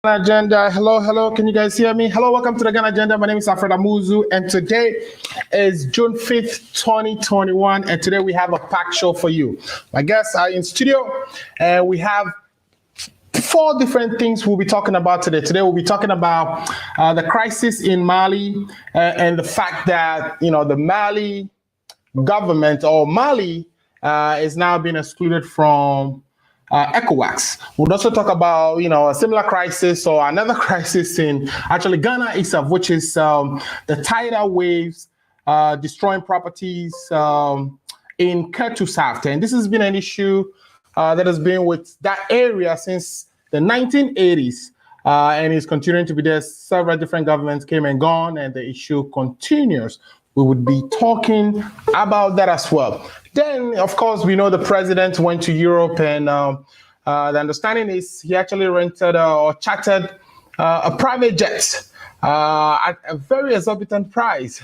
Agenda. Hello. Can you guys hear me? Hello, welcome to the Ghana Agenda. My name is Alfred Amuzu, and today is June 5th, 2021. And today we have a packed show for you. My guests are in studio, and we have four different things we'll be talking about today. Today we'll be talking about the crisis in Mali and the fact that the Mali government or Mali is now being excluded from Ecowas. We'll also talk about, a similar crisis or another crisis in actually Ghana itself, which is the tidal waves destroying properties in Ketu South. And this has been an issue that has been with that area since the 1980s and is continuing to be there. Several different governments came and gone, and the issue continues. We would be talking about that as well. Then, of course, we know the president went to Europe, and the understanding is he actually rented or chartered a private jet at a very exorbitant price,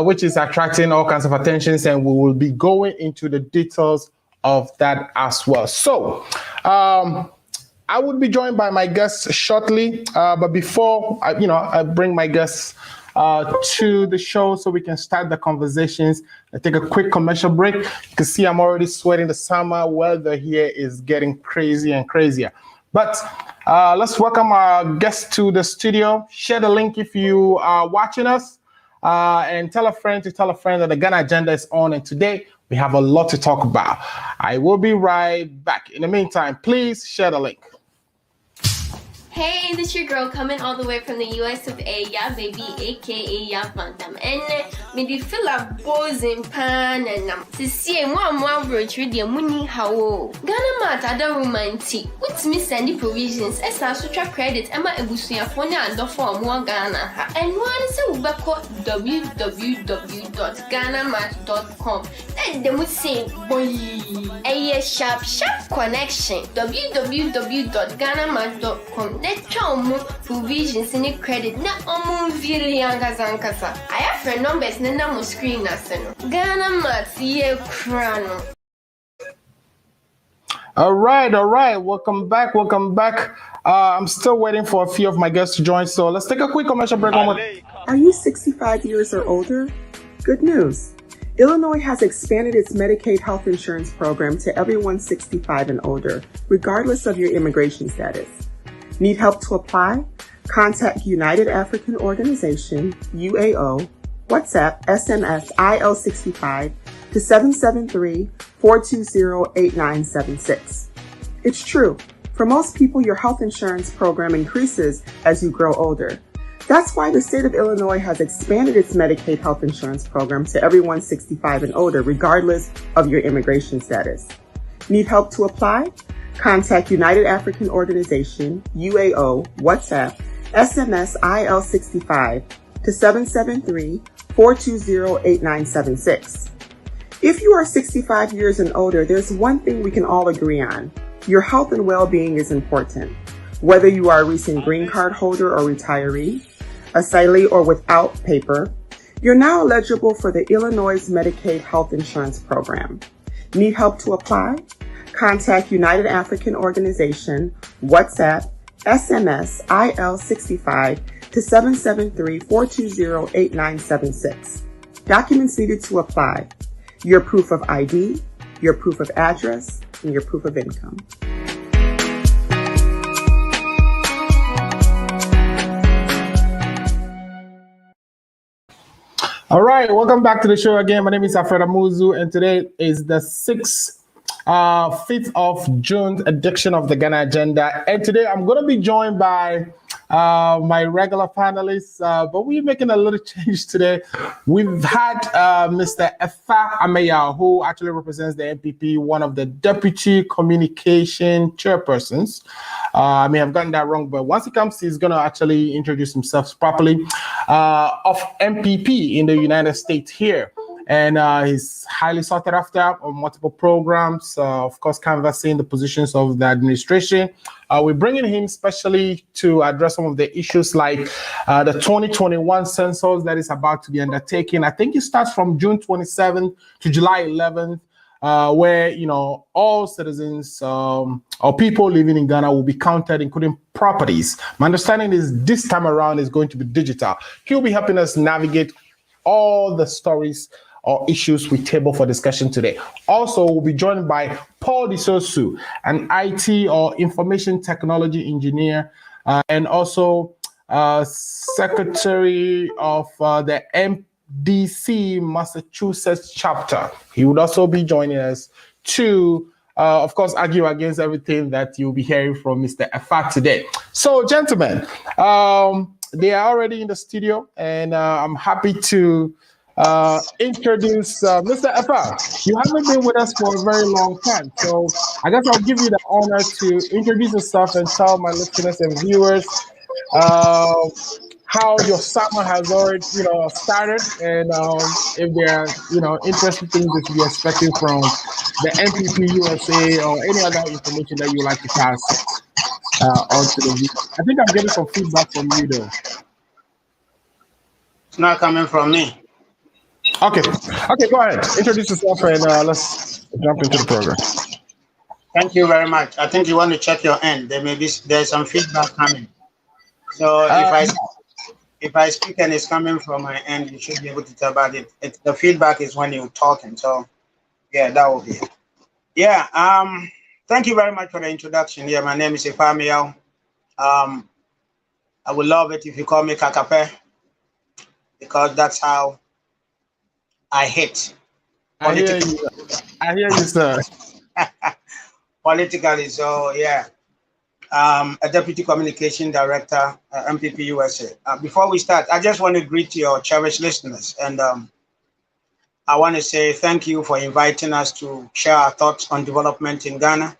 which is attracting all kinds of attentions, and we will be going into the details of that as well. So, I would be joined by my guests shortly, but before I bring my guests to the show so we can start the conversations. I take a quick commercial break. You can see I'm already sweating. The summer weather here is getting crazy and crazier. But let's welcome our guests to the studio. Share the link if you are watching us, and tell a friend that the Ghana Agenda is on. And today we have a lot to talk about. I will be right back. In the meantime, please share the link. Hey, this is your girl coming all the way from the US of A, yeah, baby, aka Ya Bantam. And me di feel a boozing pan and to see one bridge with your money how Ghana mat other romantic. What's me sending provisions as I sutra credit Emma Ebusuya phone and the form one Ghana. And one is a www.ghanamat.com. And they would say, boy, a sharp connection. www.ghanamat.com. Let's try provisions in credit. Na really I have friend numbers na screen Ghana Mat ye crano. All right. Welcome back. I'm still waiting for a few of my guests to join, so let's take a quick commercial break. Are you 65 years or older? Good news. Illinois has expanded its Medicaid health insurance program to everyone 65 and older, regardless of your immigration status. Need help to apply? Contact United African Organization, UAO, WhatsApp, SMS, IL65 to 773-420-8976. It's true. For most people, your health insurance program increases as you grow older. That's why the state of Illinois has expanded its Medicaid health insurance program to everyone 65 and older, regardless of your immigration status. Need help to apply? Contact United African Organization, UAO, WhatsApp, SMS, IL65 to 773-420-8976. If you are 65 years and older, there's one thing we can all agree on. Your health and well-being is important. Whether you are a recent green card holder or retiree, asylee or without paper, you're now eligible for the Illinois Medicaid health insurance program. Need help to apply? Contact United African Organization, WhatsApp, SMS, IL65 to 773-420-8976. Documents needed to apply: your proof of ID, your proof of address, and your proof of income. All right, welcome back to the show again. My name is Alfred Amuzu, and today is the 5th of June edition of the Ghana Agenda. And today I'm going to be joined by my regular panelists, but we're making a little change today. We've had Mr. Efa Ameya, who actually represents the NPP, one of the deputy communication chairpersons. I may have gotten that wrong, but once he comes, he's going to actually introduce himself properly, of NPP in the United States here. And he's highly sought after on multiple programs, of course, canvassing the positions of the administration. We're bringing him specially to address some of the issues like the 2021 census that is about to be undertaken. I think it starts from June 27th to July 11th. where all citizens or people living in Ghana will be counted, including properties. My understanding is this time around is going to be digital. He'll be helping us navigate all the stories or issues we table for discussion today. Also, we'll be joined by Paul Disosu, an IT or information technology engineer, and also Secretary of the MDC Massachusetts chapter. He would also be joining us to, of course, argue against everything that you'll be hearing from Mr. Efa today. So, gentlemen, they are already in the studio, and I'm happy to introduce Mr. Efa. You haven't been with us for a very long time, so I guess I'll give you the honor to introduce yourself and tell my listeners and viewers how your summer has already, started, and if there are, interesting things that you're expecting from the MPP USA or any other information that you like to pass on to the viewers. I think I'm getting some feedback from you, though. It's not coming from me. Okay, go ahead. Introduce yourself and let's jump into the program. Thank you very much. I think you want to check your end. There's some feedback coming. So if I speak and it's coming from my end, you should be able to tell about it. The feedback is when you're talking. So yeah, that will be it. Yeah. Thank you very much for the introduction. Yeah, my name is Efamiel. I would love it if you call me Kakape, because that's how I hit. I hear you, sir. Politically, so yeah. A Deputy Communication Director, MPP USA. Before we start, I just want to greet your cherished listeners, and I want to say thank you for inviting us to share our thoughts on development in Ghana,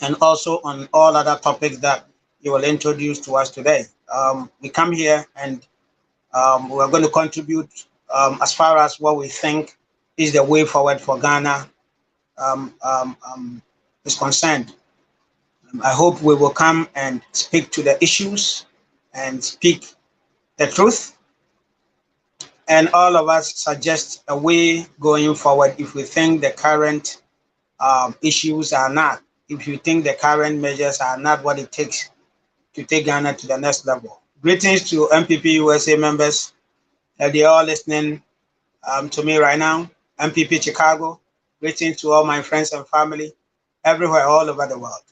and also on all other topics that you will introduce to us today. We come here and we're going to contribute as far as what we think is the way forward for Ghana is concerned. I hope we will come and speak to the issues and speak the truth. And all of us suggest a way going forward if we think the current issues are not, if you think the current measures are not what it takes to take Ghana to the next level. Greetings to MPP USA members. They're all listening to me right now. MPP Chicago. Greetings to all my friends and family everywhere, all over the world.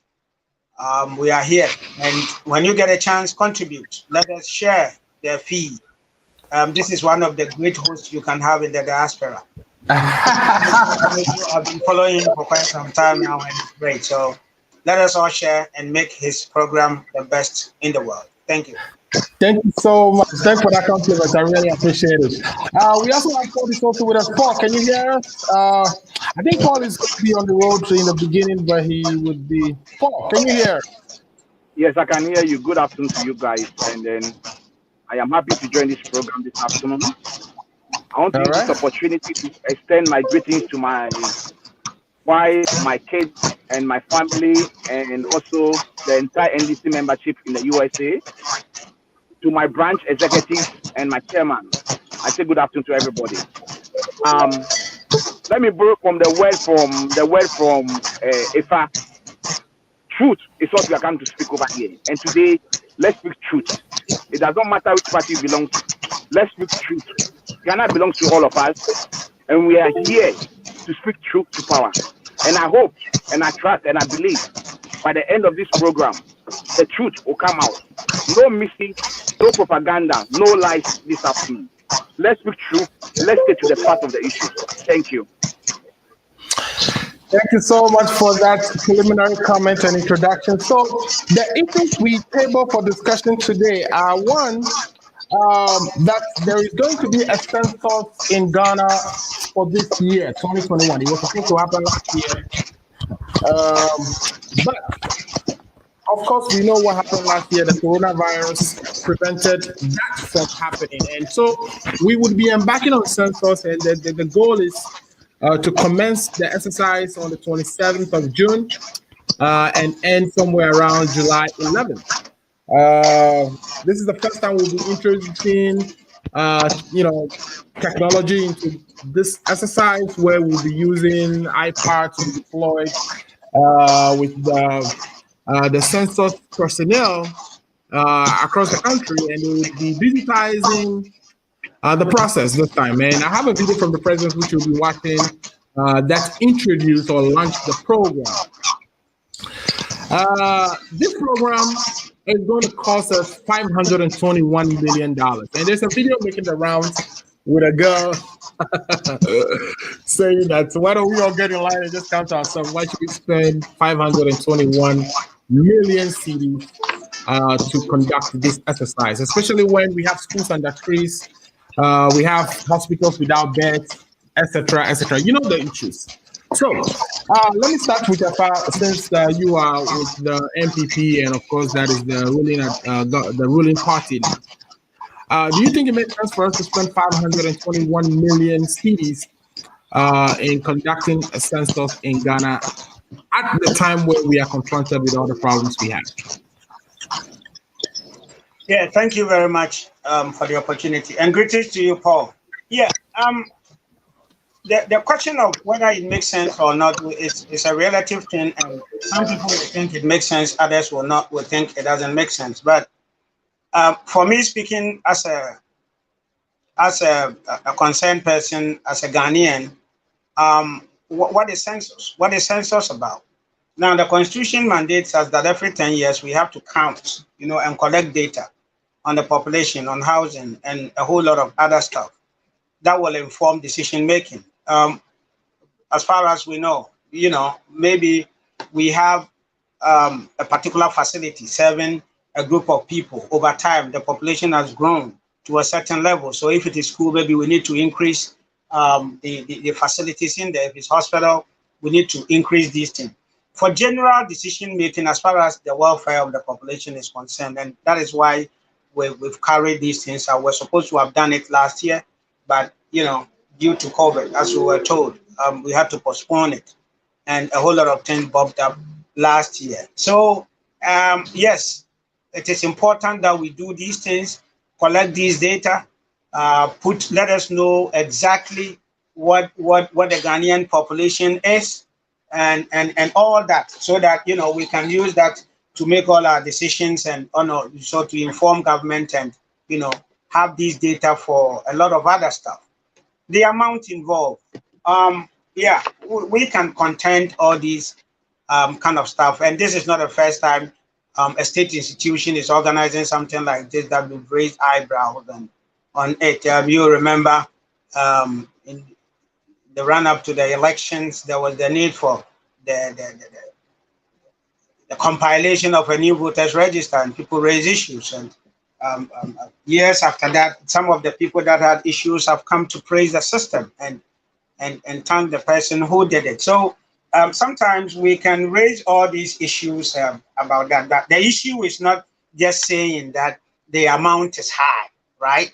We are here, and when you get a chance, contribute. Let us share their feed. This is one of the great hosts you can have in the diaspora. I've been following him for quite some time now, and it's great. So let us all share and make his program the best in the world. Thank you. Thank you so much. Thanks for that compliment. I really appreciate it. We also have Paul Disosu with us. Paul, can you hear us? I think Paul is going to be on the road in the beginning, but he would be. Paul, can you hear us? Yes, I can hear you. Good afternoon to you guys. And then I am happy to join this program this afternoon. I want to use this opportunity to extend my greetings to my wife, my kids, and my family, and also the entire NDC membership in the USA. To my branch executives and my chairman, I say good afternoon to everybody. Let me borrow from the word from Efa. Truth is what we are going to speak over here. And today, let's speak truth. It does not matter which party you belong to. Let's speak truth. Ghana belongs to all of us, and we are here to speak truth to power. And I hope, and I trust, and I believe by the end of this program, the truth will come out. No missing, no propaganda, no lies this afternoon. Let's speak truth. Let's get to the part of the issue. Thank you. Thank you so much for that preliminary comment and introduction. So the issues we table for discussion today are one, that there is going to be a census in Ghana for this year, 2021. It was supposed to happen last year. But of course, we know what happened last year. The coronavirus prevented that from happening. And so we would be embarking on census, and the goal is to commence the exercise on the 27th of June and end somewhere around July 11th. This is the first time we'll be introducing technology into this exercise where we'll be using iPads to be deployed with the census personnel across the country, and they would be digitizing the process this time. And I have a video from the president which you'll be watching that introduced or launched the program. This program is going to cost us $521 million. And there's a video making the rounds with a girl saying that, why don't we all get in line and just count ourselves? Why should we spend 521 million cedis to conduct this exercise, especially when we have schools under trees, we have hospitals without beds, etc., etc. You know the issues. So let me start with Afa, since you are with the MPP, and of course that is the ruling party. Do you think it makes sense for us to spend 521 million cedis in conducting a census in Ghana at the time where we are confronted with all the problems we have? Yeah, thank you very much for the opportunity, and greetings to you, Paul. Yeah, the question of whether it makes sense or not is a relative thing, and some people will think it makes sense, others will think it doesn't make sense. But for me, speaking as a concerned person, as a Ghanaian, what is census? What is census about? Now, the Constitution mandates us that every 10 years we have to count, and collect data on the population, on housing, and a whole lot of other stuff that will inform decision making. As far as we know, maybe we have a particular facility serving a group of people. Over time, the population has grown to a certain level. So if it is school, maybe we need to increase the facilities in there. If it's hospital, we need to increase these things. For general decision making, as far as the welfare of the population is concerned, and that is why we've carried these things out. We're supposed to have done it last year, but due to COVID, as we were told, we had to postpone it, and a whole lot of things bumped up last year. So yes, it is important that we do these things, collect these data, let us know exactly what the Ghanaian population is, and all that, so that we can use that to make all our decisions, and so to inform government, and have these data for a lot of other stuff. The amount involved, yeah, we can contend all these kind of stuff, and this is not the first time a state institution is organizing something like this that we've raised eyebrows on it. You remember in the run-up to the elections, there was the need for the compilation of a new voters register, and people raised issues. And years after that, some of the people that had issues have come to praise the system and thank the person who did it. So sometimes we can raise all these issues about that. But the issue is not just saying that the amount is high, right?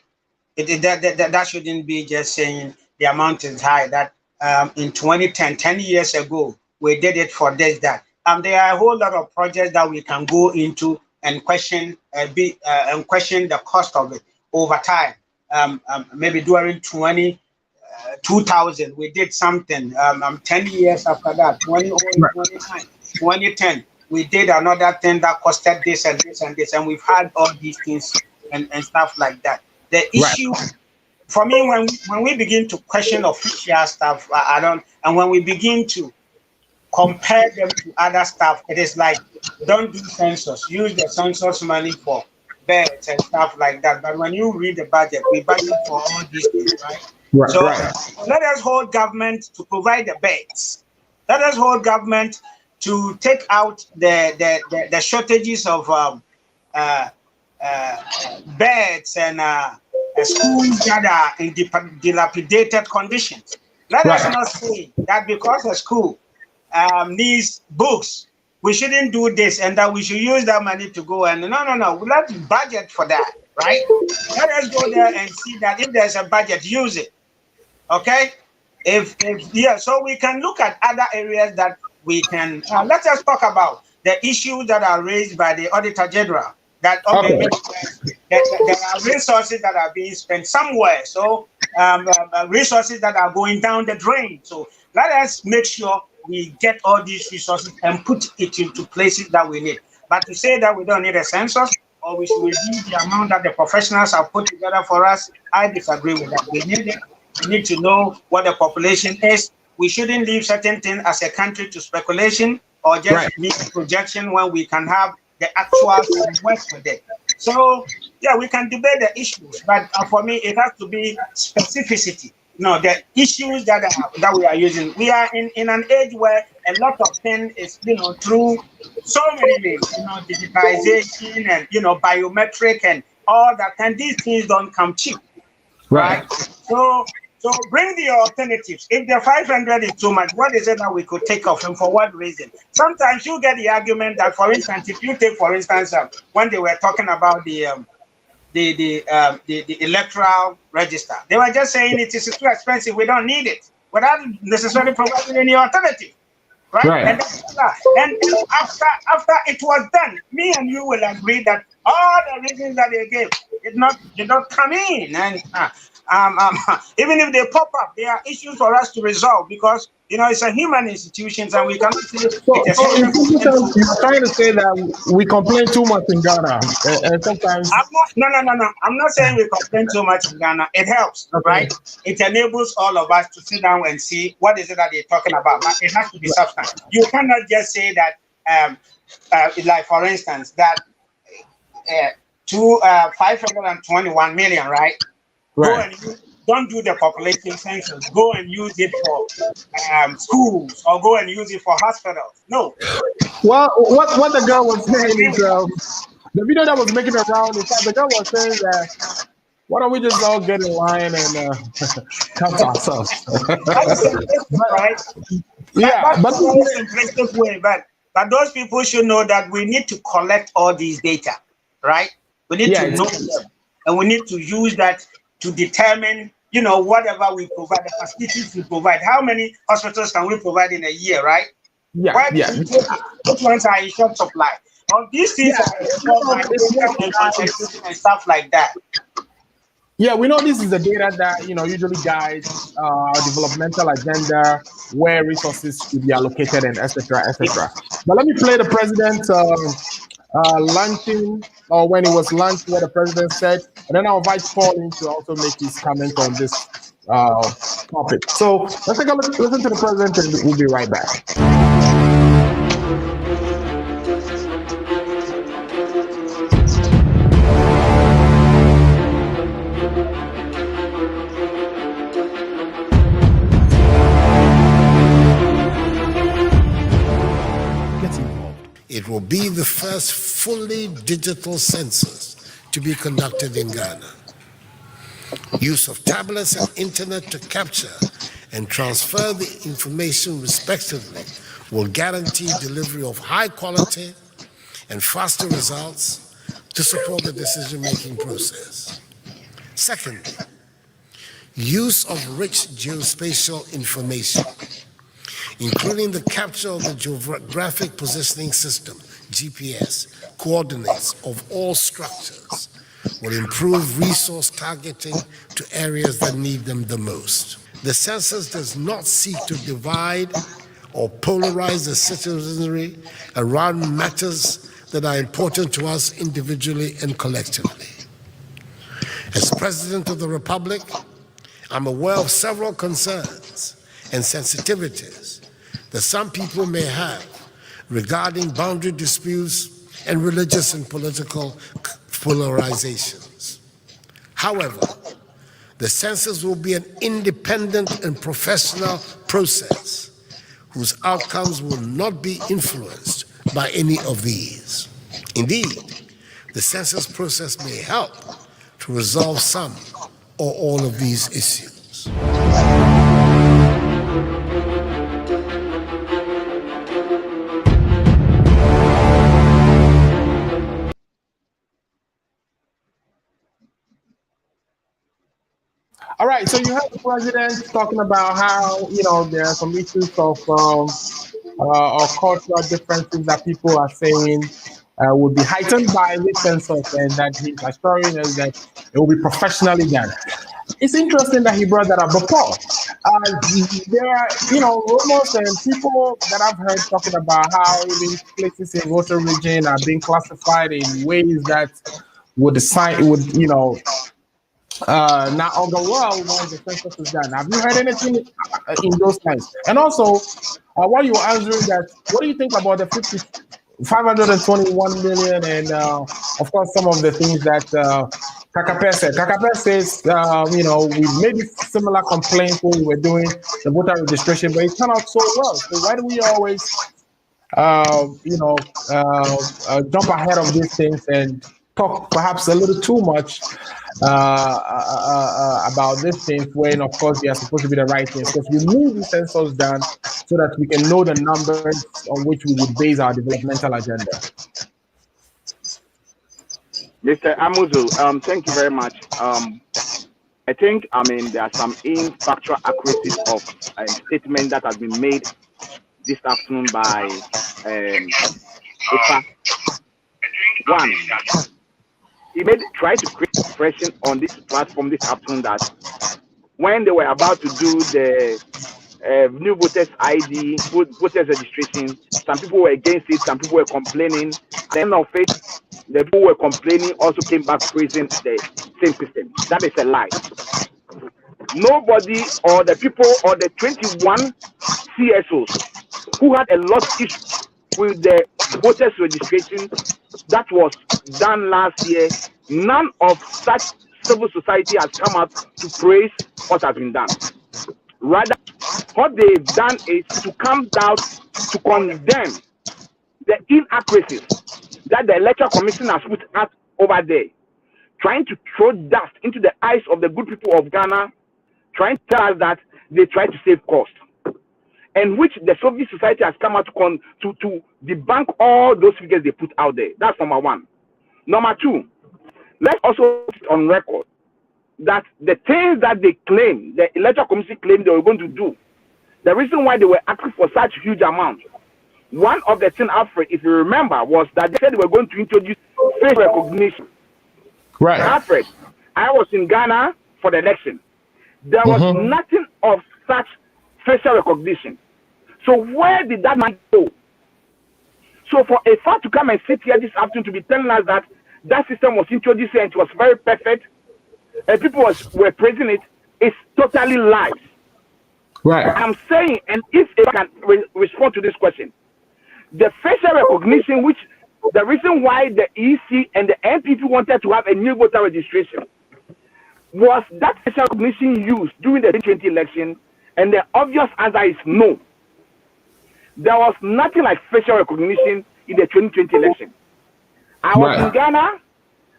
That shouldn't be just saying the amount is high. That in 2010, 10 years ago, we did it for this, that. There are a whole lot of projects that we can go into and question the cost of it over time. Maybe during 2000, we did something. 10 years after that, 2010, we did another thing that costed this and this and this, and we've had all these things and stuff like that. The issue for me, when we begin to question official stuff, and when we begin to compare them to other stuff, it is like, don't do census, use the census money for beds and stuff like that. But when you read the budget, we budget for all these things, right? Let us hold government to provide the beds. Let us hold government to take out the shortages of beds and schools that are in dilapidated conditions. Let us not say that because a school needs books, we shouldn't do this, and that we should use that money to go and no. Let's budget for that, right? Let us go there and see that if there's a budget, use it. Okay? So we can look at other areas that we can. Let us talk about the issues that are raised by the Auditor General, that okay, there are resources that are being spent somewhere. So resources that are going down the drain. So let us make sure we get all these resources and put it into places that we need. But to say that we don't need a census or we should reduce the amount that the professionals have put together for us, I disagree with that. We need it. We need to know what the population is. We shouldn't leave certain things as a country to speculation or just need projection when we can have the actual and work with it. So yeah, we can debate the issues, but for me, it has to be specificity. No, the issues that we are using. We are in an age where a lot of things is through so many means, digitization and biometric and all that. And these things don't come cheap, right? So bring the alternatives. If the 500 is too much, what is it that we could take off and for what reason? Sometimes you get the argument that, for instance, if you take, for instance, when they were talking about the electoral register, they were just saying it is too expensive. We don't need it, without necessarily providing any alternative, right? And after it was done, me and you will agree that all the reasons that they gave did not come in, and even if they pop up, there are issues for us to resolve because it's a human institution and we cannot say you're trying to say that we complain too much in Ghana, and sometimes I'm not saying we complain too much in Ghana. It helps, right? It enables all of us to sit down and see what is it that they're talking about. But it has to be substance. You cannot just say that, like for instance, that 521 million, right? Go and don't do the population census. Go and use it for schools or go and use it for hospitals. No. Well, what the girl was saying is the video that was making it around. In fact, the girl was saying that why don't we just all get in line and count ourselves? Right? Yeah, but simplistic way. But those people should know that we need to collect all these data, right? We need to know them, and we need to use that to determine, whatever we provide, the facilities we provide. How many hospitals can we provide in a year, right? Which ones are in short supply? All these things are and stuff like that. Yeah, we know this is the data that usually guides our developmental agenda, where resources should be allocated, and etc. etc. But let me play the president luncheon, or when it was lunch, what the president said, and then I'll invite Paul in to also make his comment on this topic. So let's take a listen to the president, and we'll be right back. It will be the first fully digital census to be conducted in Ghana. Use of tablets and internet to capture and transfer the information respectively will guarantee delivery of high quality and faster results to support the decision-making process. Secondly, use of rich geospatial information, including the capture of the geographic positioning system, GPS, coordinates of all structures, will improve resource targeting to areas that need them the most. The census does not seek to divide or polarize the citizenry around matters that are important to us individually and collectively. As President of the Republic, I'm aware of several concerns and sensitivities that some people may have regarding boundary disputes and religious and political polarizations. However, the census will be an independent and professional process whose outcomes will not be influenced by any of these. Indeed, the census process may help to resolve some or all of these issues. All right, so you have the president talking about how, there are some issues of cultural differences that people are saying will be heightened by this census, and that he's assuring us that it will be professionally done. It's interesting that he brought that up. But Paul, there are, rumors and people that I've heard talking about how even places in voter region are being classified in ways that would not augur well once the census is done. Have you heard anything in those lines? And also, while you were answering that, what do you think about the 521 million and, of course, some of the things that Kakape said? Kakape says, we made similar complaints when we were doing the voter registration, but it turned out so well. So why do we always, jump ahead of these things and talk perhaps a little too much about these things when, of course, they are supposed to be the right things? Because we need the census done so that we can know the numbers on which we would base our developmental agenda. Mr. Amuzu, thank you very much. I think, there are some factual accuracies of a statement that has been made this afternoon by Ifa. One, he tried to create impression on this platform this afternoon that when they were about to do the new voters ID, voters registration, some people were against it, some people were complaining. At the end of it, the people who were complaining also came back praising the same system. That is a lie. Nobody or the people or the 21 CSOs who had a lot of issues with the voters registration that was done last year, none of such civil society has come up to praise what has been done. Rather, what they've done is to come down to condemn the inaccuracies that the Electoral Commission has put out over there, trying to throw dust into the eyes of the good people of Ghana, trying to tell us that they try to save cost, and which the Soviet society has come out to debunk all those figures they put out there. That's number one. Number two, let's also put on record that the things that they claim, the Electoral Commission claimed they were going to do, the reason why they were asking for such huge amounts, one of the things, Alfred, if you remember, was that they said they were going to introduce face recognition. Right. Alfred, I was in Ghana for the election. There was nothing of such facial recognition. So where did that money go? So for a fact to come and sit here this afternoon to be telling us that that system was introduced and it was very perfect, and people were praising it, it's totally lies. Right. I'm saying, and if I can respond to this question, the facial recognition, which the reason why the EC and the NPP wanted to have a new voter registration, was that facial recognition used during the 2020 election? And the obvious answer is no. There was nothing like facial recognition in the 2020 election. I was in Ghana,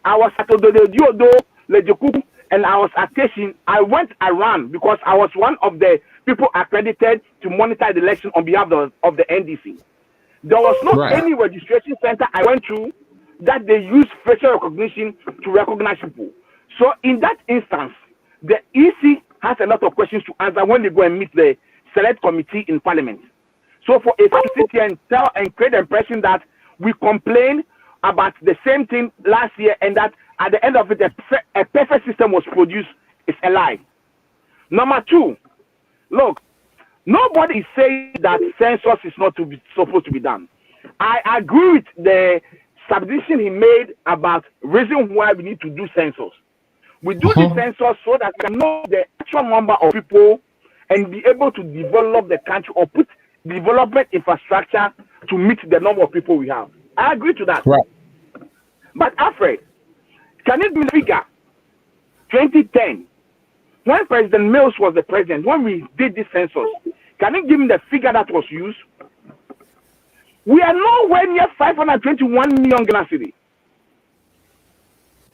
I was at Ododo, Lejoku, and I was at Teshin. I went around because I was one of the people accredited to monitor the election on behalf of the NDC. There was not any registration center I went to that they used facial recognition to recognize people. So in that instance, the EC has a lot of questions to answer when they go and meet the select committee in Parliament. So for a to sit here and tell and create the impression that we complained about the same thing last year and that at the end of it a perfect system was produced is a lie. Number two, look, nobody is saying that census is not supposed to be done. I agree with the submission he made about reason why we need to do census. We do the census so that we can know the actual number of people and be able to develop the country or put development infrastructure to meet the number of people we have. I agree to that. Right. But Alfred, can it be the figure? 2010, when President Mills was the president, when we did this census, can you give me the figure that was used? We are nowhere near 521 million Ghana cedis.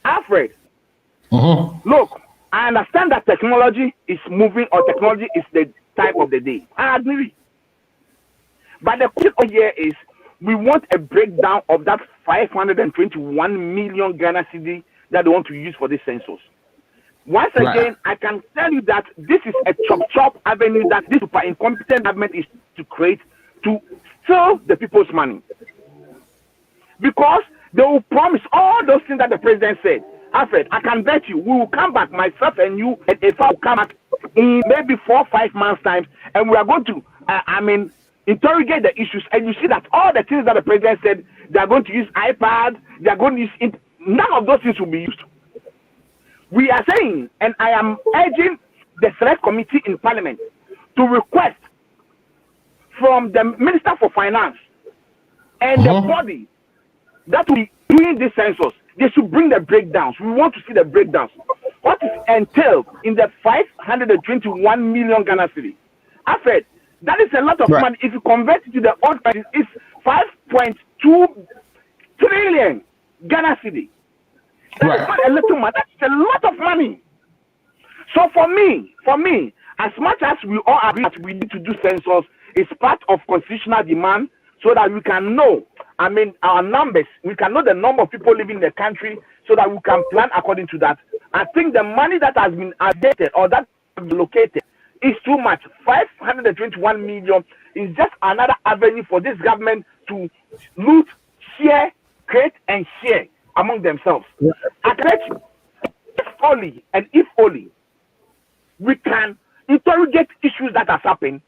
Alfred, look, I understand that technology is moving or technology is the type of the day. I agree. But the question here is, we want a breakdown of that 521 million Ghana cedi that they want to use for this census. Once again, I can tell you that this is a chop avenue that this super incompetent government is to create to steal the people's money. because they will promise all those things that the president said. Alfred, I can bet you we will come back, myself and you, and if I will come back in maybe 4 or 5 months' time, and we are going to, interrogate the issues, and you see that all the things that the president said, they are going to use iPad, they are going to use none of those things will be used. We are saying, and I am urging the select committee in Parliament to request from the Minister for Finance and the body that will be doing this census, they should bring the breakdowns. We want to see the breakdowns. What is entailed in the 521 million Ghana cedi? Alfred, that is a lot of money. If you convert it to the old price, it's 5.2 trillion Ghana cedi. That is not a little money. That's a lot of money. So for me, as much as we all agree that we need to do census, it's part of constitutional demand so that we can know, our numbers, we can know the number of people living in the country so that we can plan according to that. I think the money that has been allocated or that has been located is too much. 521 million is just another avenue for this government to loot, share, create, and share among themselves. I bet you, if only we can interrogate issues that has happened.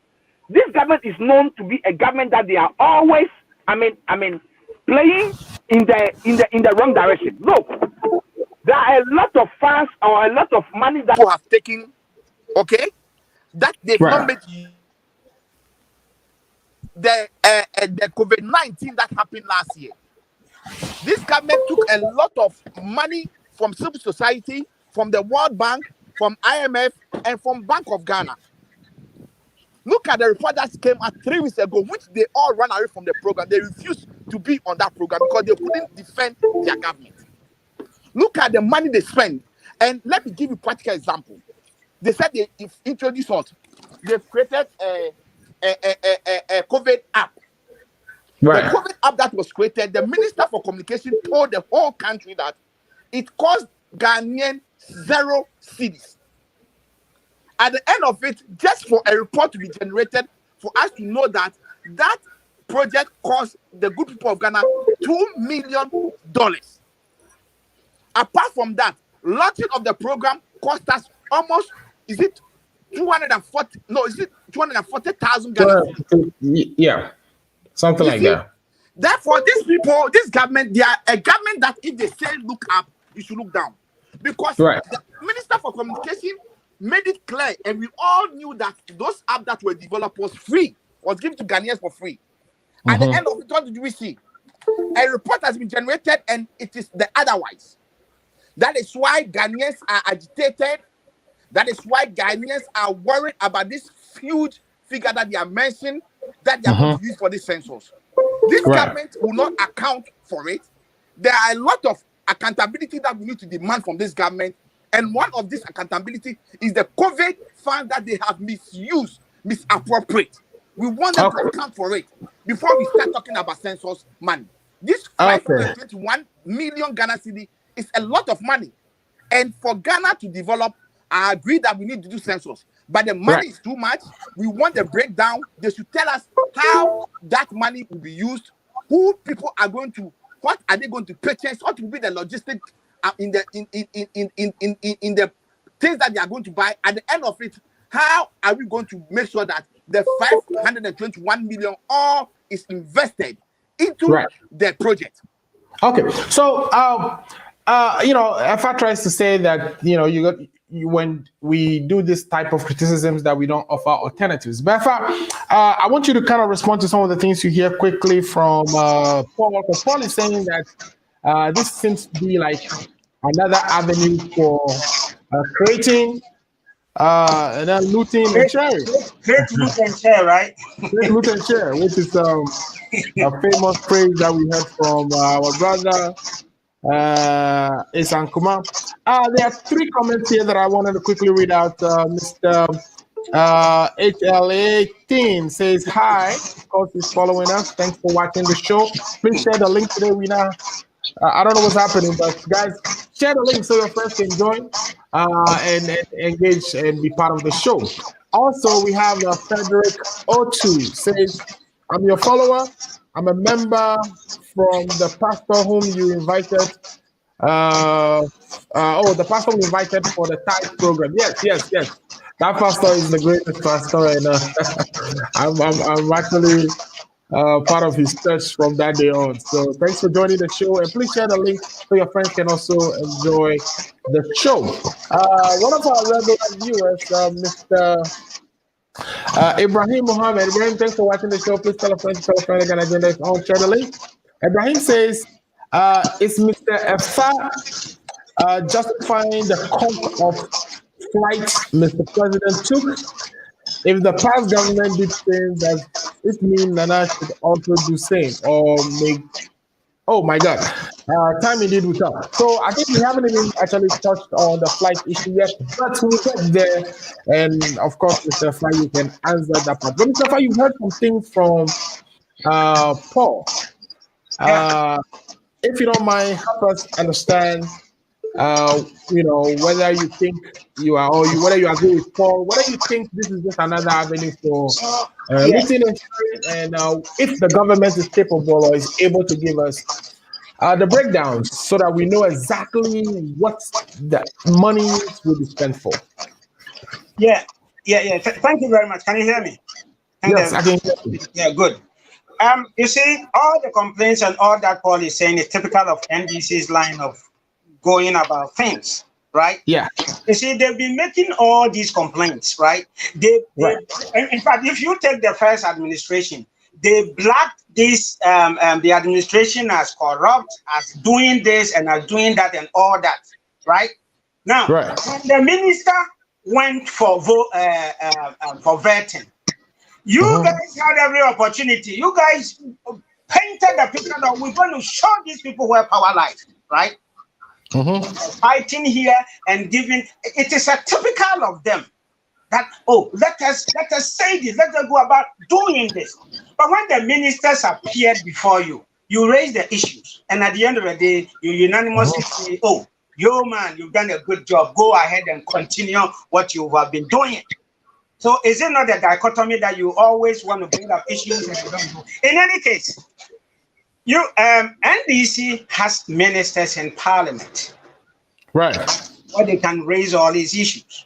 This government is known to be a government that they are always, playing in the wrong direction. Look, there are a lot of funds or a lot of money that you have taken, okay, that they've not made the COVID-19 that happened last year. This government took a lot of money from civil society, from the World Bank, from IMF, and from Bank of Ghana. Look at the report that came out 3 weeks ago, which they all ran away from the program. They refused to be on that program because they couldn't defend their government. Look at the money they spend. And let me give you a practical example. They said they introduced what? They've created a COVID app. The COVID app that was created, the Minister for Communication told the whole country that it cost Ghanaian 0 cedis. At the end of it, just for a report to be generated, for us to know that that project cost the good people of Ghana $2 million. Apart from that, launching of the program cost us almost, is it 240,000 Ghana? Yeah, something like that. Therefore, these people, this government, they are a government that if they say look up, you should look down. Because the Minister for Communication made it clear, and we all knew that those apps that were developed was free, was given to Ghanaians for free. At the end of it, what did we see? A report has been generated, and it is the otherwise. That is why Ghanaians are agitated. That is why Ghanaians are worried about this huge figure that they are mentioning that they are going to use for this census. This government will not account for it. There are a lot of accountability that we need to demand from this government. And one of this accountability is the COVID fund that they have misused, misappropriate. We want them to account for it before we start talking about census money. This 521 million Ghana cedi is a lot of money. And for Ghana to develop, I agree that we need to do census. But the money is too much. We want the breakdown. They should tell us how that money will be used, who people are going to, what are they going to purchase, what will be the logistics in the things that they are going to buy. At the end of it, how are we going to make sure that the 521 million all is invested into the project? Okay, so FA tries to say that when we do this type of criticisms that we don't offer alternatives. But I want you to kind of respond to some of the things you hear quickly from Paul. Because Paul is saying that this seems to be like another avenue for creating and then looting and sharing. Create, loot, and share, right? Create, loot, and share, which is a famous phrase that we heard from our brother Isan Kumar. There are 3 comments here that I wanted to quickly read out. Mr. HLA18 says hi, of course he's following us. Thanks for watching the show. Please share the link today. We now I don't know what's happening, but guys, share the link so your friends can join and engage and be part of the show. Also, we have Frederick O2 says, I'm your follower. I'm a member from the pastor whom you invited. The pastor we invited for the Tidal program. Yes. That pastor is the greatest pastor, and I'm actually part of his church from that day on. So thanks for joining the show, and please share the link so your friends can also enjoy the show. One of our regular viewers, Mr. Ibrahim Mohammed. Ibrahim, thanks for watching the show. Please tell a friend again. Agenda is on. Share the link. Ibrahim says, "Is Mr. Efa justifying the cost of flight Mr. President took? If the past government did same, does it mean Nana should also do same or make?" Oh my God, time indeed will tell. So I think we haven't even actually touched on the flight issue yet, but we'll get there. And of course, Mr. Fly, you can answer that part. But Mr. Fly, you've heard something from Paul. If you don't mind, help us understand. Whether you think whether you agree with Paul, whether you think this is just another avenue for written and if the government is capable or is able to give us the breakdowns so that we know exactly what the money will be spent for. Yeah. Thank you very much. Can you hear me? Yes, I can hear you. Yeah, good. You see, all the complaints and all that Paul is saying is typical of NDC's line of going about things, right? Yeah. You see, they've been making all these complaints, right? In fact, if you take the first administration, they blacked this the administration as corrupt, as doing this and as doing that and all that, right? Now, when the minister went for vetting, you guys had every opportunity. You guys painted the picture that we're going to show these people where power lies, right? Fighting here and giving. It is a typical of them that, let us say this, let us go about doing this. But when the ministers appeared before you, you raise the issues, and at the end of the day, you unanimously say, man, you've done a good job. Go ahead and continue what you have been doing. So is it not a dichotomy that you always want to bring up issues and you don't do? In any case, NDC has ministers in parliament, right, where they can raise all these issues.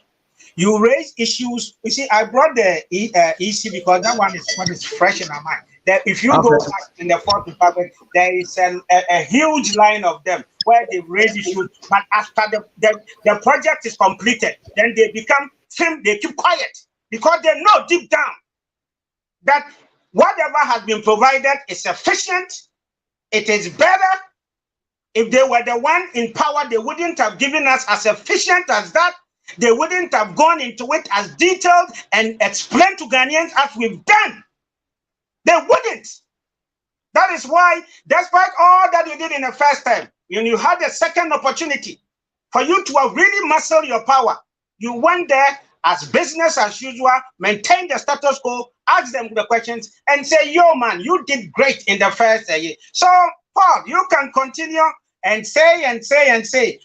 You raise issues. You see, I brought the EC because that one is what is fresh in my mind. That if you go back in the fourth department, there is a huge line of them where they raise issues. But after the project is completed, then they keep quiet because they know deep down that whatever has been provided is sufficient. It is better. If they were the one in power, they wouldn't have given us as efficient as that. They wouldn't have gone into it as detailed and explained to Ghanaians as we've done. They wouldn't. That is why, despite all that you did in the first time, when you had a second opportunity for you to have really muscle your power, you went there as business as usual, maintain the status quo, ask them the questions, and say, man, you did great in the first year. So, Paul, you can continue and say,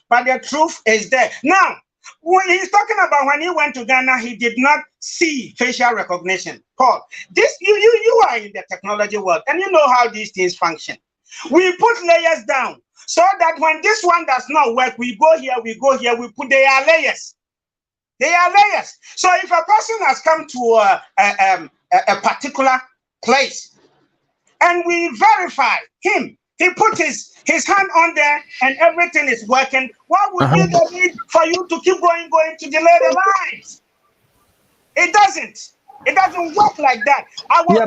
but the truth is there. Now, when he's talking about when he went to Ghana, he did not see facial recognition. Paul, this you are in the technology world, and you know how these things function. We put layers down so that when this one does not work, we go here, we put their layers. They are layers. So if a person has come to a particular place and we verify him, he put his hand on there and everything is working, what would be the need for you to keep going to delay the lines? It doesn't work like that. I was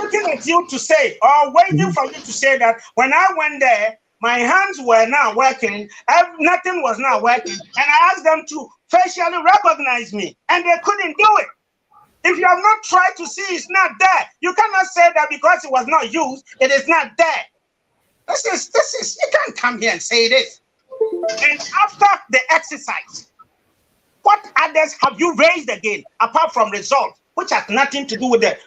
looking at you to say, or waiting for you to say that when I went there, my hands were not working, nothing was not working, and I asked them to facially recognize me, and they couldn't do it. If you have not tried to see, it's not there. You cannot say that because it was not used, it is not there. This is, you can't come here and say this. And after the exercise, what others have you raised again, apart from results, which has nothing to do with the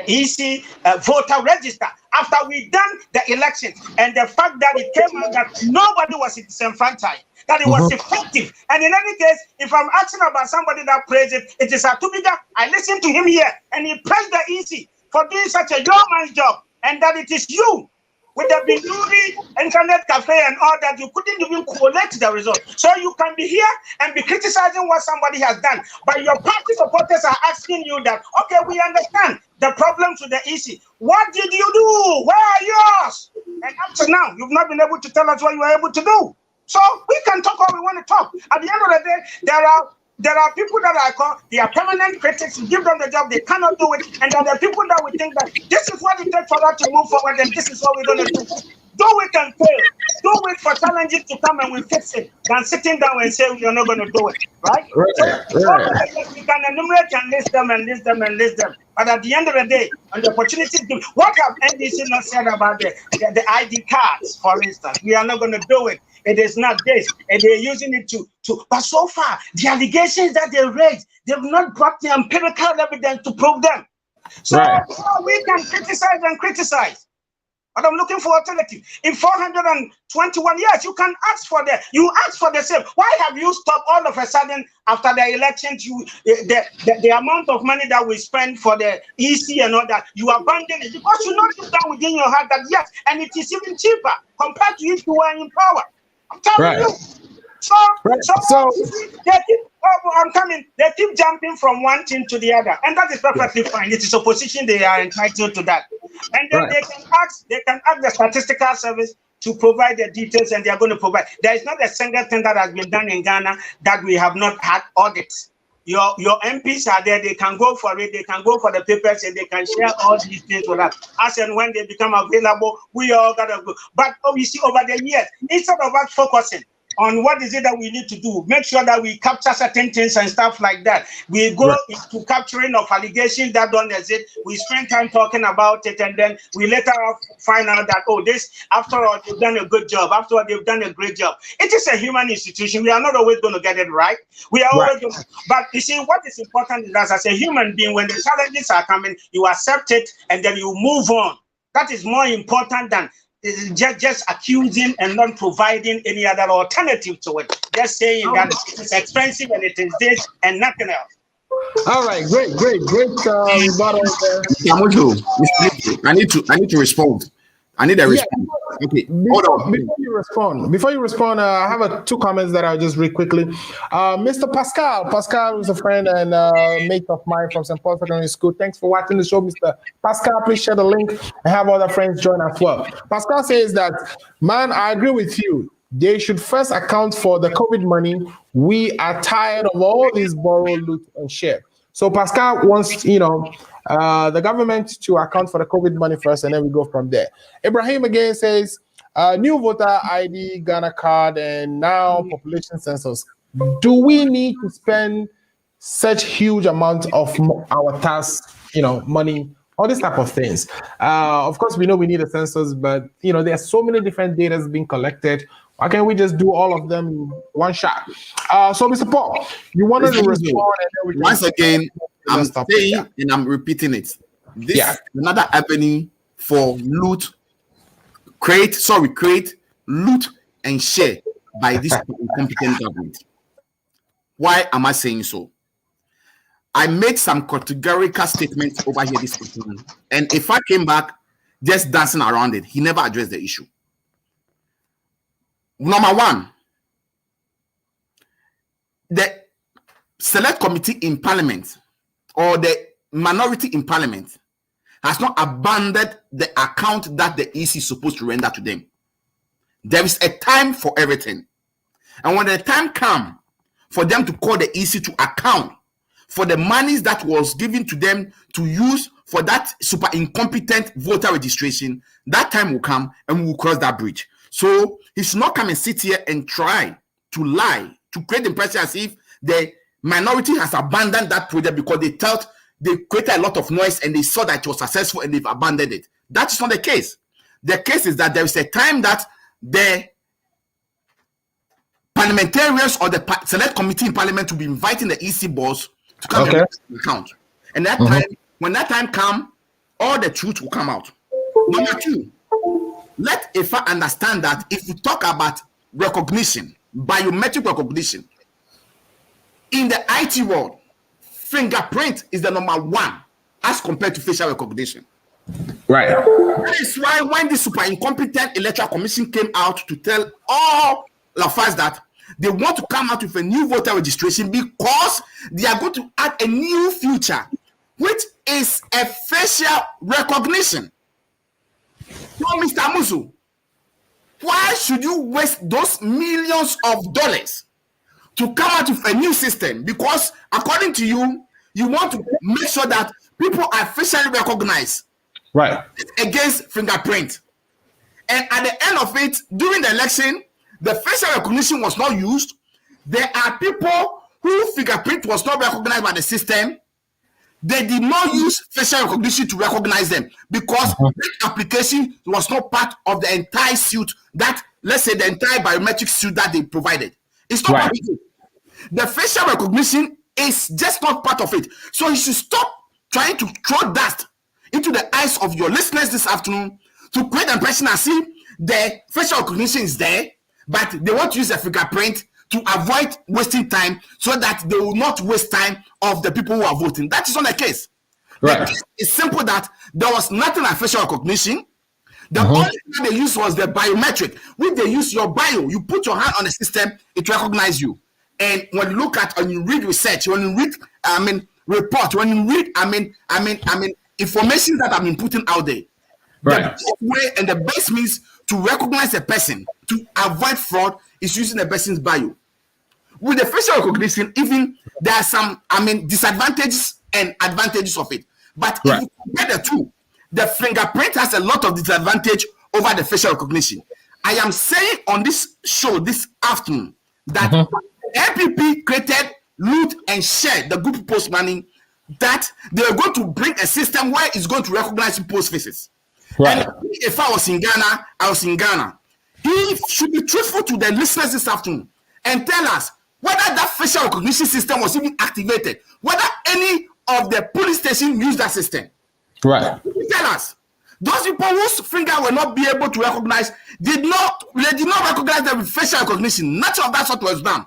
EC voter register? After we done the election and the fact that it came out that nobody was disenfranchised, that it was effective. And in any case, if I'm asking about somebody that praised it, it is Atubiga. I listened to him here and he praised the EC. for doing such a yeoman's job, and that it is you with the Binduri internet cafe and all that, you couldn't even collect the result. So you can be here and be criticizing what somebody has done, but your party supporters are asking you that, okay, we understand the problems with the EC. What did you do? Where are yours? And up to now, you've not been able to tell us what you were able to do. So we can talk all we want to talk. At the end of the day, there are people that I call, they are permanent critics. You give them the job, they cannot do it. And there are people that we think that this is what it takes for us to move forward, and this is what we're going to do. Do it and fail. Do it for challenges to come and we fix it, than sitting down and say you're not going to do it. Right? So we can enumerate and list them and list them and list them. But at the end of the day, on the opportunity to, what have NDC not said about the ID cards, for instance? We are not going to do it. It is not this, and they're using it to. But so far, the allegations that they raised, they've not brought the empirical evidence to prove them. So we can criticize and criticize, but I'm looking for alternative. In 421 years, you can ask for the same. Why have you stopped all of a sudden after the elections? The amount of money that we spend for the EC and all that, you abandon it because you know deep down within your heart that yes, and it is even cheaper compared to if you were in power. I'm telling you. So they keep, I'm coming. They keep jumping from one team to the other, and that is perfectly fine. It is opposition; they are entitled to that. And then they can ask the statistical service to provide the details, and they are going to provide. There is not a single thing that has been done in Ghana that we have not had audits. Your MPs are there; they can go for it. They can go for the papers, and they can share all these things with us. As and when they become available, we all gotta go. But obviously, over the years, instead of us focusing on what is it that we need to do, make sure that we capture certain things and stuff like that. We go into capturing of allegations that don't exist. We spend time talking about it, and then we later find out that, oh, this, after all, they've done a good job. After all, they've done a great job. It is a human institution. We are not always going to get it right. We are always going to, but you see, what is important is that as a human being, when the challenges are coming, you accept it, and then you move on. That is more important than just accusing and not providing any other alternative to it. Just saying that it's expensive and it is this and nothing else. All right, great rebuttal there. I need to respond. I need a response. Okay, hold on. Before you respond, I have two comments that I'll just read quickly. Mr. Pascal is a friend and mate of mine from St. Paul Secondary School. Thanks for watching the show, Mr. Pascal. Please share the link and have other friends join as well. Pascal says that, man, I agree with you. They should first account for the COVID money. We are tired of all this borrow, loot, and share. So Pascal wants, the government to account for the COVID money first, and then we go from there. Ibrahim again says, new voter ID, Ghana card, and now population census. Do we need to spend such huge amount of our tax, money, all these type of things? Of course, we know we need a census, but there are so many different data being collected. Why can't we just do all of them in one shot? So, Mr. Paul, you wanted to respond, and then we can once again. I'm saying and I'm repeating it. This is another avenue for create, loot, and share by this incompetent government. Why am I saying so? I made some categorical statements over here this afternoon, and if I came back just dancing around it, he never addressed the issue. Number one, the select committee in parliament or the minority in parliament has not abandoned the account that the EC is supposed to render to them. There is a time for everything. And when the time comes for them to call the EC to account for the monies that was given to them to use for that super incompetent voter registration, that time will come and we will cross that bridge. So he should not come and sit here and try to lie, to create the impression as if the minority has abandoned that project because they felt they created a lot of noise and they saw that it was successful and they've abandoned it. That is not the case. The case is that there is a time that the parliamentarians or the select committee in parliament will be inviting the EC boss to come and account. And that time, when that time comes, all the truth will come out. Number two, let IFA understand that if we talk about recognition, biometric recognition, in the IT world, fingerprint is the number one as compared to facial recognition. Right. That is why when the super incompetent electoral commission came out to tell all of us that they want to come out with a new voter registration because they are going to add a new feature, which is a facial recognition. So, Mr. Amuzu, why should you waste those millions of dollars to come out with a new system? Because according to you, you want to make sure that people are facially recognized. Right. Against fingerprint. And at the end of it, during the election, the facial recognition was not used. There are people whose fingerprint was not recognized by the system. They did not use facial recognition to recognize them because that application was not part of the entire suite that, let's say, the entire biometric suite that they provided. It's not part of it. The facial recognition is just not part of it. So you should stop trying to throw dust into the eyes of your listeners this afternoon to create the impression as if the facial recognition is there, but they want to use a fingerprint to avoid wasting time so that they will not waste time of the people who are voting. That is not the case. Right. The case is simple that there was nothing like facial recognition. The only thing they used was the biometric. When they use your bio, you put your hand on the system, it recognizes you. And when you look at, when you read research, when you read, report, when you read, information that I've been putting out there, the best way and the best means to recognize a person to avoid fraud is using a person's bio. With the facial recognition, even there are some, disadvantages and advantages of it. But if you compare the two, the fingerprint has a lot of disadvantage over the facial recognition. I am saying on this show this afternoon that NPP created, loot, and shared the group post money that they are going to bring a system where it's going to recognize people's faces. Right. And if I was in Ghana, I was in Ghana. He should be truthful to the listeners this afternoon and tell us whether that facial recognition system was even activated, whether any of the police stations used that system. Right. Tell us. Those people whose finger will not be able to recognize did not recognize them with facial recognition. Nothing of that sort was done.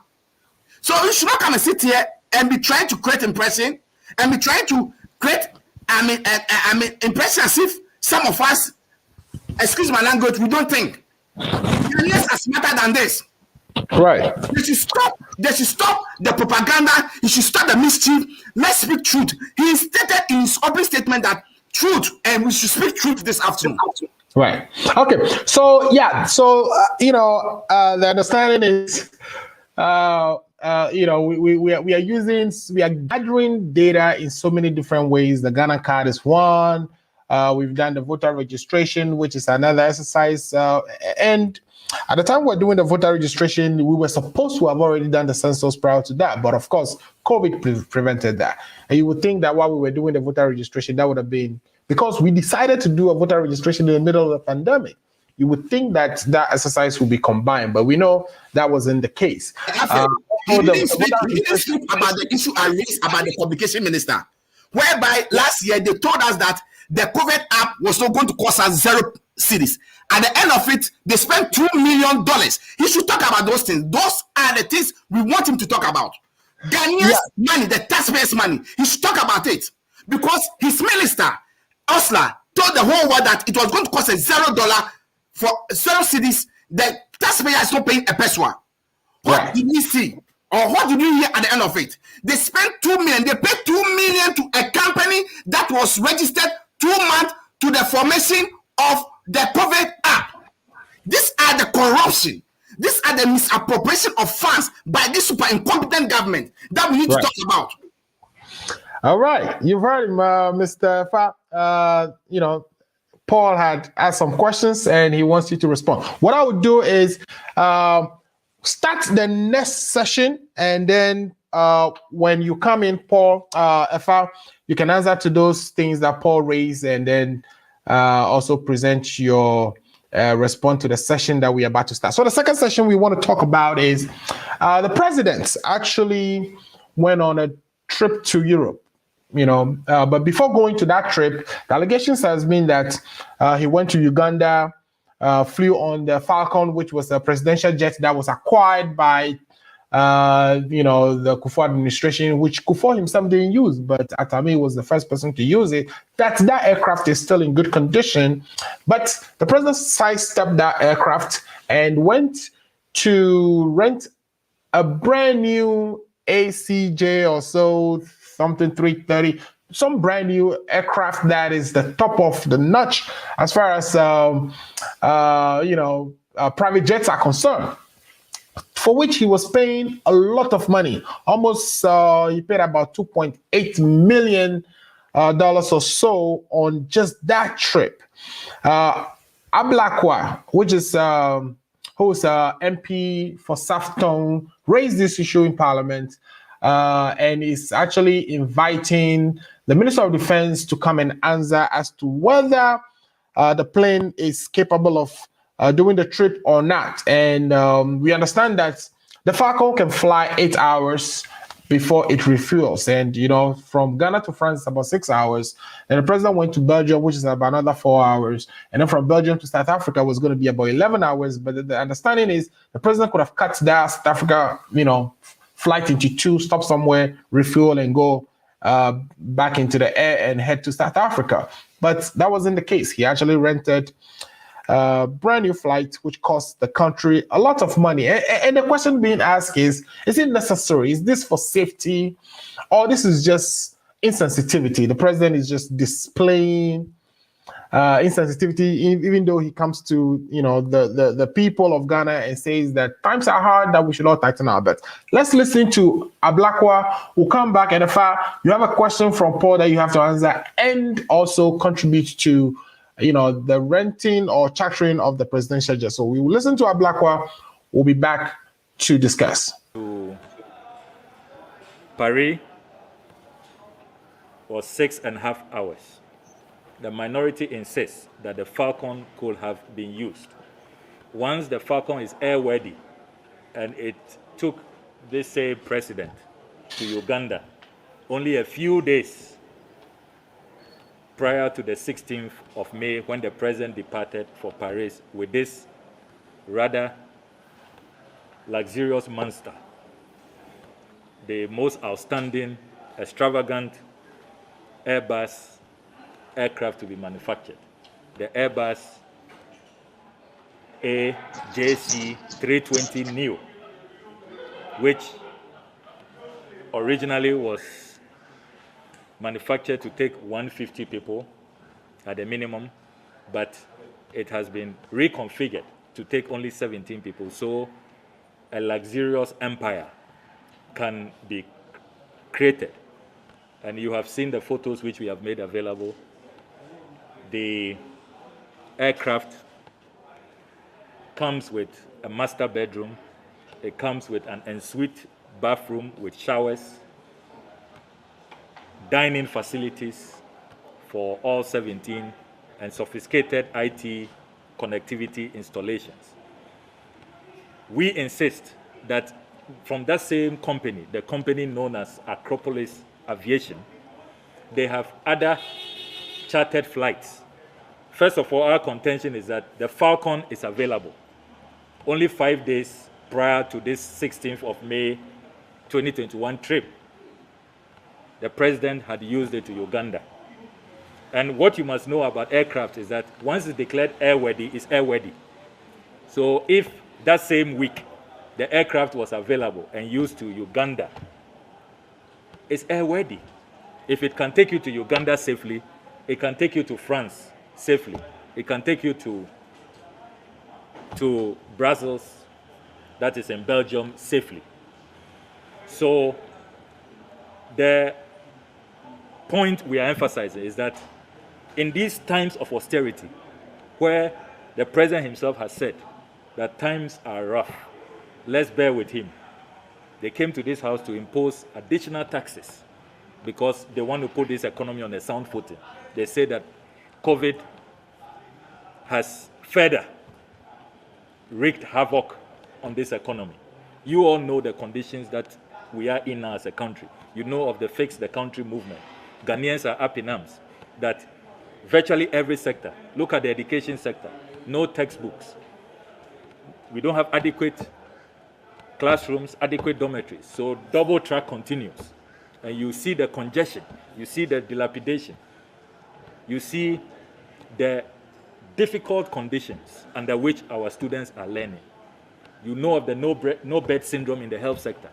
So you should not come and sit here and be trying to create impression and be trying to create impression as if some of us, excuse my language, we don't think. Ghanaians are smarter than this. Right. They should stop the propaganda. He should stop the mischief. Let's speak truth. He stated in his opening statement that truth, and we should speak truth this afternoon. Right. Okay. So yeah. So the understanding is, we are gathering data in so many different ways. The Ghana card is one. We've done the voter registration, which is another exercise. And at the time we're doing the voter registration, we were supposed to have already done the census prior to that. But of course, COVID prevented that. And you would think that while we were doing the voter registration, that would have been, because we decided to do a voter registration in the middle of the pandemic, you would think that that exercise would be combined. But we know that wasn't the case. You didn't speak about the issue I raised about the communication minister, whereby last year they told us that the COVID app was not going to cost us 0 cedis. At the end of it, they spent $2 million. He should talk about those things. Those are the things we want him to talk about. Ghanaians' money, the taxpayers' money. He should talk about it. Because his minister, Osler, told the whole world that it was going to cost us $0 for 0 cedis. The taxpayer is not paying a peso. What did we see? Or what did you hear at the end of it? They spent $2 million. They paid $2 million to a company that was registered 2 months to the formation of the COVID app. These are the corruption. These are the misappropriation of funds by this super incompetent government that we need to talk about. All right. You've heard him, Mr. Fa. Paul had asked some questions and he wants you to respond. What I would do is start the next session, and then when you come in, Paul, Efa, you can answer to those things that Paul raised, and then also present your response to the session that we're about to start. So the second session we want to talk about is the president actually went on a trip to Europe, but before going to that trip, the allegations has been that he went to Uganda, flew on the Falcon, which was a presidential jet that was acquired by the Kufuor administration, which Kufuor himself didn't use, but Atami was the first person to use it, that aircraft is still in good condition. But the president sidestepped that aircraft and went to rent a brand new ACJ or so, something 330, some brand new aircraft that is the top of the notch as far as private jets are concerned, for which he was paying a lot of money. Almost, he paid about $2.8 million or so on just that trip. Ablakwa, which is who's MP for Safton, raised this issue in Parliament and is actually inviting the Minister of Defense to come and answer as to whether the plane is capable of doing the trip or not. And we understand that the Falcon can fly 8 hours before it refuels. And, from Ghana to France, it's about 6 hours. And the president went to Belgium, which is about another 4 hours. And then from Belgium to South Africa was going to be about 11 hours. But the understanding is the president could have cut that South Africa, flight into two, stop somewhere, refuel, and go back into the air and head to South Africa. But that wasn't the case. He actually rented a brand new flight, which cost the country a lot of money. And the question being asked is it necessary? Is this for safety, or this is just insensitivity? The president is just displaying insensitivity, even though he comes to the people of Ghana and says that times are hard, that we should all tighten our belts. Let's listen to Ablakwa. We'll come back, and if you have a question from Paul that you have to answer, and also contribute to the renting or chartering of the presidential jet. So we will listen to Ablakwa. We'll be back to discuss. To Paris was 6.5 hours. The minority insists that the Falcon could have been used. Once the Falcon is airworthy, and it took this same president to Uganda only a few days prior to the 16th of May, when the president departed for Paris with this rather luxurious monster, the most outstanding, extravagant Airbus aircraft to be manufactured, the Airbus AJC 320 Neo, which originally was manufactured to take 150 people at a minimum, but it has been reconfigured to take only 17 people. So a luxurious empire can be created. And you have seen the photos which we have made available. The aircraft comes with a master bedroom. It comes with an ensuite bathroom with showers, dining facilities for all 17, and sophisticated IT connectivity installations. We insist that from that same company, the company known as Opulence Aviation, they have other chartered flights. First of all, our contention is that the Falcon is available only 5 days prior to this 16th of May 2021 trip. The president had used it to Uganda. And what you must know about aircraft is that once it's declared airworthy, it's airworthy. So if that same week the aircraft was available and used to Uganda, it's airworthy. If it can take you to Uganda safely, it can take you to France safely. It can take you to Brussels, that is in Belgium, safely. So the point we are emphasizing is that in these times of austerity, where the president himself has said that times are rough, let's bear with him. They came to this house to impose additional taxes because they want to put this economy on a sound footing. They say that COVID has further wreaked havoc on this economy. You all know the conditions that we are in now as a country. You know of the Fix the Country movement. Ghanaians are up in arms that virtually every sector, look at the education sector, no textbooks. We don't have adequate classrooms, adequate dormitories. So double track continues. And you see the congestion, you see the dilapidation, you see the difficult conditions under which our students are learning. You know of the no bed syndrome in the health sector.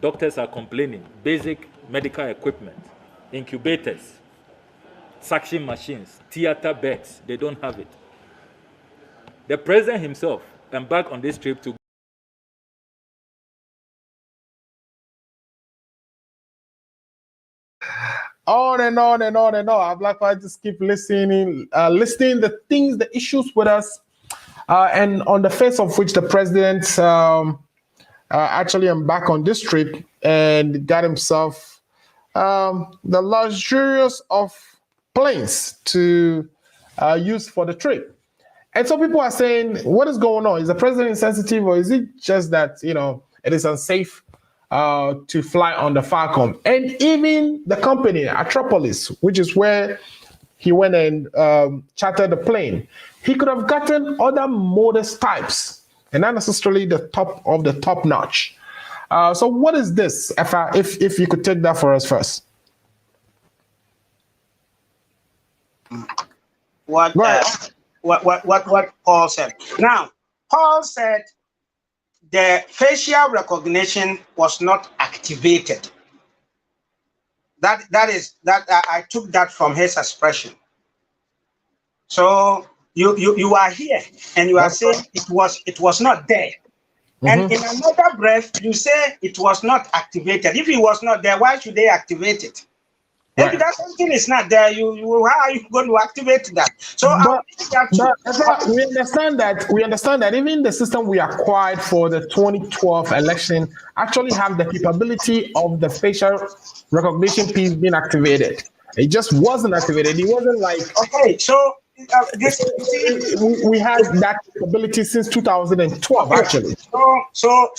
Doctors are complaining, basic medical equipment, incubators, suction machines, theater beds, they don't have it. The president himself embarked on this trip to on and on and on and on. I'd like to just keep listening the things, the issues with us, and on the face of which the president actually embarked on this trip and got himself the luxurious of planes to use for the trip. And so people are saying, what is going on? Is the president insensitive, or is it just that, it is unsafe to fly on the Falcon? And even the company, Atropolis, which is where he went and chartered the plane, he could have gotten other modest types and not necessarily the top of the top notch. So what is this, if you could take that for us first? What Paul said. Now, Paul said the facial recognition was not activated. That I took that from his expression. So you are here and you are saying it was not there. And in another breath, you say it was not activated. If it was not there, why should they activate it? If that something is not there, how are you going to activate that? So we understand that even the system we acquired for the 2012 election actually have the capability of the facial recognition piece being activated. It just wasn't activated. It wasn't like we had that capability since 2012 actually. So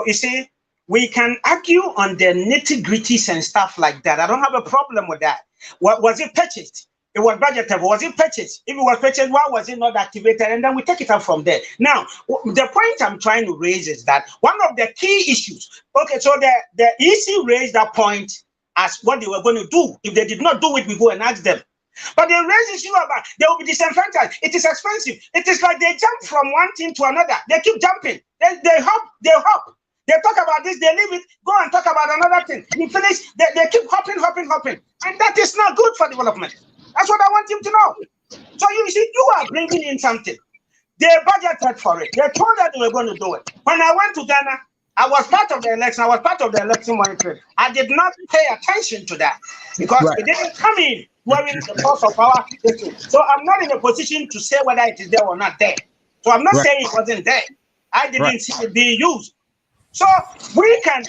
you see, we can argue on the nitty-gritties and stuff like that. I don't have a problem with that. What was it purchased? It was budgetable. Was it purchased? If it was purchased, why was it not activated? And then we take it up from there. Now, the point I'm trying to raise is that one of the key issues. Okay, so the EC raised that point as what they were going to do. If they did not do it, we go and ask them. But they raise issue about they will be disenfranchised. It is expensive. It is like they jump from one thing to another. They keep jumping. They hop. They talk about this, they leave it, go and talk about another thing. You finish, they keep hopping. And that is not good for development. That's what I want you to know. So you see, you are bringing in something. They budgeted for it. They told that they were going to do it. When I went to Ghana, I was part of the election. I was part of the election monitoring. I did not pay attention to that because it didn't come in during the course of our history. So I'm not in a position to say whether it is there or not there. So I'm not saying it wasn't there. I didn't see it being used. So we can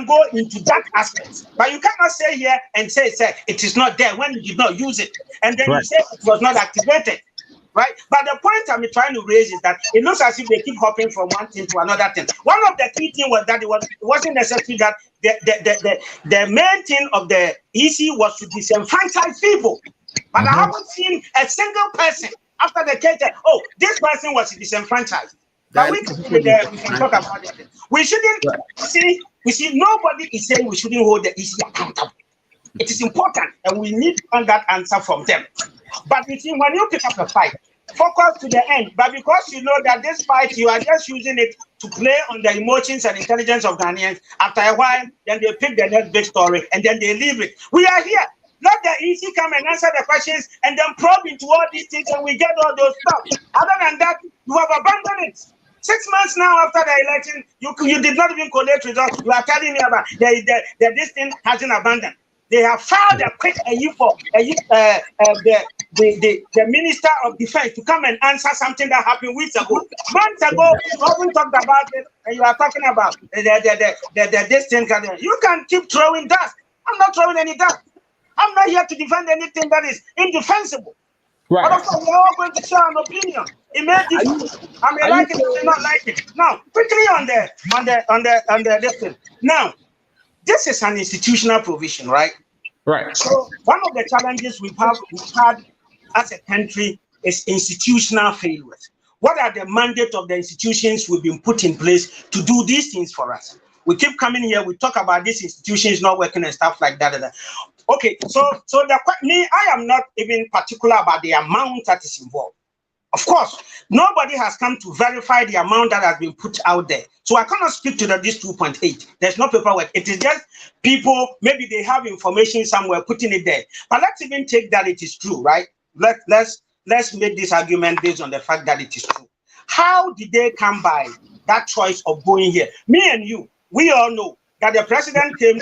go into that aspect, but you cannot say here and say it is not there when you did not use it, and then you say it was not activated, right? But the point I'm trying to raise is that it looks as if they keep hopping from one thing to another thing. One of the key things was that it wasn't necessary that the main thing of the EC was to disenfranchise people, but I haven't seen a single person after the case. Oh, this person was disenfranchised. But we can talk about it. We shouldn't we see nobody is saying we shouldn't hold the EC accountable. It is important and we need that answer from them. But you see, when you pick up a fight, focus to the end. But because you know that this fight, you are just using it to play on the emotions and intelligence of Ghanaians, after a while, then they pick the next big story and then they leave it. We are here. Let the EC come and answer the questions and then probe into all these things and we get all those stuff. Other than that, you have abandoned it. 6 months now after the election, you did not even collect results. You are telling me about this thing hasn't abandoned. They have filed a quick for the Minister of Defense to come and answer something that happened weeks ago. Months ago, you haven't talked about it, and you are talking about this thing. You can keep throwing dust. I'm not throwing any dust. I'm not here to defend anything that is indefensible. Right. But of course, we're all going to share an opinion. It may differ. I may like it, I may not like it. Now, quickly on the this thing. Now, this is an institutional provision, right? Right. So one of the challenges we've had as a country is institutional failures. What are the mandate of the institutions we've been put in place to do these things for us? We keep coming here, we talk about these institutions not working and stuff like that. Okay, so I am not even particular about the amount that is involved. Of course, nobody has come to verify the amount that has been put out there. So I cannot speak to this 2.8. There's no paperwork. It is just people, maybe they have information somewhere putting it there. But let's even take that it is true, right? Let's make this argument based on the fact that it is true. How did they come by that choice of going here? Me and you, we all know that the president came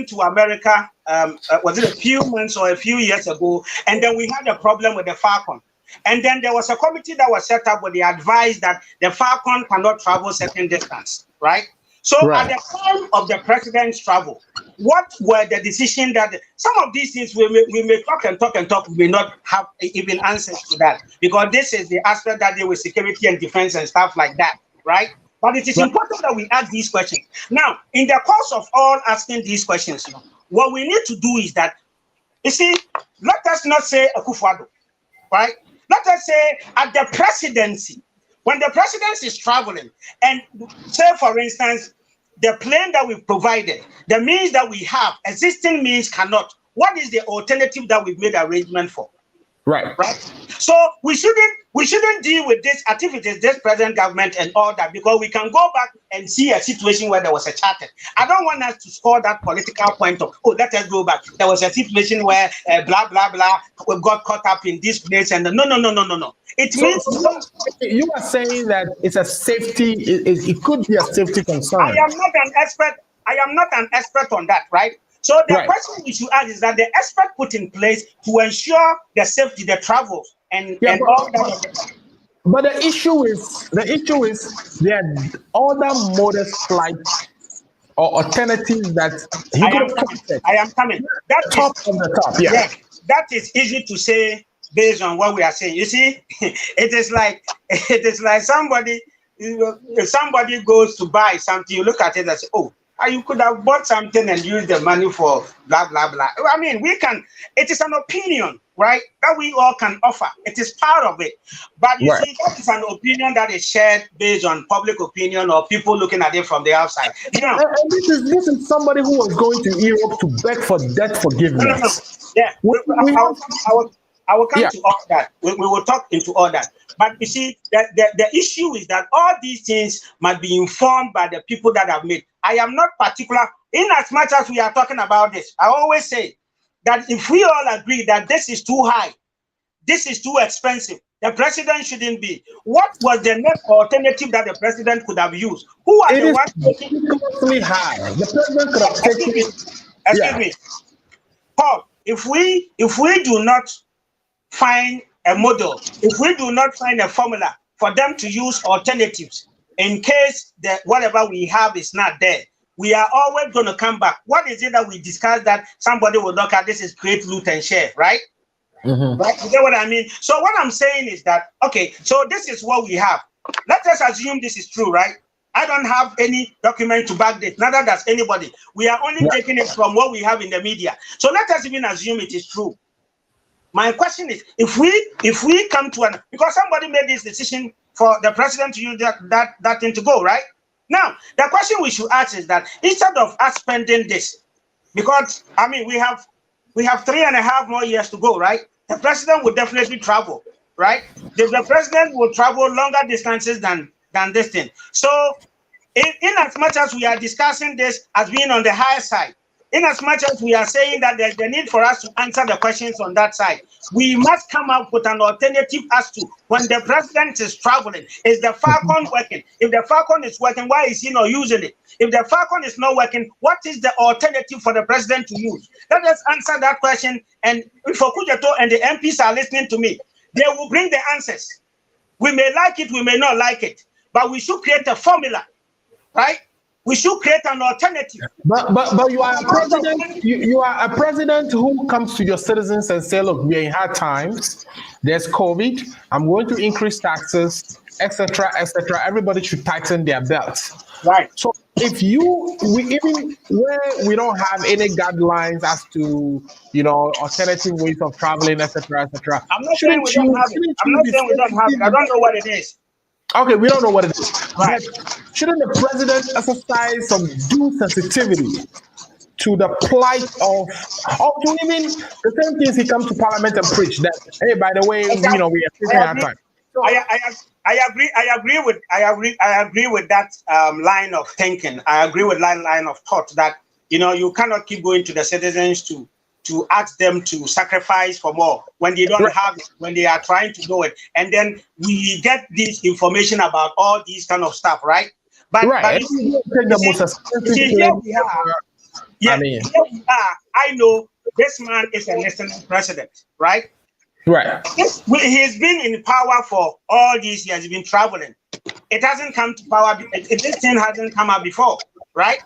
to America, was it a few months or a few years ago, and then we had a problem with the Falcon. And then there was a committee that was set up where they advised that the Falcon cannot travel certain distance, right? So at the time of the president's travel, what were the decisions that some of these things we may talk and talk, we may not have even answers to that, because this is the aspect that deal with security and defense and stuff like that, right? But it is important that we ask these questions. Now, in the course of all asking these questions, what we need to do is that, you see, let us not say Akufo-Addo, right? Let us say at the presidency, when the president is traveling, and say, for instance, the plane that we've provided, the means that we have, existing means cannot. What is the alternative that we've made arrangement for? Right. So we shouldn't deal with this activities, this present government and all that, because we can go back and see a situation where there was a charter. I don't want us to score that political point of, oh, let us go back. There was a situation where blah, blah, blah, we got caught up in this place. And no. It means you are saying that it's a safety, it could be a safety concern. I am not an expert on that, right? So the question we should ask is that the expert put in place to ensure the safety, the travel, and all that. But the issue is there are other modest flights or alternatives that I am coming. That top of the top. Yeah. That is easy to say based on what we are saying. You see, it is like somebody goes to buy something. You look at it and say, oh, you could have bought something and used the money for blah, blah, blah. I mean, it is an opinion, right, that we all can offer. It is part of it. But you see, that is an opinion that is shared based on public opinion or people looking at it from the outside. And this is somebody who was going to Europe to beg for debt forgiveness. No. Yeah, I will come to all that. We will talk into all that. But you see, the issue is that all these things must be informed by the people that have made. I am not particular, in as much as we are talking about this. I always say that if we all agree that this is too high, this is too expensive, the president shouldn't be. What was the next alternative that the president could have used? Who are the ones taking it high? The president could have taken it. Excuse me, Paul. If we do not find a model, if we do not find a formula for them to use alternatives in case that whatever we have is not there, we are always going to come back. What is it that we discussed that somebody will look at? This is create, loot, and share, right? Right? You get what I mean? So what I'm saying is that, okay, so this is what we have. Let us assume this is true, right? I don't have any document to back this, neither does anybody. We are only taking it from what we have in the media. So let us even assume it is true. My question is, if we come to because somebody made this decision for the president to use that thing to go, right? Now, the question we should ask is that instead of us spending this, because I mean we have 3.5 more years to go, right? The president will definitely travel, right? The president will travel longer distances than this thing. So in as much as we are discussing this as being on the higher side, in as much as we are saying that there's the need for us to answer the questions on that side, we must come up with an alternative as to when the president is traveling, is the Falcon working? If the Falcon is working, why is he not using it? If the Falcon is not working, what is the alternative for the president to use? Let us answer that question. And if Okujeto and the MPs are listening to me, they will bring the answers. We may like it, we may not like it, but we should create a formula, right? We should create an alternative. But you are a president. You are a president who comes to your citizens and say, "Look, we're in hard times. There's COVID. I'm going to increase taxes, etc., etc." Everybody should tighten their belts. Right. So if we even where we don't have any guidelines as to alternative ways of traveling, etc., etc. I'm not saying we don't have it. I'm not saying we don't have it. I don't know what it is. Okay, we don't know what it is. Right. But shouldn't the president exercise some due sensitivity to the plight of to even the same things he comes to parliament and preach that, hey, by the way, Exactly. we are facing hard time. So, I agree with that line of thinking. I agree with line of thought that you cannot keep going to the citizens to ask them to sacrifice for more when they don't have it, when they are trying to do it, and then we get this information about all these kind of stuff, right? But here we are. Yeah, here we are. I know this man is a listening president, right? Right. He's been in power for all these years. He's been traveling. It hasn't come to power. This thing hasn't come out before, right?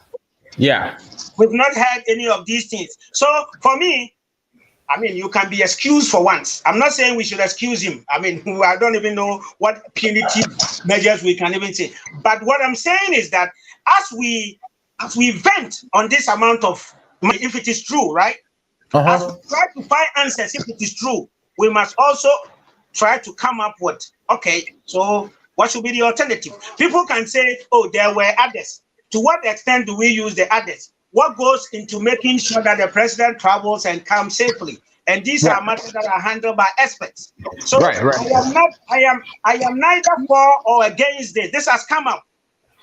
Yeah. We've not heard any of these things. So for me, you can be excused for once. I'm not saying we should excuse him. I don't even know what punitive measures we can even say. But what I'm saying is that as we vent on this amount of money, if it is true, right? As we try to find answers, if it is true, we must also try to come up with, okay, so what should be the alternative? People can say, oh, there were others. To what extent do we use the others? What goes into making sure that the president travels and comes safely? And these are matters that are handled by experts. So I am neither for or against this. This has come up.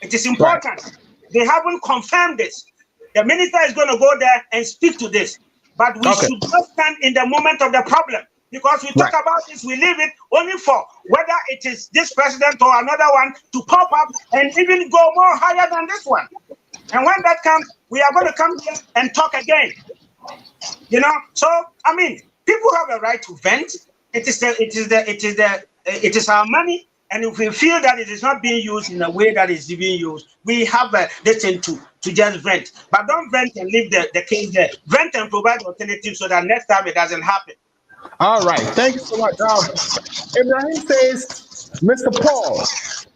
It is important. They haven't confirmed this. The minister is going to go there and speak to this. But we should not stand in the moment of the problem. Because we talk about this, we leave it only for whether it is this president or another one to pop up and even go more higher than this one. And when that comes, we are going to come here and talk again. So people have a right to vent. It is our money, and if we feel that it is not being used in a way that is being used, we have this thing to just vent. But don't vent and leave the case there. Vent and provide alternatives so that next time it doesn't happen. All right, thank you so much. Ibrahim says, Mr. Paul,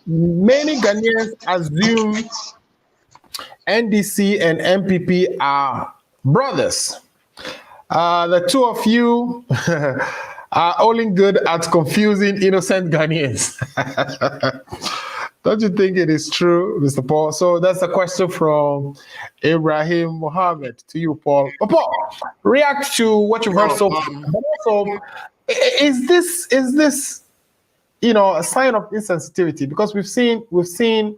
many Ghanaians assume NDC and MPP are brothers. The two of you are only good at confusing innocent Ghanaians. Don't you think it is true, Mr. Paul? So that's a question from Ibrahim Mohammed to you, Paul. But Paul, react to what you've heard so far. But also, is this a sign of insensitivity? Because we've seen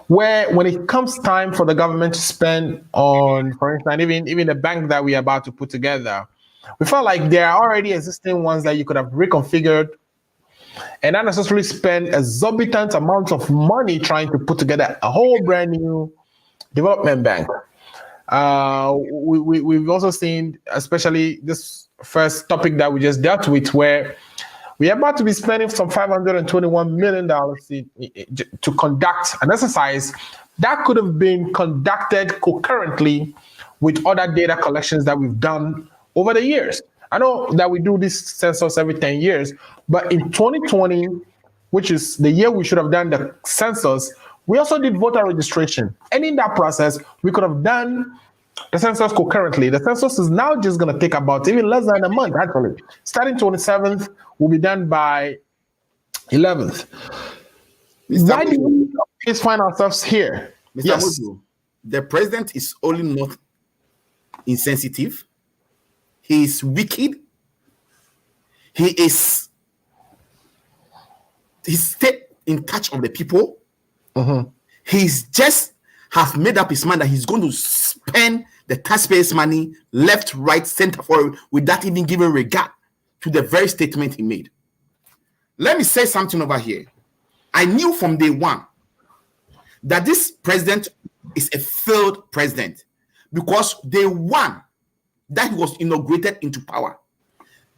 where when it comes time for the government to spend on, for instance, even the bank that we are about to put together, we felt like there are already existing ones that you could have reconfigured and not necessarily spend exorbitant amounts of money trying to put together a whole brand new development bank. We've also seen, especially this first topic that we just dealt with, where we are about to be spending some $521 million to conduct an exercise that could have been conducted concurrently with other data collections that we've done over the years. I know that we do this census every 10 years, but in 2020, which is the year we should have done the census, we also did voter registration. And in that process, we could have done the census concurrently. The census is now just going to take about even less than a month, actually. Starting 27th, will be done by 11th. Why do we always find ourselves here? Mr. Muzu, the president is only not insensitive. He is wicked. He's stayed in touch of the people. He's just have made up his mind that he's going to spend the taxpayers' money left, right, center, forward without even giving regard to the very statement he made. Let me say something over here. I knew from day one that this president is a failed president because day one that he was inaugurated into power,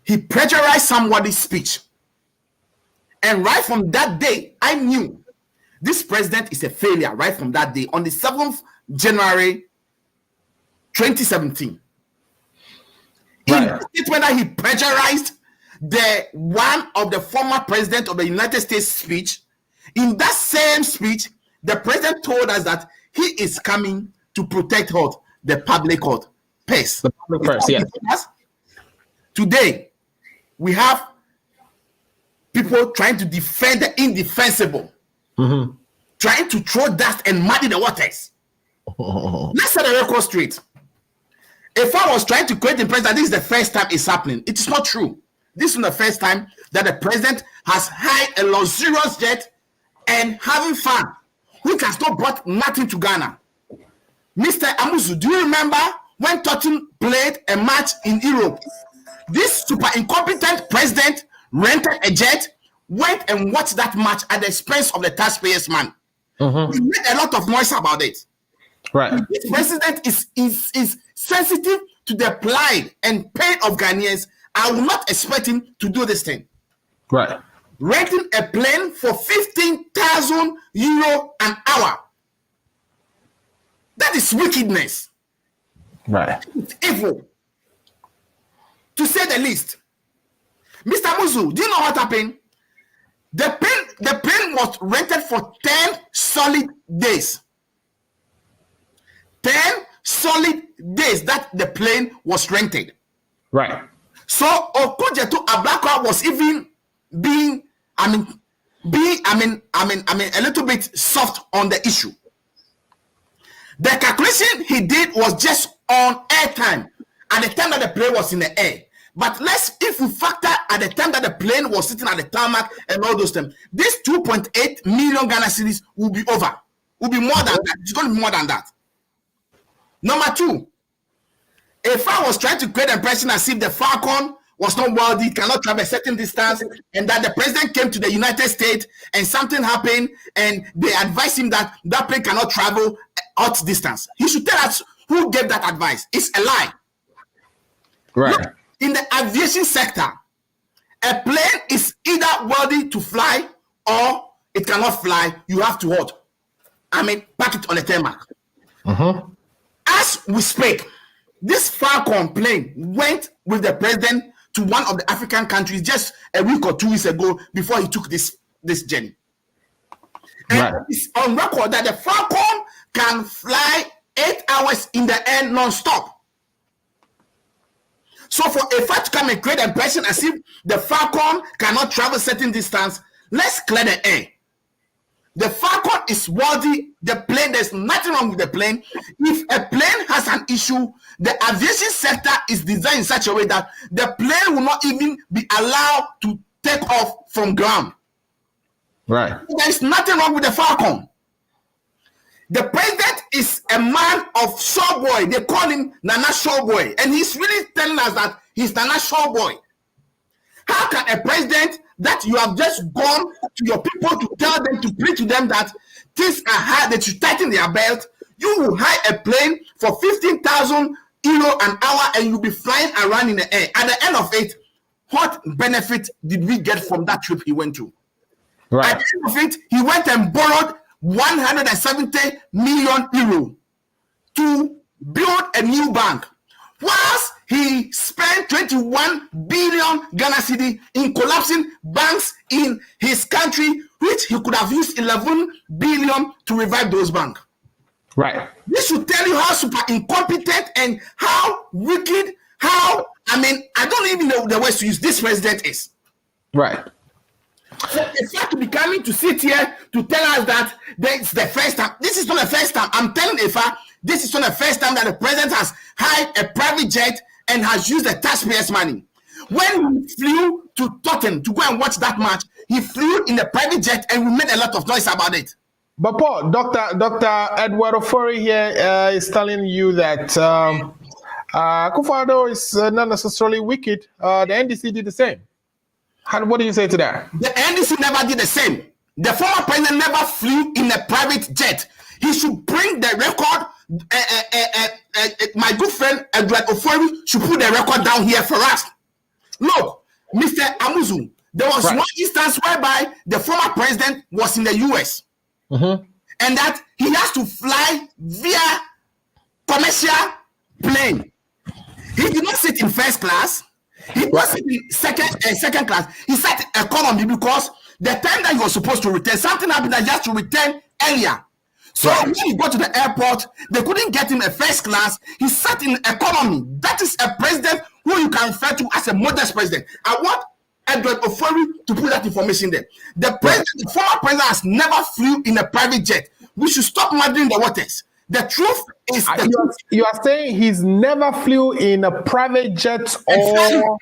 he plagiarized somebody's speech. And right from that day, I knew this president is a failure right from that day, on the 7th January 2017. In the statement that he plagiarized the one of the former president of the United States speech, in that same speech, the president told us that he is coming to protect the public purse. The public purse, yes. Today, we have people trying to defend the indefensible, trying to throw dust and muddy the waters. Let's set the record straight. If I was trying to create the impression that this is the first time it's happening, it is not true. This is the first time that the president has hired a luxurious jet and having fun, which has not brought nothing to Ghana. Mr. Amuzu, do you remember when Tottenham played a match in Europe? This super incompetent president rented a jet, went and watched that match at the expense of the taxpayers' man. He made a lot of noise about it. Right. This president is sensitive to the plight and pain of Ghanaians. I will not expect him to do this thing. Right. Renting a plane for 15,000 euro an hour. That is wickedness. Right. It's evil, to say the least. Mr. Muzu, do you know what happened? The plane was rented for 10 solid days. 10 solid days that the plane was rented. Right. So Okujetu Ablakwa was even being a little bit soft on the issue. The calculation he did was just on airtime at the time that the plane was in the air. But if we factor at the time that the plane was sitting at the tarmac and all those things, this 2.8 million Ghana cedis will be over. Will be more than that. It's going to be more than that. Number two, if I was trying to create an impression as if the Falcon was not wealthy, cannot travel a certain distance, and that the president came to the United States and something happened and they advised him that that plane cannot travel out distance, he should tell us who gave that advice. It's a lie. Right. Look, in the aviation sector, a plane is either worthy to fly or it cannot fly. You have to park it on a tarmac. As we speak, this Falcon plane went with the president to one of the African countries just a week or 2 weeks ago before he took this journey. And it's on record that the Falcon can fly 8 hours in the air non-stop. So for a fact to come and create an impression as if the Falcon cannot travel certain distance, let's clear the air. The Falcon is worthy. The plane, there's nothing wrong with the plane. If a plane has an issue, the aviation sector is designed in such a way that the plane will not even be allowed to take off from ground. Right. There's nothing wrong with the Falcon. The president is a man of showboy. They call him Nana Showboy. And he's really telling us that he's Nana Showboy. How can a president that you have just gone to your people to tell them, to preach to them that things are hard, that you tighten their belt, you will hire a plane for 15,000 euro an hour and you'll be flying around in the air. At the end of it, what benefit did we get from that trip he went to? Right. At the end of it, he went and borrowed 170 million euro to build a new bank, whilst he spent 21 billion Ghana cedi in collapsing banks in his country, which he could have used 11 billion to revive those banks. Right. This should tell you how super incompetent and how wicked, I don't even know the words to use, this president is. Right. So it's not to be coming to sit here to tell us that it's the first time. This is not the first time. I'm telling Ifa, this is not the first time that the president has hired a private jet and has used the taxpayers' money. When he flew to Tottenham to go and watch that match, he flew in a private jet and we made a lot of noise about it. But Paul, Dr. Edward Ofori here is telling you that Akufo-Addo is not necessarily wicked. The NDC did the same. What do you say to that? The NDC never did the same. The former president never flew in a private jet. He should bring the record. My good friend Edward Ofori should put the record down here for us. Look, Mr. Amuzu, there was one instance whereby the former president was in the US and that he has to fly via commercial plane. He did not sit in first class. He was in second class. He sat economy because the time that he was supposed to return, something happened that he has to return earlier So when he got to the airport, they couldn't get him a first class. He sat in economy. That is a president who you can refer to as a modest president. I want Edward Ofori to put that information there. The president, the former president, has never flew in a private jet. We should stop muddying the waters. The truth is that you are saying he's never flew in a private jet or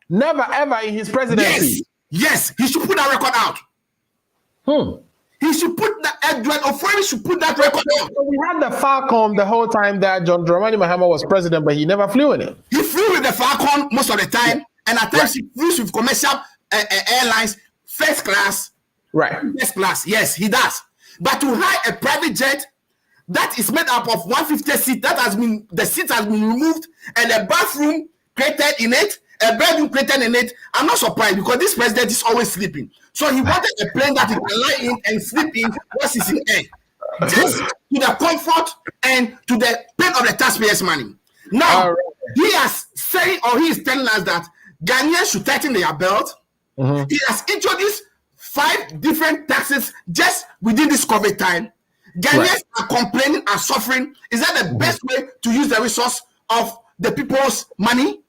never ever in his presidency. Yes, he should put that record out. He should put that, Edward Ofori should put that record out. So we had the Falcon the whole time that John Dramani Mahama was president, but he never flew in it. He flew with the Falcon most of the time, and at times he flew with commercial airlines, first class. Right. First class, yes, he does. But to hire a private jet that is made up of 150 seats, the seats has been removed, and a bathroom created in it, a bedroom created in it. I'm not surprised because this president is always sleeping. So he wanted a plane that he can lie in and sleep in once he's in air. Just to the comfort and to the pain of the taxpayers' money. Now, he is saying, or he is telling us that Ghanaians should tighten their belt. He has introduced 5 different taxes just within this COVID time. Ghanaians are complaining and suffering. Is that the best way to use the resource of the people's money?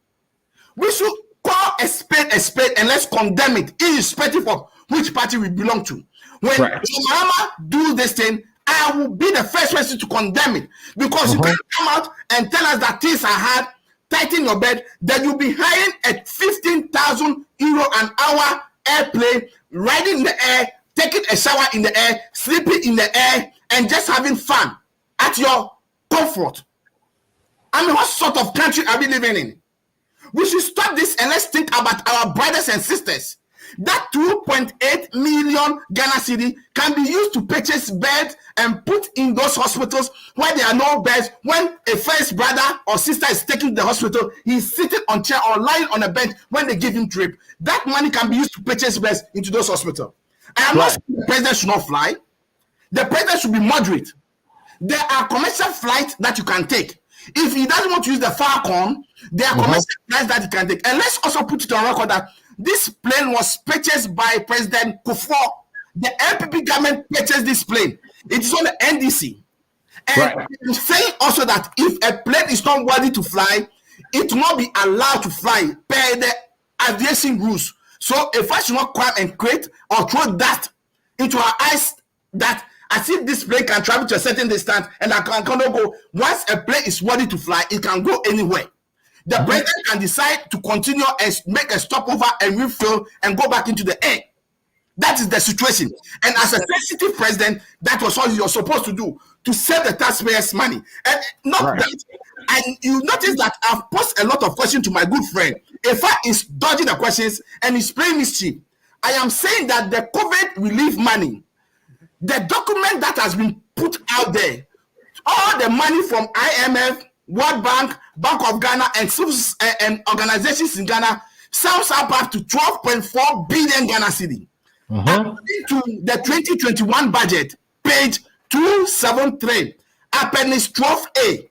We should call a spade, and let's condemn it, irrespective of which party we belong to. When Mahama do this thing, I will be the first person to condemn it, because you can't come out and tell us that things are hard, tighten your bed, that you'll be hiring a 15,000 euro an hour airplane, riding in the air, taking a shower in the air, sleeping in the air, and just having fun at your comfort. I mean, what sort of country are we living in? We should stop this and let's think about our brothers and sisters. That 2.8 million Ghana cedi can be used to purchase beds and put in those hospitals where there are no beds. When a first brother or sister is taken to the hospital, he's sitting on chair or lying on a bench when they give him drip. That money can be used to purchase beds into those hospitals. I am not saying the president should not fly. The president should be moderate. There are commercial flights that you can take. If he doesn't want to use the Falcon, there are commercial flights that he can take. And let's also put it on record that this plane was purchased by President Kufuor. The LPP government purchased this plane. It is on the NDC. And I'm saying also that if a plane is not worthy to fly, it will not be allowed to fly per the aviation rules. So if I should not come and create or throw dust into our eyes that as if this plane can travel to a certain distance and I cannot go. Once a plane is worthy to fly, it can go anywhere. The president can decide to continue and make a stopover and refuel and go back into the air. That is the situation. And as a sensitive president, that was what you're supposed to do, to save the taxpayers' money. And not that. And you notice that I've posed a lot of questions to my good friend. Ifa is dodging the questions and is playing mischief. I am saying that the COVID relief money, the document that has been put out there, all the money from IMF, World Bank, Bank of Ghana, and organizations in Ghana sums up to 12.4 billion Ghana cedi. According to the 2021 budget, page 273, appendix 12A,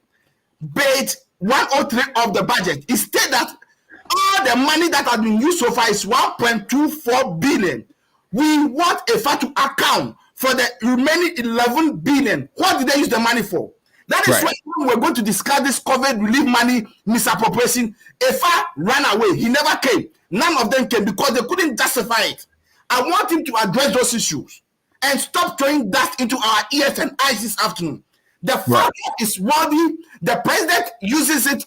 page 103 of the budget, it states that all the money that has been used so far is 1.24 billion. We want IFA to account for the remaining 11 billion. What did they use the money for? That is why we're going to discuss this COVID relief money misappropriation. IFA ran away. He never came. None of them came because they couldn't justify it. I want him to address those issues and stop throwing dust into our ears and eyes this afternoon. The fact is worthy. The president uses it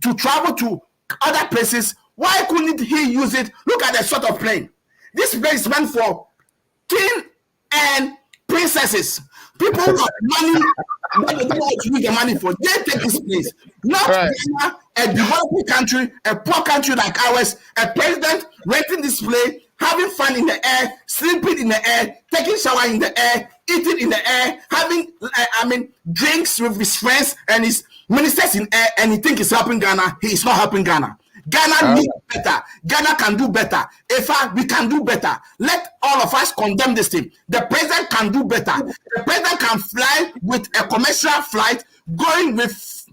to travel to other places. Why couldn't he use it? Look at the sort of plane. This plane is meant for king and princesses. People who have money, but they don't know what to use the money for. They take this place. Not Ghana, a developing country, a poor country like ours, a president renting this plane, having fun in the air, sleeping in the air, taking shower in the air, eating in the air, having drinks with his friends and his ministers in air, and he thinks he's helping Ghana. He is not helping Ghana. Ghana needs better. Ghana can do better. If we can do better, let all of us condemn this thing. The president can do better. The president can fly with a commercial flight, going with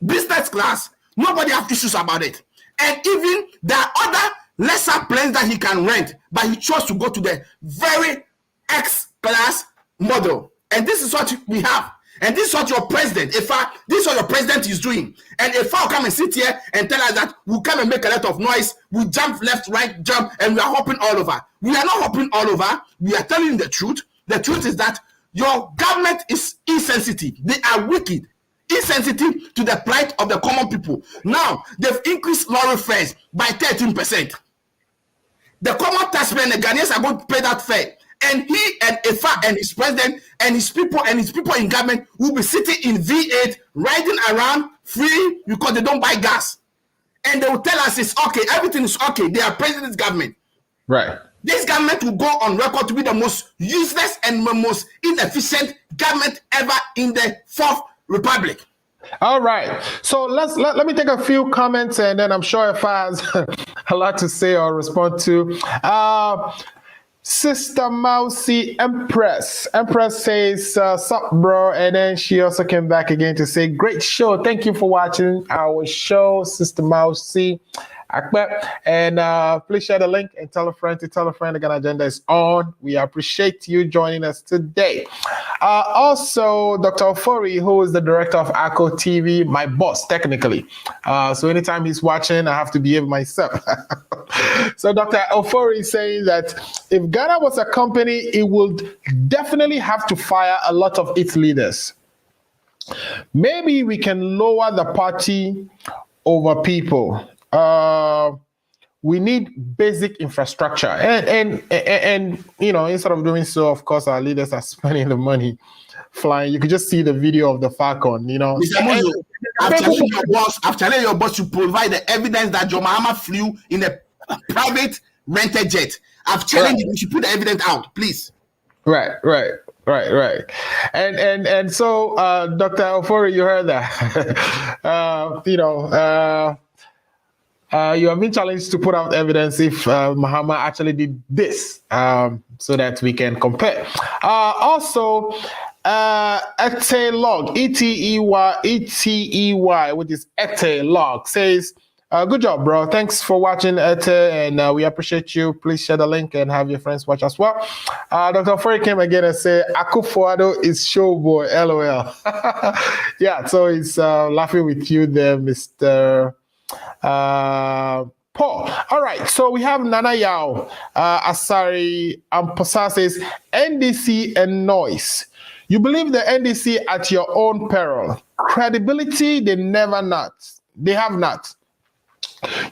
business class. Nobody has issues about it. And even there are other lesser planes that he can rent, but he chose to go to the very X-class model. And this is what we have. And this is what your president, this is what your president is doing. And if I come and sit here and tell us that we'll come and make a lot of noise, we jump left, right, jump, and we are hopping all over. We are not hopping all over. We are telling you the truth. The truth is that your government is insensitive. They are wicked, insensitive to the plight of the common people. Now, they've increased lorry fares by 13%. The common taxpayer and the Ghanaians are going to pay that fare. And he and Ifa and his president and his people in government will be sitting in V8 riding around free because they don't buy gas. And they will tell us it's okay, everything is okay. They are president's government. Right. This government will go on record to be the most useless and most inefficient government ever in the Fourth Republic. All right. So let me take a few comments, and then I'm sure if I has a lot to say or respond to. Sister Mousy Empress says, sup bro, and then she also came back again to say, great show, thank you for watching our show, Sister Mousy. And please share the link and tell a friend to tell a friend. The Ghana Agenda is on. We appreciate you joining us today. Also, Dr. Ofori, who is the director of ACO TV, my boss, technically. So anytime he's watching, I have to behave myself. So Dr. Ofori is saying that if Ghana was a company, it would definitely have to fire a lot of its leaders. Maybe we can lower the party over people. We need basic infrastructure, and you know, instead of doing so, of course, our leaders are spending the money flying. You could just see the video of the Falcon, you know. Mr. Muzo, I've challenged your boss to provide the evidence that John Mahama flew in a private rented jet. I've challenged him. You should put the evidence out, please. Right. And so, Dr. Ofori, you heard that. You have been challenged to put out evidence if Mahama actually did this, so that we can compare. Also, Ete Log, E-T-E-Y, which is Ete Log, says, good job, bro. Thanks for watching, Ete, and we appreciate you. Please share the link and have your friends watch as well. Dr. Ofori came again and said, Akufo-Addo is showboy, LOL. Yeah, so he's laughing with you there, Mr. Paul. All right, so we have Nana Yao Asari Amposa says, NDC and noise. You believe the NDC at your own peril. Credibility, they have not.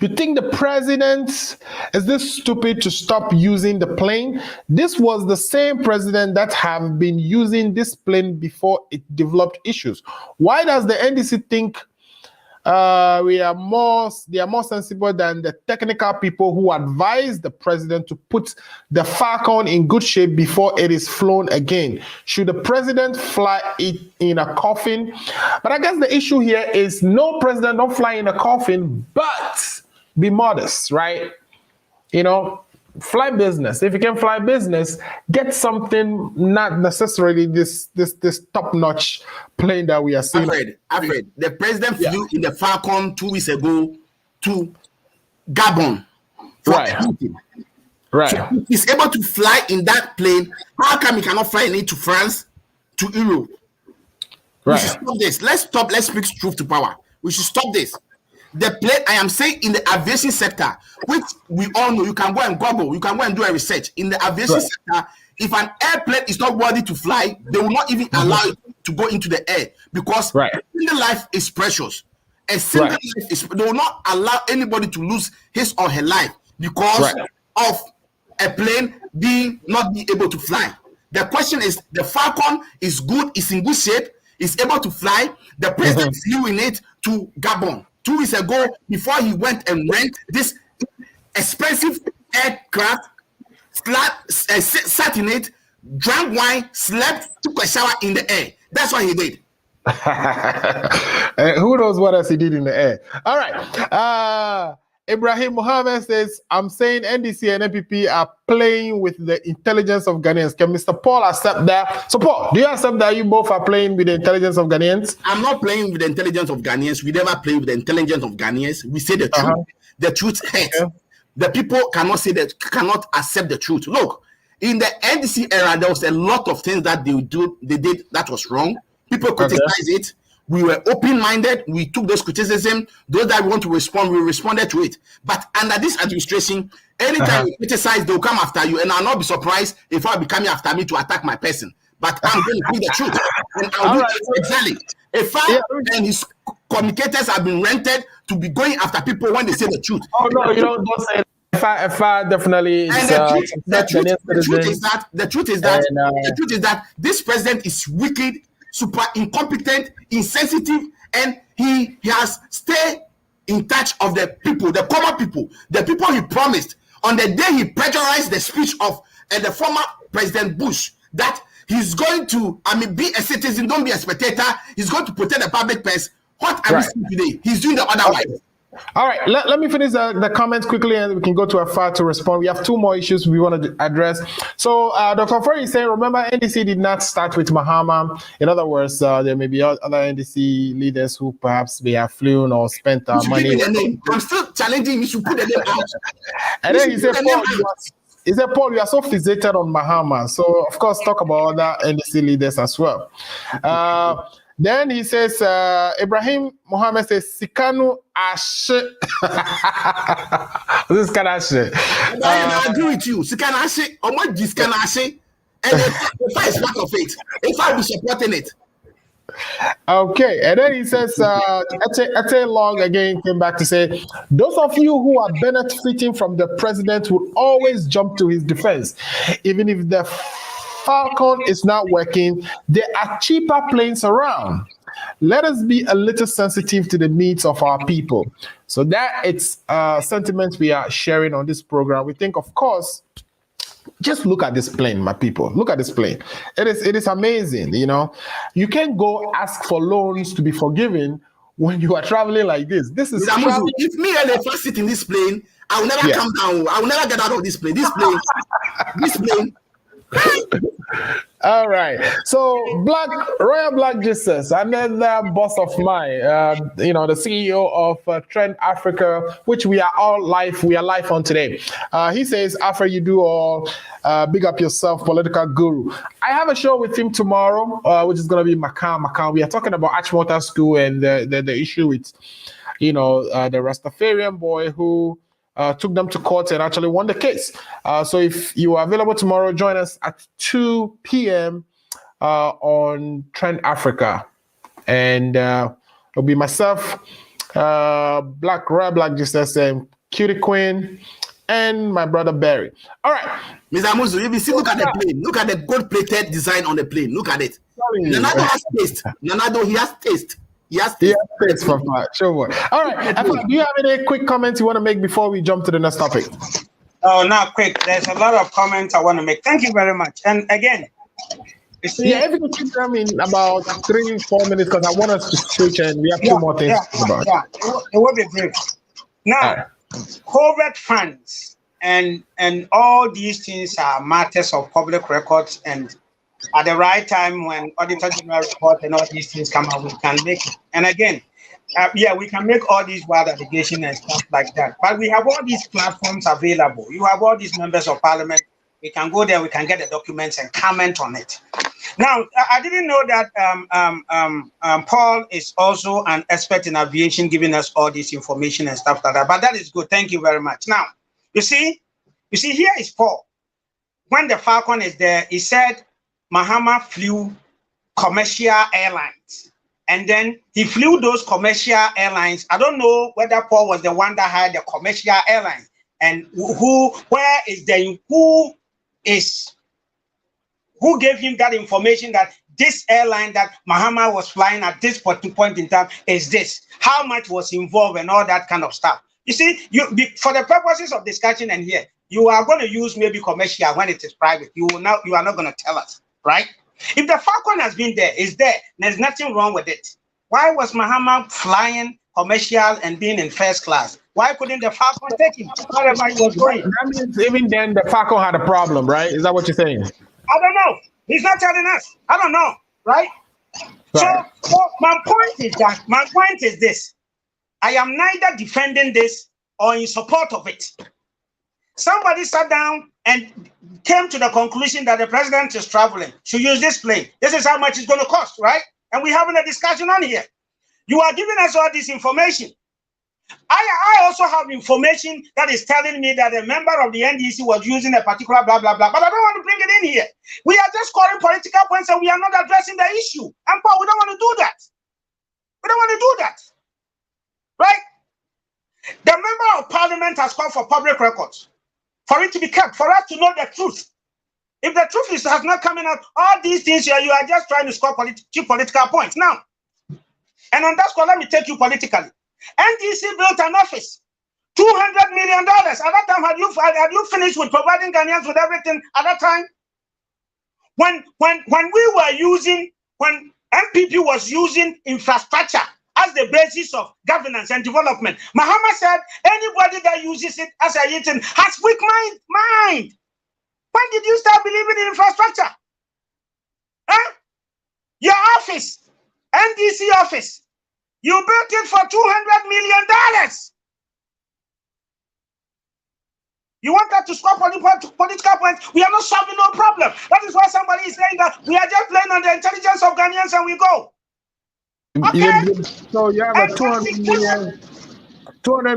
You think the president is this stupid to stop using the plane? This was the same president that have been using this plane before it developed issues. Why does the NDC think they are more sensible than the technical people who advise the president to put the Falcon in good shape before it is flown again? Should the president fly it in a coffin? But I guess the issue here is no president don't fly in a coffin, but be modest, right? You know, fly business. If you can fly business, get something, not necessarily this top-notch plane that we are seeing. Alfred, the president flew in the Falcon 2 weeks ago to Gabon for a meeting. Right. So he's able to fly in that plane. How come he cannot fly in it to France, to Europe? Right. We should stop this. Let's speak truth to power. We should stop this. The plane, I am saying, in the aviation sector, which we all know, you can go and Google, you can go and do a research. In the aviation sector, if an airplane is not worthy to fly, they will not even allow it to go into the air, because single life is precious. A single life is, they will not allow anybody to lose his or her life because of a plane not being able to fly. The question is, the Falcon is good, is in good shape, is able to fly. The president flew in it to Gabon 2 weeks ago before he went and rent this expensive aircraft, sat in it, drank wine, slept, took a shower in the air. That's what he did. Who knows what else he did in the air? All right. Ibrahim Mohammed says, I'm saying NDC and NPP are playing with the intelligence of Ghanaians. Can Mr. Paul accept that? So, Paul, do you accept that you both are playing with the intelligence of Ghanaians? I'm not playing with the intelligence of Ghanaians. We never play with the intelligence of Ghanaians. We say the truth. The truth hurts. The people cannot say that, cannot accept the truth. Look, In the NDC era, there was a lot of things that they did that was wrong. People criticized it. We were open-minded. We took those criticism. Those that want to respond, we responded to it. But under this administration, anytime you criticize, they'll come after you. And I'll not be surprised if I'll be coming after me to attack my person. But I'm going to be the truth. And I'll do it exactly. If and his communicators have been rented to be going after people when they say the truth. Oh, no, you don't say it. If I definitely. And the truth is that this president is wicked, super incompetent, insensitive, and he has stayed in touch of the people, the common people, the people he promised on the day he plagiarized the speech of the former President Bush that he's going to, be a citizen, don't be a spectator. He's going to protect the public purse. What are we seeing today? He's doing the otherwise. All right, let me finish the comments quickly and we can go to Afar to respond. We have two more issues we want to address. So Dr. Furry is saying, remember, NDC did not start with Mahama. In other words, there may be other NDC leaders who perhaps they have flown or spent money. I'm still challenging you to put the name out. And then he said, Paul, you are so fixated on Mahama. So, of course, talk about other NDC leaders as well. Then he says, Ibrahim Mohammed says, Sikanu Ashe. This is kind of Ashe. I agree with you. Sikanu Ashe, or what is Sikanu Ashe? And if I is part of it, if I be supporting it. Okay, and then he says, Ete Long again came back to say, those of you who are benefiting from the president will always jump to his defense, even if the Falcon is not working. There are cheaper planes around. Let us be a little sensitive to the needs of our people. So that it's sentiments we are sharing on this program. We think, of course, just look at this plane, my people. Look at this plane. It is amazing. You know, you can't go ask for loans to be forgiven when you are traveling like this. This is if me and the first sit in this plane, I will never come down. I will never get out of this plane. This plane. All right. So Royal Black Jesus, another boss of mine, the CEO of Trend Africa, which we are live on today. He says, after you do all, big up yourself, political guru. I have a show with him tomorrow, which is going to be Macau. We are talking about Achimota School and the issue with, the Rastafarian boy who took them to court and actually won the case. So if you are available tomorrow, join us at 2 p.m. On Trend Africa. And it'll be myself, Royal Black Jesus, and Cutie Queen, and my brother Barry. All right. Mr. Amuzu, if you see, look at the plane. Look at the gold-plated design on the plane. Look at it. Nanado has taste. He has taste. Yes, from sure. All right. Do you have any quick comments you want to make before we jump to the next topic? Oh, not quick. There's a lot of comments I want to make. Thank you very much. And again, you see, if you can keep them in about 3-4 minutes, because I want us to switch and we have two more things to talk about. Yeah, it will be brief. Now, covert funds and all these things are matters of public records, and at the right time when Auditor General report and all these things come out, we can make it. And again, we can make all these wild allegations and stuff like that. But we have all these platforms available. You have all these members of parliament. We can go there, we can get the documents and comment on it. Now, I didn't know that Paul is also an expert in aviation, giving us all this information and stuff like that. But that is good. Thank you very much. Now, you see, here is Paul. When the Falcon is there, he said Mahama flew commercial airlines. And then he flew those commercial airlines. I don't know whether Paul was the one that had the commercial airline. And who gave him that information that this airline that Mahama was flying at this point in time is this? How much was involved and all that kind of stuff? You see, for the purposes of discussion and here, you are going to use maybe commercial when it is private. You are not going to tell us, right? If the Falcon has been there, is there. There's nothing wrong with it. Why was Mahama flying commercial and being in first class? Why couldn't the Falcon take him wherever he was going? That means even then the Falcon had a problem, right? Is that what you're saying? I don't know. He's not telling us. I don't know, right? So my point is this. I am neither defending this or in support of it. Somebody sat down and came to the conclusion that the president is traveling, should use this plane. This is how much it's going to cost, right? And we're having a discussion on here. You are giving us all this information. I also have information that is telling me that a member of the NDC was using a particular blah, blah, blah, but I don't want to bring it in here. We are just scoring political points and we are not addressing the issue. And Paul, we don't want to do that. We don't want to do that. Right? The member of parliament has called for public records, for it to be kept, for us to know the truth. If the truth has not coming out, all these things here, you are just trying to score cheap political points. Now, and on that score, let me take you politically. NDC built an office, $200 million. At that time, had you finished with providing Ghanaians with everything at that time? When MPP was using infrastructure as the basis of governance and development, Mahama said anybody that uses it as a unit has weak mind. When did you start believing in infrastructure? Huh? Your office, NDC office, you built it for $200 million. You want that to score political points? We are not solving no problem. That is why somebody is saying that we are just playing on the intelligence of Ghanaians and we go. Okay. So you have a 200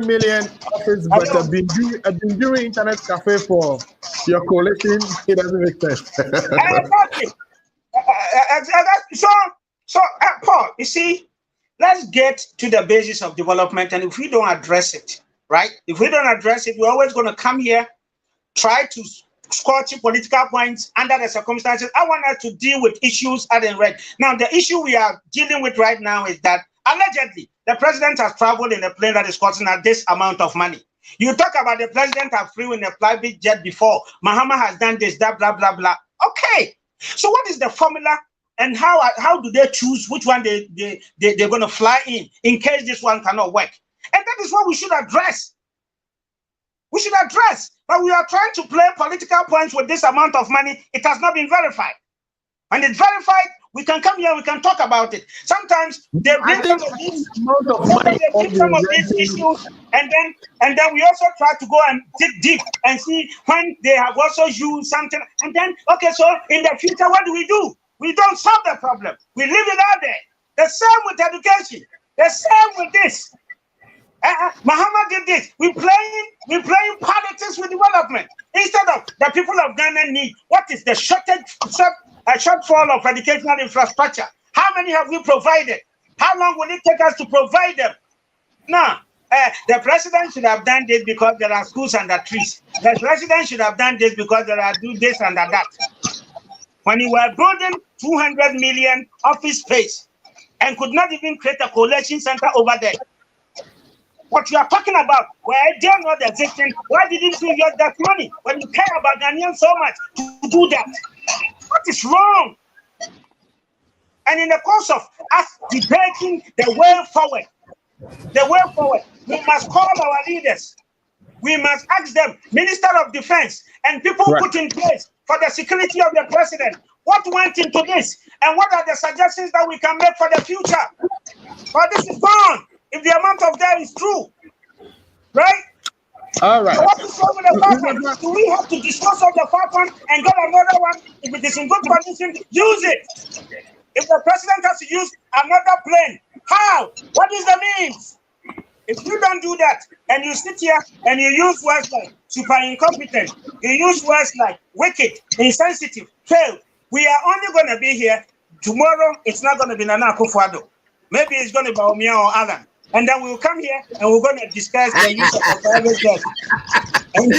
million office, but I've been doing internet cafe for your coalition. It doesn't make sense. Exactly. So Paul, you see, let's get to the basis of development, and if we don't address it, right? If we don't address it, we're always going to come here, try to score cheap political points under the circumstances. I want us to deal with issues at the red. Now, the issue we are dealing with right now is that allegedly the president has traveled in a plane that is costing us this amount of money. You talk about the president have flew in a private jet before. Mahama has done this, that, blah, blah, blah. Okay. So what is the formula? And how do they choose which one they're going to fly in case this one cannot work? And that is what we should address. We should address. But we are trying to play political points with this amount of money. It has not been verified. When it's verified, we can come here, we can talk about it. Sometimes they bring some of these issues, and then we also try to go and dig deep and see when they have also used something. And then, okay, so in the future, what do? We don't solve the problem. We leave it out there. The same with education. The same with this. Mahama did this. We're playing politics with development instead of the people of Ghana need. What is the shortfall of educational infrastructure? How many have we provided? How long will it take us to provide them? Now, the president should have done this because there are schools under trees. The president should have done this because there are do this and that. When you were building 200 million office space and could not even create a collection center over there. What you are talking about, where they're not existing, why didn't you get that money when you care about Ghanaians so much to do that? What is wrong? And in the course of us debating the way forward, we must call our leaders. We must ask them, Minister of Defense and people put in place for the security of the president, what went into this? And what are the suggestions that we can make for the future? But this is gone. If the amount of that is true, right? All right. So what is wrong with the Falcon? Do we have to dispose of the Falcon and get another one? If it is in good condition, use it. If the president has to use another plane, how? What is the means? If you don't do that, and you sit here and you use words like super incompetent, you use words like wicked, insensitive, failed, we are only going to be here. Tomorrow, it's not going to be Nana Akufo-Addo. Maybe it's going to be Baumia or Alan. And then we'll come here and we're going to discuss the use of the private jet. In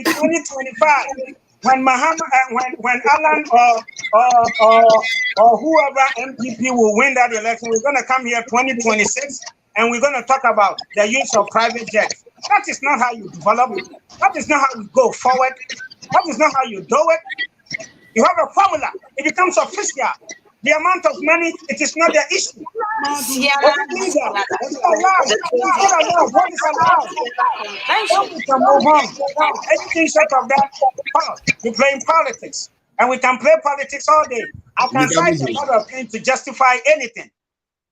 2025, when Alan or whoever MPP will win that election, we're going to come here 2026 and we're going to talk about the use of private jets. That is not how you develop it. That is not how you go forward. That is not how you do it. You have a formula. It becomes official. The amount of money, it is not the issue. What is allowed? What is allowed? We can move on. Anything short of that, we're playing politics. And we can play politics all day. I can cite a lot of things to justify anything.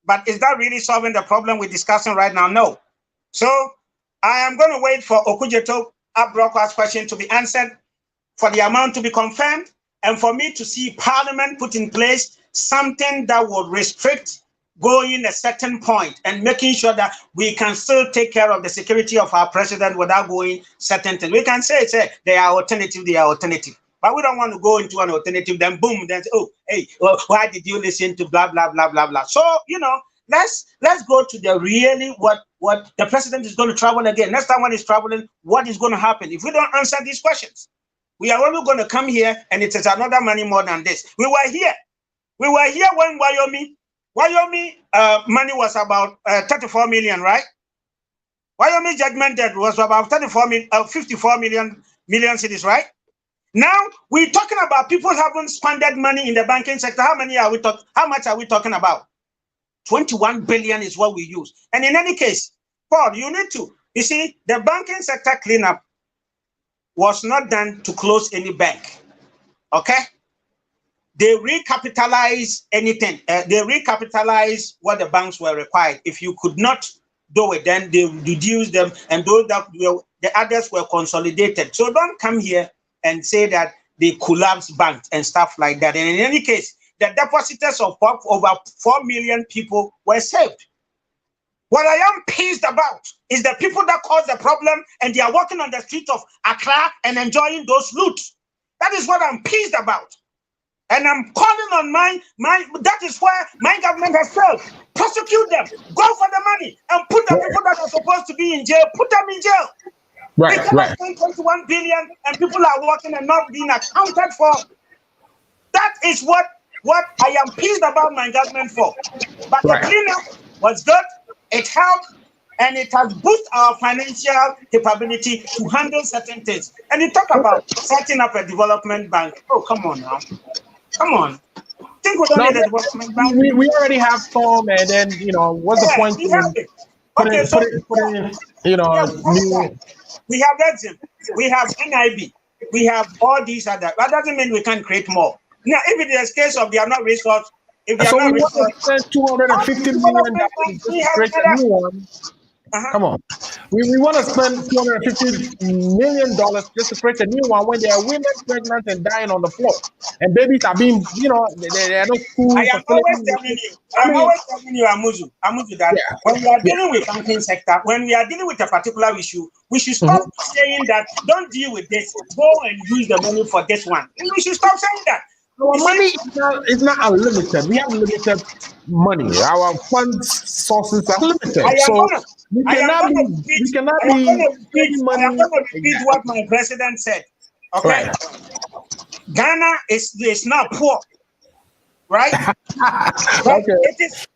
But is that really solving the problem we're discussing right now? No. So I am going to wait for Okudzeto Abrokwa's question to be answered, for the amount to be confirmed, and for me to see Parliament put in place something that would restrict going a certain point and making sure that we can still take care of the security of our president without going certain things. We can say they are alternative, but we don't want to go into an alternative, then boom, then say, oh, hey, well, why did you listen to blah, blah, blah, blah, blah. So, let's go to the really what the president is going to travel again. Next time when he's traveling, what is going to happen? If we don't answer these questions, we are only going to come here and it is another money more than this. We were here when Wyoming money was about 34 million, right? Wyoming judgment debt was about 54 million cedis, right? Now we're talking about people haven't squandered money in the banking sector. How much are we talking about? 21 billion is what we use. And in any case, Paul, you see, the banking sector cleanup was not done to close any bank. Okay? They recapitalize anything. They recapitalize what the banks were required. If you could not do it, then they reduce them, and those that the others were consolidated. So don't come here and say that they collapsed banks and stuff like that. And in any case, the depositors of over 4 million people were saved. What I am pissed about is the people that caused the problem, and they are walking on the streets of Accra and enjoying those loot. That is what I'm pissed about. And I'm calling on that is where my government has failed. Prosecute them, go for the money, and put the people that are supposed to be in jail, put them in jail. Right. 21 billion and people are working and not being accounted for. That is what I am pissed about my government for. But the cleanup was good, it helped, and it has boosted our financial capability to handle certain things. And you talk about setting up a development bank. Oh, come on now. Come on. Think we don't need a development bank. We already have some, and then, what's the point? We have it. We have Exim, we have NIB, we have all these other. That doesn't mean we can't create more. Now, if it is a case of they are not resourced, if they are not resourced, want to spend $250 million to create a new one. Come on. We want to spend $250 million just to create a new one when there are women pregnant and dying on the floor. And babies are being, they are not school. I am always telling you, Amuzu, that when we are dealing with banking sector, when we are dealing with a particular issue, we should stop saying that, don't deal with this, go and use the money for this one. And we should stop saying that. Our money is not unlimited. We have limited money. Our fund sources are limited. We cannot repeat what my president said. Okay. Right. Ghana is not poor. Right? Okay.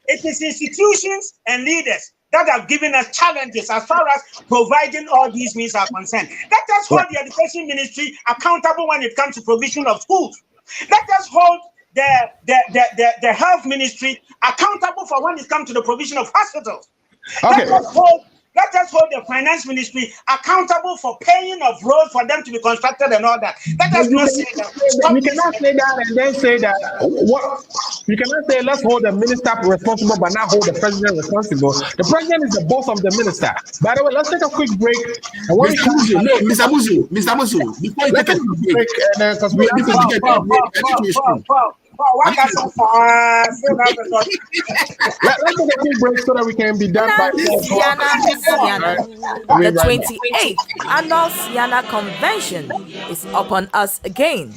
It is institutions and leaders that have given us challenges as far as providing all these means are concerned. Let us hold the education ministry accountable when it comes to provision of schools. Let us hold the health ministry accountable for when it comes to the provision of hospitals. Okay. Let us hold the finance ministry accountable for paying of roads for them to be constructed and all that. Let us not say that. We cannot say that and then say that. You cannot say let's hold the minister responsible but not hold the president responsible. The president is the boss of the minister. By the way, let's take a quick break. And when Mr. Muzu, before you take a quick break, because we have to get let's take a quick break so that we can be done by The 28th annual Siena Convention is upon us again,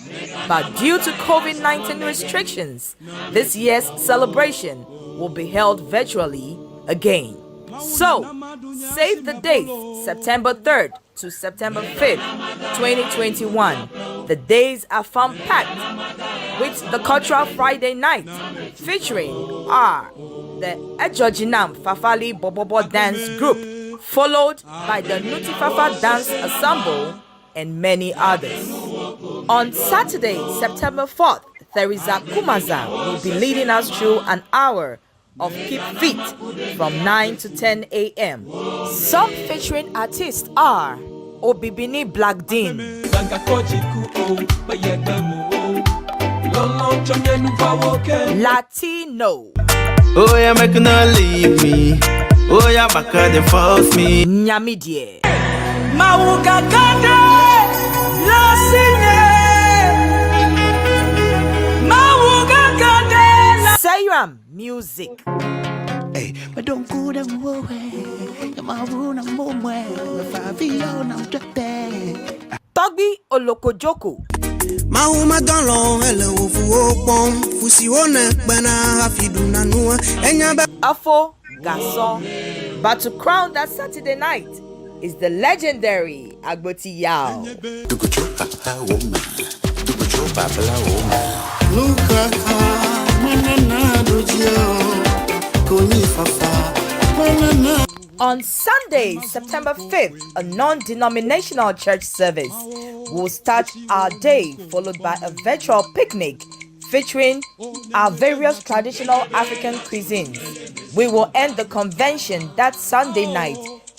but due to COVID-19 restrictions, this year's celebration will be held virtually again. So, save the date, September 3rd to September 5th, 2021. The days are fun-packed with the Cultural Friday night featuring the Ejojinam Fafali Bobobo Dance Group, followed by the Nutifafa Dance Ensemble and many others. On Saturday, September 4th, Theresa Kumaza will be leading us through an hour of Keep Fit from 9 to 10 a.m. Some featuring artists are Obibini Black Dean, Latino, oh yeah, make no leave me. Oh yeah, back they force me. Nyamidie, Sayram music. Hey, but don't go them away. Togbi Olokojoko. Mahuma Donlon, hello, Fusione, Bana, Hafiduna, Afo Gasson. But to crown that Saturday night is the legendary Agboti Yao. On Sunday, September 5th, a non-denominational church service will start our day, followed by a virtual picnic featuring our various traditional African cuisines. We will end the convention that Sunday night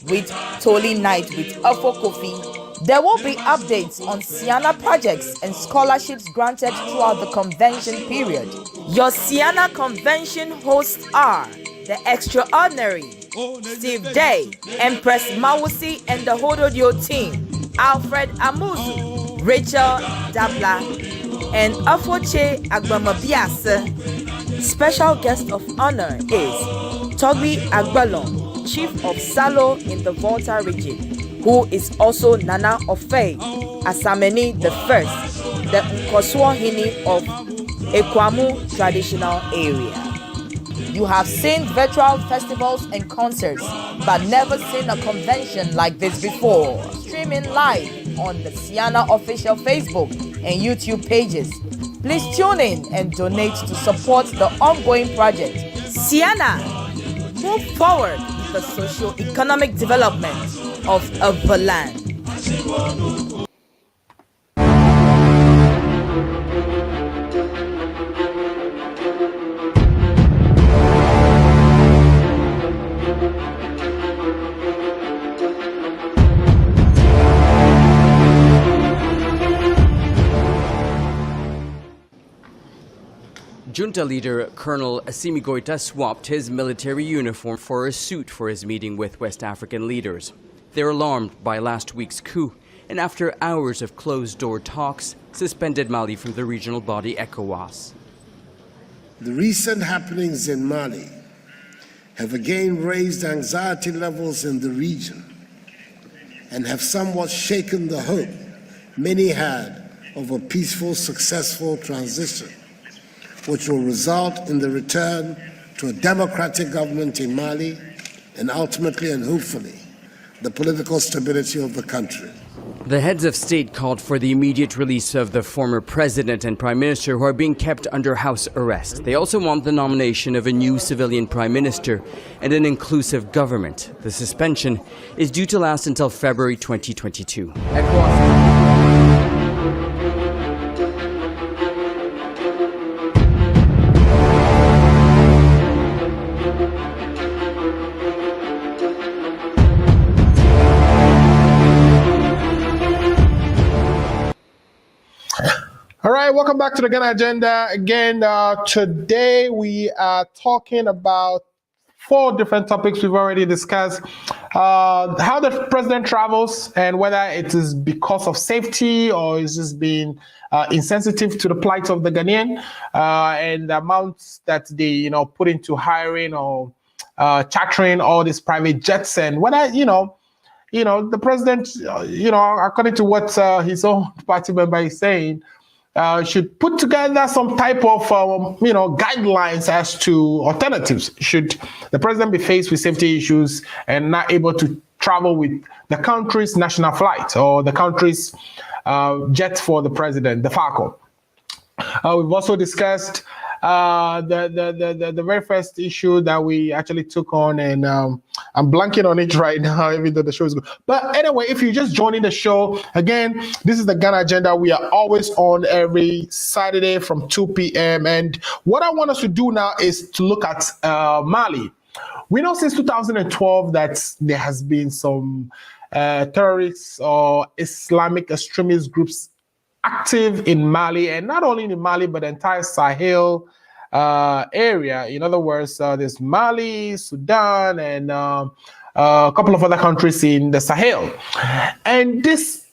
with Toli Night with Afo Kofi. There will be updates on Siana projects and scholarships granted throughout the convention period. Your Siana convention hosts are the Extraordinary, Steve Day, Empress Mawusi and the Hododio team, Alfred Amuzu, Rachel Dabla, and Afoche Agbamabiase. Special guest of honor is Togbi Agbalon, Chief of Salo in the Volta region, who is also Nana Ofe Asameni I, the Nkoswohini of Ekwamu traditional area. You have seen virtual festivals and concerts, but never seen a convention like this before. Streaming live on the Siana official Facebook and YouTube pages. Please tune in and donate to support the ongoing project. Siana, move forward with the socio-economic development of the land. Junta leader Colonel Assimi Goita swapped his military uniform for a suit for his meeting with West African leaders. They're alarmed by last week's coup, and after hours of closed-door talks, suspended Mali from the regional body Ecowas. The recent happenings in Mali have again raised anxiety levels in the region and have somewhat shaken the hope many had of a peaceful, successful transition, which will result in the return to a democratic government in Mali and ultimately and hopefully the political stability of the country. The heads of state called for the immediate release of the former president and prime minister who are being kept under house arrest. They also want the nomination of a new civilian prime minister and an inclusive government. The suspension is due to last until February 2022. All right, welcome back to the Ghana Agenda. Again, today we are talking about 4 different topics we've already discussed. How the president travels and whether it is because of safety or is just being insensitive to the plight of the Ghanaian, and the amounts that they put into hiring or chartering all these private jets, and whether the president, according to what his own party member is saying, should put together some type of, guidelines as to alternatives. Should the president be faced with safety issues and not able to travel with the country's national flight or the country's jet for the president, the Falcon? We've also discussed the very first issue that we actually took on, and I'm blanking on it right now, even though the show is good. But anyway, if you're just joining the show, again, this is the Ghana Agenda. We are always on every Saturday from 2 p.m. And what I want us to do now is to look at Mali. We know since 2012 that there has been some terrorists or Islamic extremist groups active in Mali, and not only in Mali, but the entire Sahel area. In other words, there's Mali, Sudan, and a couple of other countries in the Sahel. And these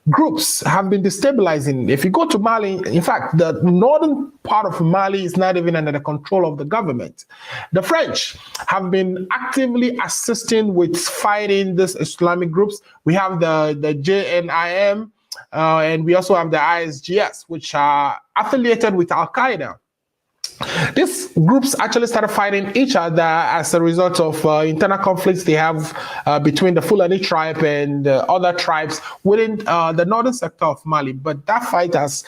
groups have been destabilizing. If you go to Mali, in fact, the northern part of Mali is not even under the control of the government. The French have been actively assisting with fighting these Islamic groups. We have the JNIM, and we also have the ISGS, which are affiliated with Al-Qaeda. These groups actually started fighting each other as a result of internal conflicts they have between the Fulani tribe and other tribes within the northern sector of Mali. But that fight has,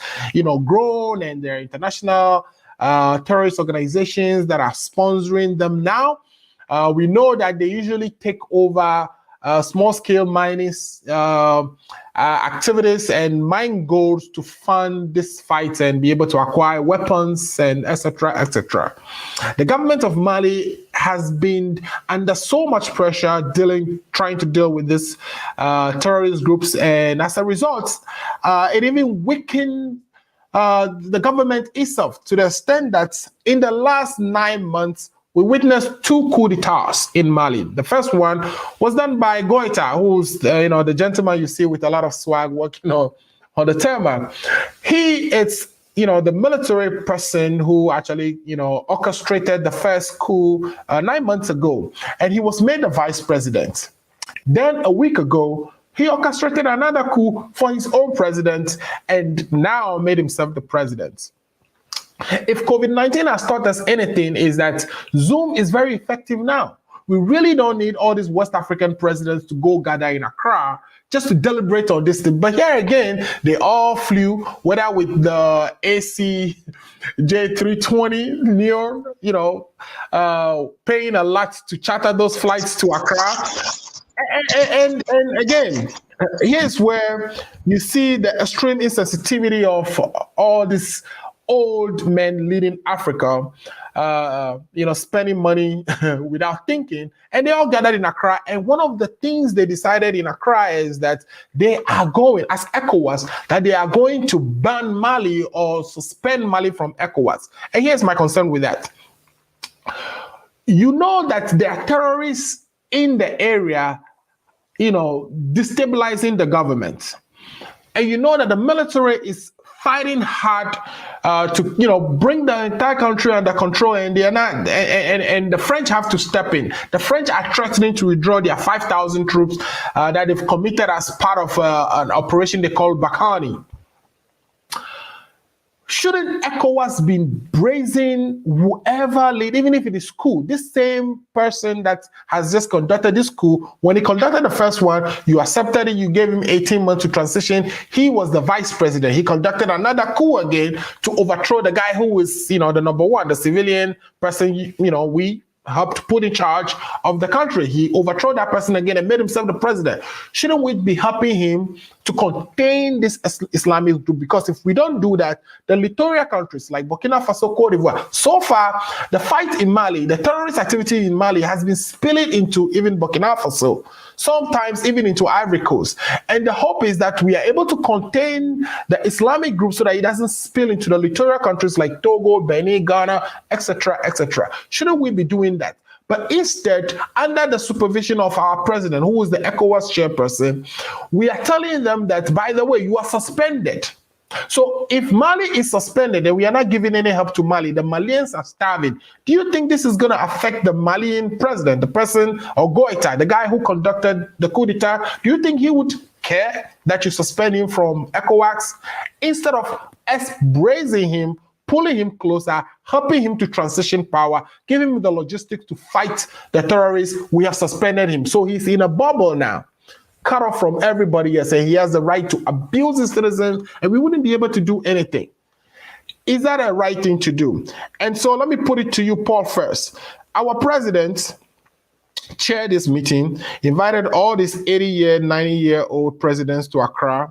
grown, and there are international terrorist organizations that are sponsoring them now. We know that they usually take over small-scale mining activities and mine goals to fund this fight and be able to acquire weapons and etc. etc. The government of Mali has been under so much pressure trying to deal with these terrorist groups, and as a result, it even weakened the government itself to the extent that in the last 9 months, we witnessed 2 coups d'etats in Mali. The first one was done by Goita, who's the gentleman you see with a lot of swag working on the tarmac. He is the military person who actually orchestrated the first coup 9 months ago, and he was made the vice president. Then a week ago, he orchestrated another coup for his own president and now made himself the president. If COVID-19 has taught us anything, is that Zoom is very effective now. We really don't need all these West African presidents to go gather in Accra just to deliberate on this thing. But here again, they all flew, whether with the AC J320 Neo, paying a lot to charter those flights to Accra. And again, here's where you see the extreme insensitivity of all this old men leading Africa, spending money without thinking, and they all gathered in Accra. And one of the things they decided in Accra is that they are going, as Ecowas, that they are going to ban Mali or suspend Mali from Ecowas. And here's my concern with that. You know that there are terrorists in the area, destabilizing the government. And you know that the military is fighting hard to bring the entire country under control, and they are not, and the French have to step in. The French are threatening to withdraw their 5,000 troops that they've committed as part of an operation they call Bakani. Shouldn't Ecowas be brazen whoever lead, even if it is coup? This same person that has just conducted this coup, when he conducted the first one, you accepted it, you gave him 18 months to transition. He was the vice president. He conducted another coup again to overthrow the guy who was, the number one, the civilian person, we helped put in charge of the country. He overthrew that person again and made himself the president. Shouldn't we be helping him to contain this Islamic group? Because if we don't do that, the littoral countries like Burkina Faso, Cote d'Ivoire, so far, the fight in Mali, the terrorist activity in Mali has been spilling into even Burkina Faso, sometimes even into Ivory Coast. And the hope is that we are able to contain the Islamic group so that it doesn't spill into the littoral countries like Togo, Benin, Ghana, etc., etc. Shouldn't we be doing that? But instead, under the supervision of our president, who is the ECOWAS chairperson, we are telling them that, by the way, you are suspended. So if Mali is suspended and we are not giving any help to Mali, the Malians are starving. Do you think this is going to affect the Malian president, the person, or Goita, the guy who conducted the coup d'etat? Do you think he would care that you suspend him from ECOWAS? Instead of us praising him, pulling him closer, helping him to transition power, giving him the logistics to fight the terrorists, we have suspended him. So he's in a bubble now, cut off from everybody else, and he has the right to abuse his citizens, and we wouldn't be able to do anything. Is that a right thing to do? And so let me put it to you, Paul, first. Our president chaired this meeting, invited all these 80-year, 90-year-old presidents to Accra.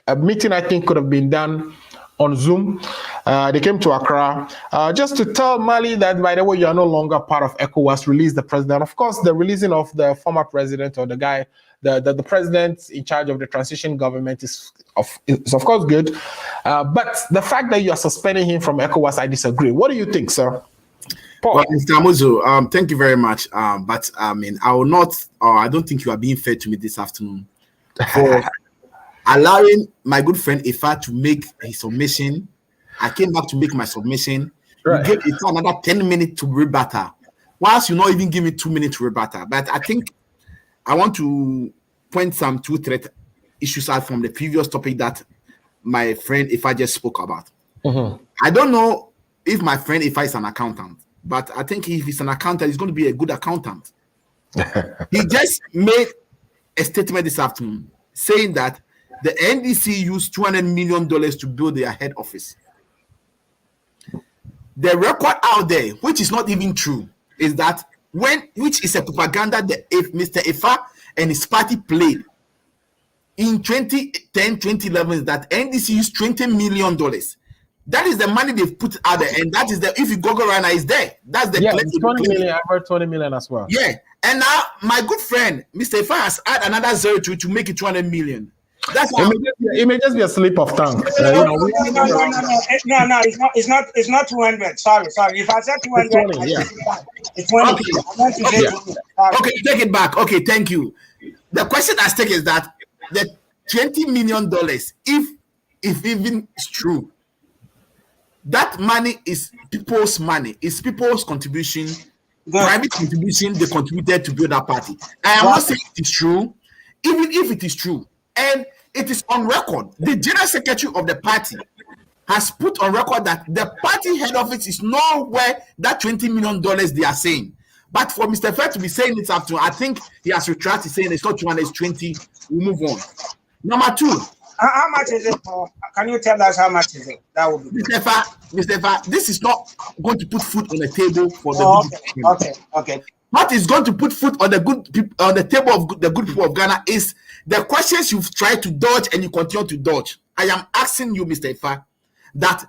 A meeting I think could have been done on Zoom. They came to Accra just to tell Mali that, by the way, you are no longer part of ECOWAS, release the president. Of course, the releasing of the former president or the guy, the president in charge of the transition government is of course good. But the fact that you are suspending him from ECOWAS, I disagree. What do you think, sir? Paul. Well, Mr. Amuzu, thank you very much. But I mean, I will not, I don't think you are being fair to me this afternoon for allowing my good friend Ifa to make his submission. I came back to make my submission. Right. You gave Ifa another 10 minutes to rebuttal, whilst you not even give me 2 minutes to rebuttal. But I think I want to point some two threat issues out from the previous topic that my friend Ifa just spoke about. I don't know if my friend Ifa is an accountant, but I think if he's an accountant, he's going to be a good accountant. He just made a statement this afternoon saying that the NDC used $200 million to build their head office. The record out there, which is not even true, is that which is a propaganda that if Mr. Ifa and his party played in 2010, 2011, is that NDC used $20 million. That is the money they've put out there, and that is the, if you Google right now, it's there. That's the it's 20 million. I heard 20 million as well. Yeah, and now my good friend Mr. Ifa has added another zero to make it 200 million. That's how it may just be a slip of tongue. No, it's not 200. Sorry. If I said 200, it's 20. Okay, take it back. Okay, thank you. The question at stake is that the $20 million, if even it's true, that money is people's money. It's people's contribution, private contribution. They contributed to build that party. I am not saying it is true, even if it is true, and it is on record. The general secretary of the party has put on record that the party head office is nowhere that $20 million they are saying. But for Mr. Fair to be saying it after, I think he has retracted saying it's not 200, it's 20. We'll move on. Number two. How much is it, Paul? Can you tell us how much is it? That would be Mr. Fair, this is not going to put food on the table for the Okay. What is going to put food on the on the table of the good people of Ghana is the questions you've tried to dodge and you continue to dodge. I am asking you, Mr. Ifa, that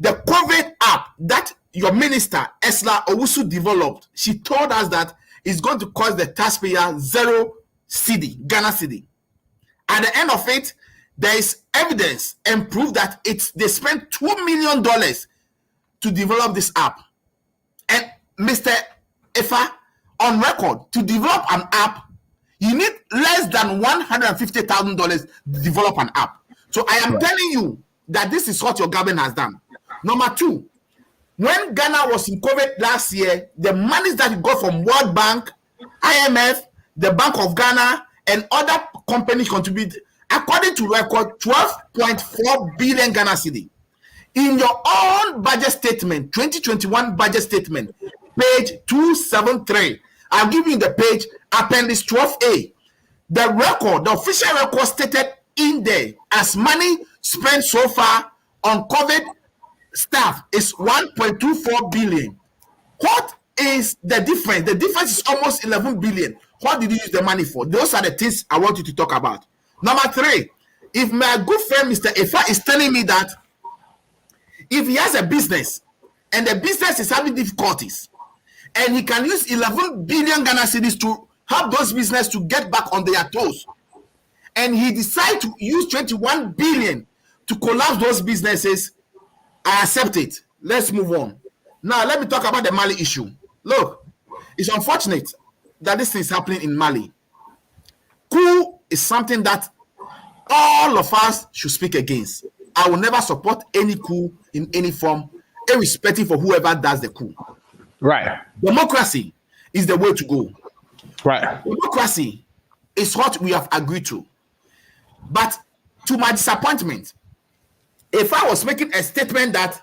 the COVID app that your minister, Esla Owusu, developed, she told us that it's going to cost the taxpayer 0 cedi, Ghana cedi. At the end of it, there is evidence and proof that they spent $2 million to develop this app. And Mr. Ifa, on record, to develop an app, you need less than $150,000 to develop an app. So I am telling you that this is what your government has done. Number two, when Ghana was in COVID last year, the monies that you got from World Bank, IMF, the Bank of Ghana, and other companies contribute, according to record, 12.4 billion Ghana cedi. In your own budget statement, 2021 budget statement, page 273, I'll give you the page, appendix 12A. The official record stated in there as money spent so far on COVID staff is 1.24 billion. What is the difference? The difference is almost 11 billion. What did you use the money for? Those are the things I want you to talk about. Number three, if my good friend Mr. Ifa is telling me that if he has a business and the business is having difficulties and he can use 11 billion Ghana cedis to help those businesses to get back on their toes, and he decides to use 21 billion to collapse those businesses, I accept it. Let's move on. Now, let me talk about the Mali issue. Look, it's unfortunate that this thing is happening in Mali. Coup is something that all of us should speak against. I will never support any coup in any form, irrespective of whoever does the coup. Right. Democracy is the way to go. Right. Democracy is what we have agreed to. But to my disappointment, if I was making a statement that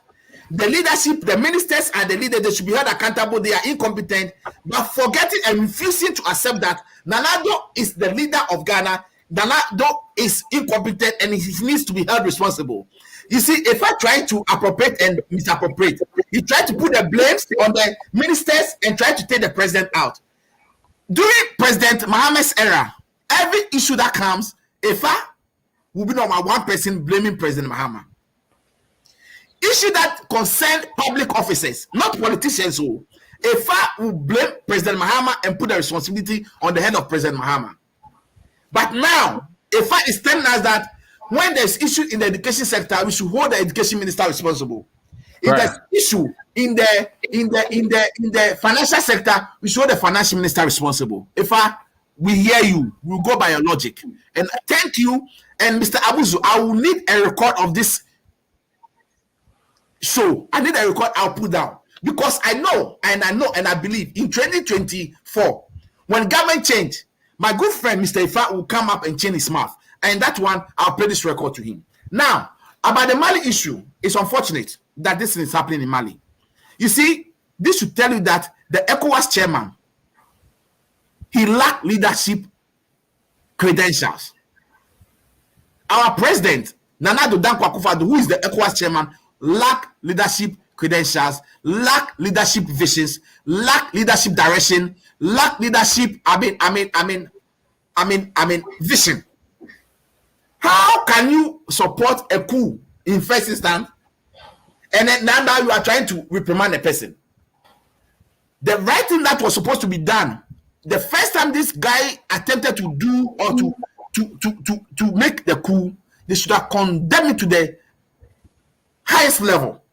the leadership, the ministers and the leaders, they should be held accountable, they are incompetent, but forgetting and refusing to accept that Nana Addo is the leader of Ghana, Nana Addo is incompetent and he needs to be held responsible. You see, if I try to appropriate and misappropriate, he tried to put the blames on the ministers and try to take the president out. During President Mahamad's era, every issue that comes, Ifa will be number one person blaming President Mahama. Issue that concern public officers, not politicians, who Ifa will blame President Mahama and put the responsibility on the head of President Mahama. But now, Ifa is telling us that when there's issue in the education sector, we should hold the education minister responsible. If there's issue in the financial sector, we show the financial minister responsible. We hear you, we'll go by your logic. And thank you. And Mr. Abuzu, I will need a record of this show. I need a record I'll put down. Because I know and I believe in 2024, when government change, my good friend Mr. Ifa will come up and change his mouth. And that one, I'll play this record to him. Now, about the Mali issue, it's unfortunate that this is happening in Mali. You see, this should tell you that the Ecowas chairman, he lacked leadership credentials. Our president, Nana Addo Dankwa Akufo-Addo, who is the Ecowas chairman, lack leadership credentials, lack leadership visions, lack leadership direction, lack leadership. Vision. How can you support a coup in first instance, and then now you are trying to reprimand a person? The right thing that was supposed to be done, the first time this guy attempted to do or to make the coup, they should have condemned it to the highest level.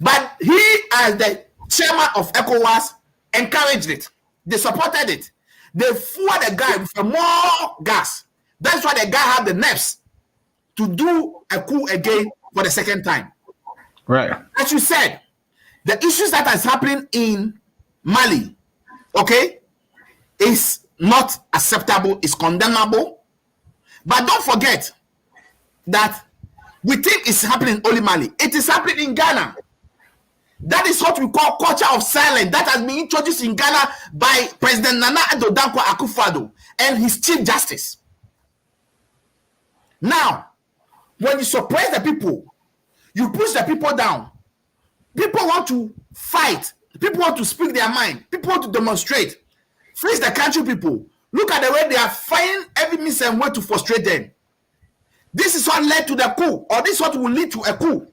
But he, as the chairman of ECOWAS, encouraged it. They supported it. They fueled the guy with more gas. That's why the guy had the nerves to do a coup again for the second time. Right. As you said, the issues that is happening in Mali, okay, is not acceptable, is condemnable. But don't forget that we think it's happening in only Mali. It is happening in Ghana. That is what we call culture of silence. That has been introduced in Ghana by President Nana Addo Dankwa Akufo-Addo and his Chief Justice. Now, when you suppress the people, you push the people down. People want to fight. People want to speak their mind. People want to demonstrate. Freeze the country people. Look at the way they are finding every means and way to frustrate them. This is what led to the coup, or this is what will lead to a coup.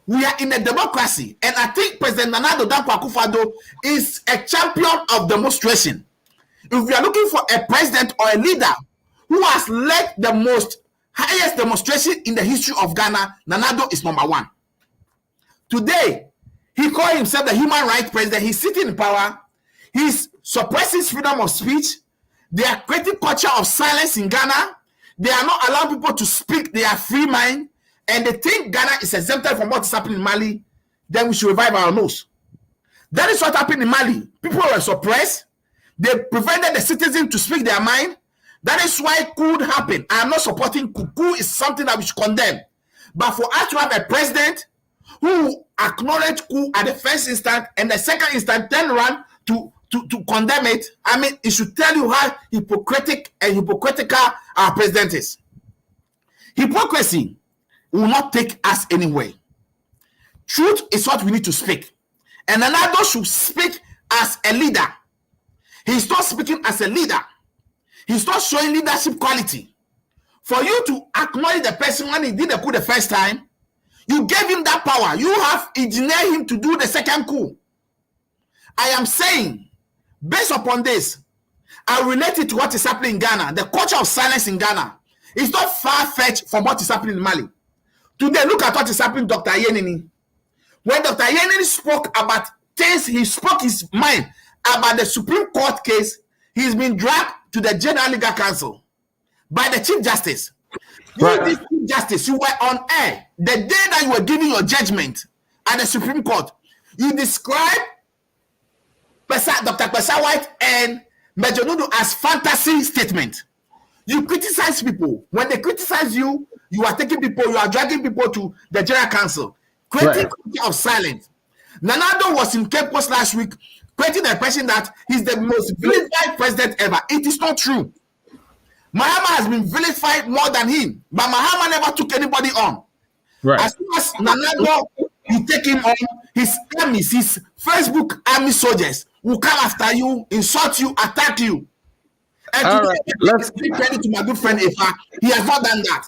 We are in a democracy, and I think President Nana Addo Dankwa Akufo-Addo is a champion of demonstration. If we are looking for a president or a leader who has led the most highest demonstration in the history of Ghana, Nana Addo is number one. Today, he called himself the human rights president. He's sitting in power. He's suppressing freedom of speech. They are creating culture of silence in Ghana. They are not allowing people to speak their free mind. And they think Ghana is exempted from what is happening in Mali. Then we should revive our nose. That is what happened in Mali. People were suppressed. They prevented the citizens to speak their mind. That is why coup happened. I am not supporting coup. Coup is something that we should condemn. But for us to have a president who acknowledged coup at the first instant and the second instant turn around to condemn it, I mean, it should tell you how hypocritical our president is. Hypocrisy will not take us anywhere. Truth is what we need to speak. And Nana Addo should speak as a leader. He's not speaking as a leader. He's not showing leadership quality. For you to acknowledge the person when he did the coup the first time, you gave him that power. You have engineered him to do the second coup. I am saying, based upon this, I relate it to what is happening in Ghana. The culture of silence in Ghana is not far-fetched from what is happening in Mali. Today, look at what is happening to Dr. Yenini. When Dr. Yenini spoke about things, he spoke his mind about the Supreme Court case. He's been dragged to the General Legal Council by the Chief Justice. Right. You, the Chief Justice, you were on air the day that you were giving your judgment at the Supreme Court. You described Dr. Kwesa White and Major Nudu as fantasy statement. You criticize people. When they criticize you, you are taking people, you are dragging people to the General Council, creating culture of silence. Nana Addo was in Cape Coast last week, creating the impression that he's the most vilified president ever. It is not true. Mahama has been vilified more than him, but Mahama never took anybody on. Right. As soon as Nana Addo, you take him on, his armies, his Facebook army soldiers will come after you, insult you, attack you. And today, let's give credit to my good friend Ifa. He has not done that.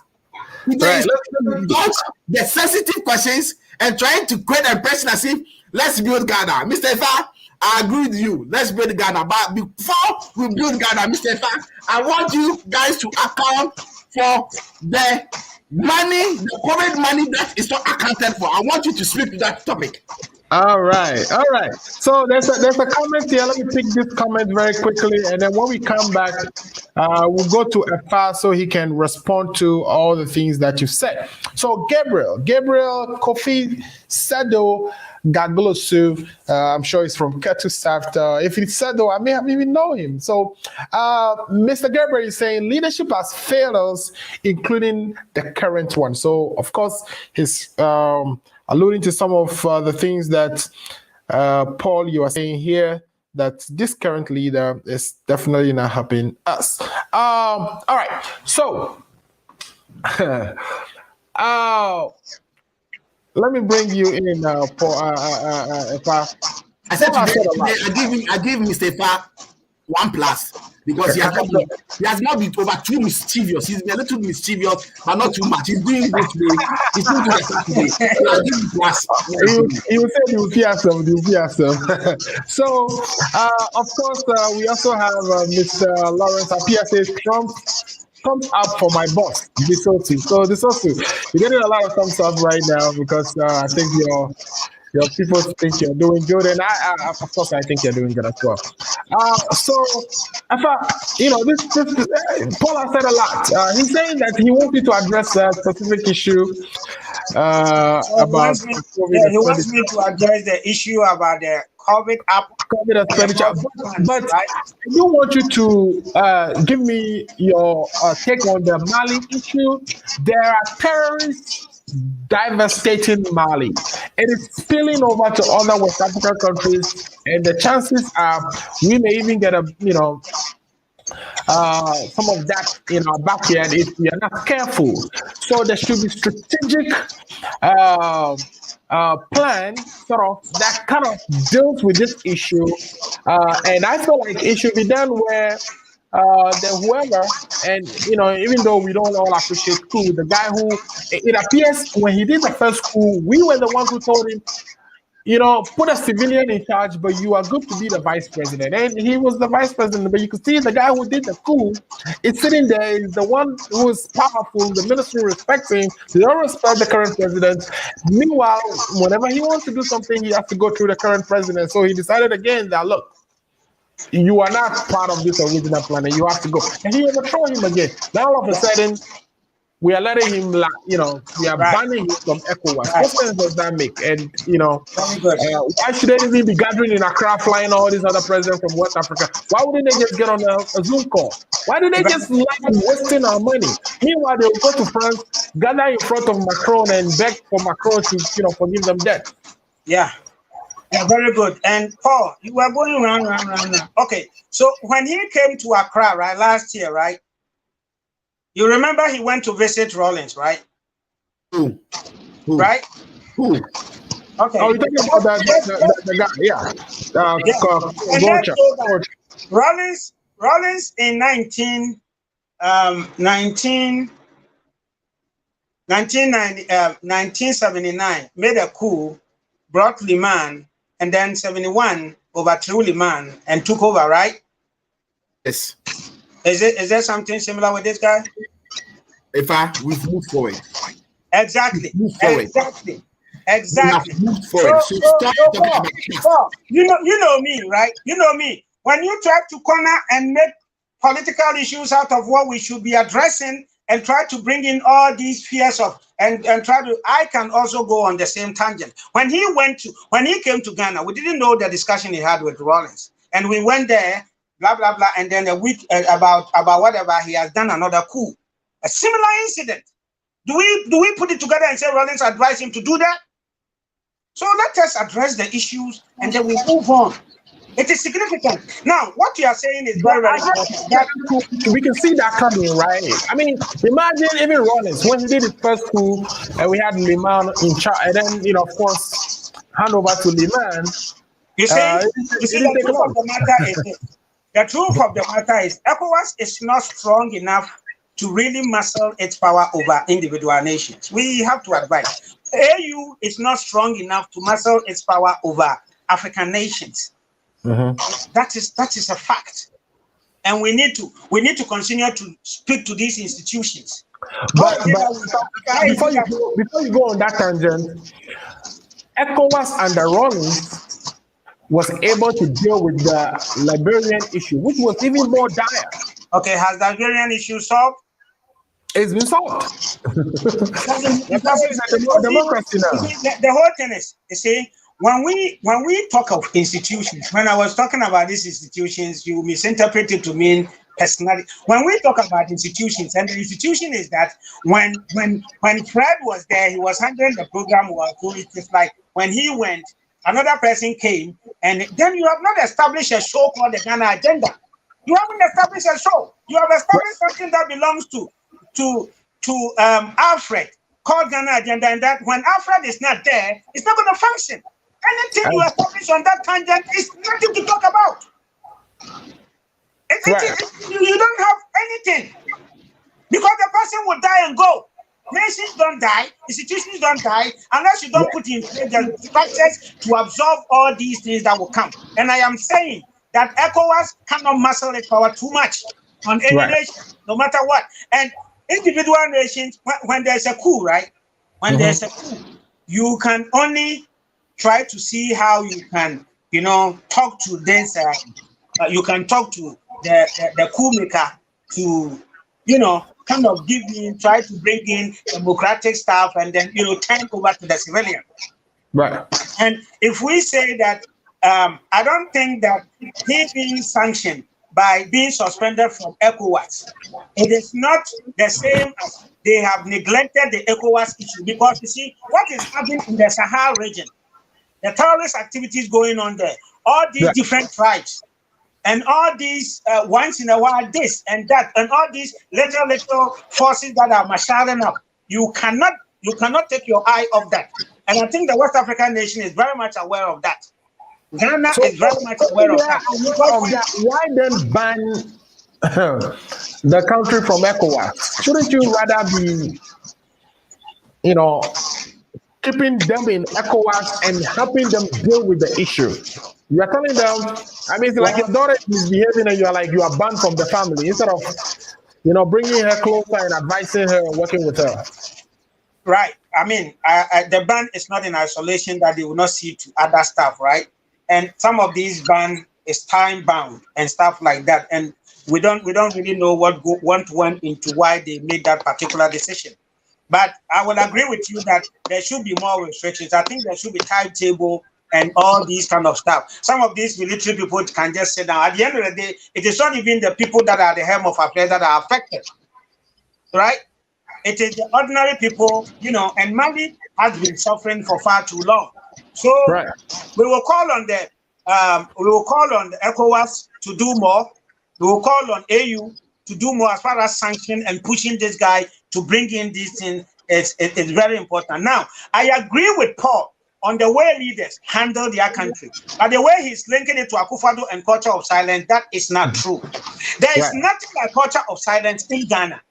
He dodged the sensitive questions and trying to create an impression as if let's build Ghana. Mr. Ifa, I agree with you. Let's build Ghana. But before we build Ghana, Mr. Ifa, I want you guys to account for the money, the COVID money that is not accounted for. I want you to speak to that topic. All right. So there's a comment here. Let me pick this comment very quickly, and then when we come back, we'll go to Efa so he can respond to all the things that you said. So Gabriel Kofi Sado Gaglosu, I'm sure he's from Ketu South. If it's Sado, I may have even know him. So Mr. Gabriel is saying leadership has failed us, including the current one. So of course he's alluding to some of the things that Paul, you are saying here, that this current leader is definitely not helping us. All right, so let me bring you in, Paul. I said today, I give Mr. Fa 1+. Because he has not been over too mischievous. He's been a little mischievous, but not too much. He's doing good today. He's doing good today. So I give him plus. He will say he will fear some. So, of course, we also have Mr. Lawrence Apia says thumbs up for my boss, Bisotu. So Bisotu, you're getting a lot of thumbs up right now because I think your people think you're doing good, and I of course, I think you're doing good as well. So, this Paul has said a lot. He's saying that he wants you to address a specific issue about COVID. He wants me to address the issue about the COVID expenditure. But I do want you to give me your take on the Mali issue. There are terrorists devastating Mali. It is spilling over to other West African countries, and the chances are we may even get some of that in our backyard if we are not careful. So there should be strategic plan sort of that kind of deals with this issue, and I feel like it should be done where whoever, and even though we don't all appreciate coup, the guy who, it appears when he did the first coup, we were the ones who told him, put a civilian in charge, but you are good to be the vice president. And he was the vice president, but you could see the guy who did the coup is sitting there, is the one who is powerful, the ministry respects him, they don't respect the current president. Meanwhile, whenever he wants to do something, he has to go through the current president. So he decided again that, look, you are not part of this original plan, and you have to go. And he overthrew him again. Now all of a sudden, we are letting him, we are banning him from ECOWAS. What sense does that make? And, why should they even be gathering in Accra, flying all these other presidents from West Africa? Why wouldn't they just get on a Zoom call? Why do they just like wasting our money? Meanwhile, they'll go to France, gather in front of Macron and beg for Macron to, forgive them debt. Yeah, very good. And Paul, you were going round. Okay, so when he came to Accra, right, last year, right? You remember he went to visit Rawlings, right? Who? Right? Who? Okay. Oh, you're talking about the guy, yeah. Rawlings in 1979 made a coup, brought Liman, and then 71 overthrew Liman and took over, right? Yes. Is there something similar with this guy? We've moved forward. Exactly. Exactly. We've moved forward. So you know me, right? You know me. When you try to corner and make political issues out of what we should be addressing and try to bring in all these fears of and try to, I can also go on the same tangent. When he came to Ghana, we didn't know the discussion he had with Rawlings, and we went there. Blah blah blah, and then a week about whatever, he has done another coup, a similar incident. Do we put it together and say Rawlings advised him to do that? So let us address the issues and then we move on. It is significant. Now, what you are saying is very, very important. We can see that coming, right? I mean, imagine even Rawlings when he did his first coup, and we had Liman in charge, and then of course hand over to Liman. You see, the truth of the matter is this. The truth of the matter is ECOWAS is not strong enough to really muscle its power over individual nations. We have to advise. AU is not strong enough to muscle its power over African nations. Mm-hmm. That is a fact. and we need to continue to speak to these institutions. But before you go on that tangent, ECOWAS under Rawlings was able to deal with the Liberian issue, which was even more dire. Okay, has the Liberian issue solved? It's been solved. Democracy now. The whole thing is, you see, when we talk of institutions, when I was talking about these institutions, you misinterpret it to mean personality. When we talk about institutions, and the institution is that when Fred was there, he was handling the program. It's like when he went, another person came, and then you have not established a show called the Ghana Agenda. You haven't established a show. You have established something that belongs to Alfred, called Ghana Agenda, and that when Alfred is not there, it's not going to function. Anything you establish on that tangent is nothing to talk about. You don't have anything, because the person will die and go. Nations don't die, institutions don't die, unless you don't put in place the structures to absorb all these things that will come. And I am saying that ECOWAS cannot muscle its power too much on any nation, no matter what. And individual nations, when there's a coup, right? When there's a coup, you can only try to see how you can, talk to this. You can talk to the coup maker to, kind of try to bring in democratic stuff, and then turn over to the civilian. Right. And if we say that, I don't think that he being sanctioned by being suspended from ECOWAS, it is not the same as they have neglected the ECOWAS issue, because you see what is happening in the Sahel region, the terrorist activities going on there, all these different tribes, and all these once in a while this and that, and all these little forces that are marshalling up. You cannot take your eye off that. And I think the West African nation is very much aware of that. Ghana is very much aware of that. Why then ban the country from ECOWAS? Shouldn't you rather be, keeping them in ECOWAS and helping them deal with the issue? You are telling them, it's like your daughter is misbehaving and you are banned from the family, instead of, bringing her closer and advising her and working with her. Right. The ban is not in isolation, that they will not see to other stuff, right? And some of these ban is time bound and stuff like that. And we don't really know what went into why they made that particular decision. But I will agree with you that there should be more restrictions. I think there should be timetable and all these kind of stuff. Some of these military people can just sit down. At the end of the day, it is not even the people that are the helm of affairs that are affected, right? It is the ordinary people, and Mali has been suffering for far too long. So we will call on the ECOWAS to do more. We will call on AU to do more as far as sanction and pushing this guy to bring in these things. It's very important. Now, I agree with Paul on the way leaders handle their country, but the way he's linking it to Akufo-Addo and culture of silence, that is not true. There is nothing like culture of silence in Ghana.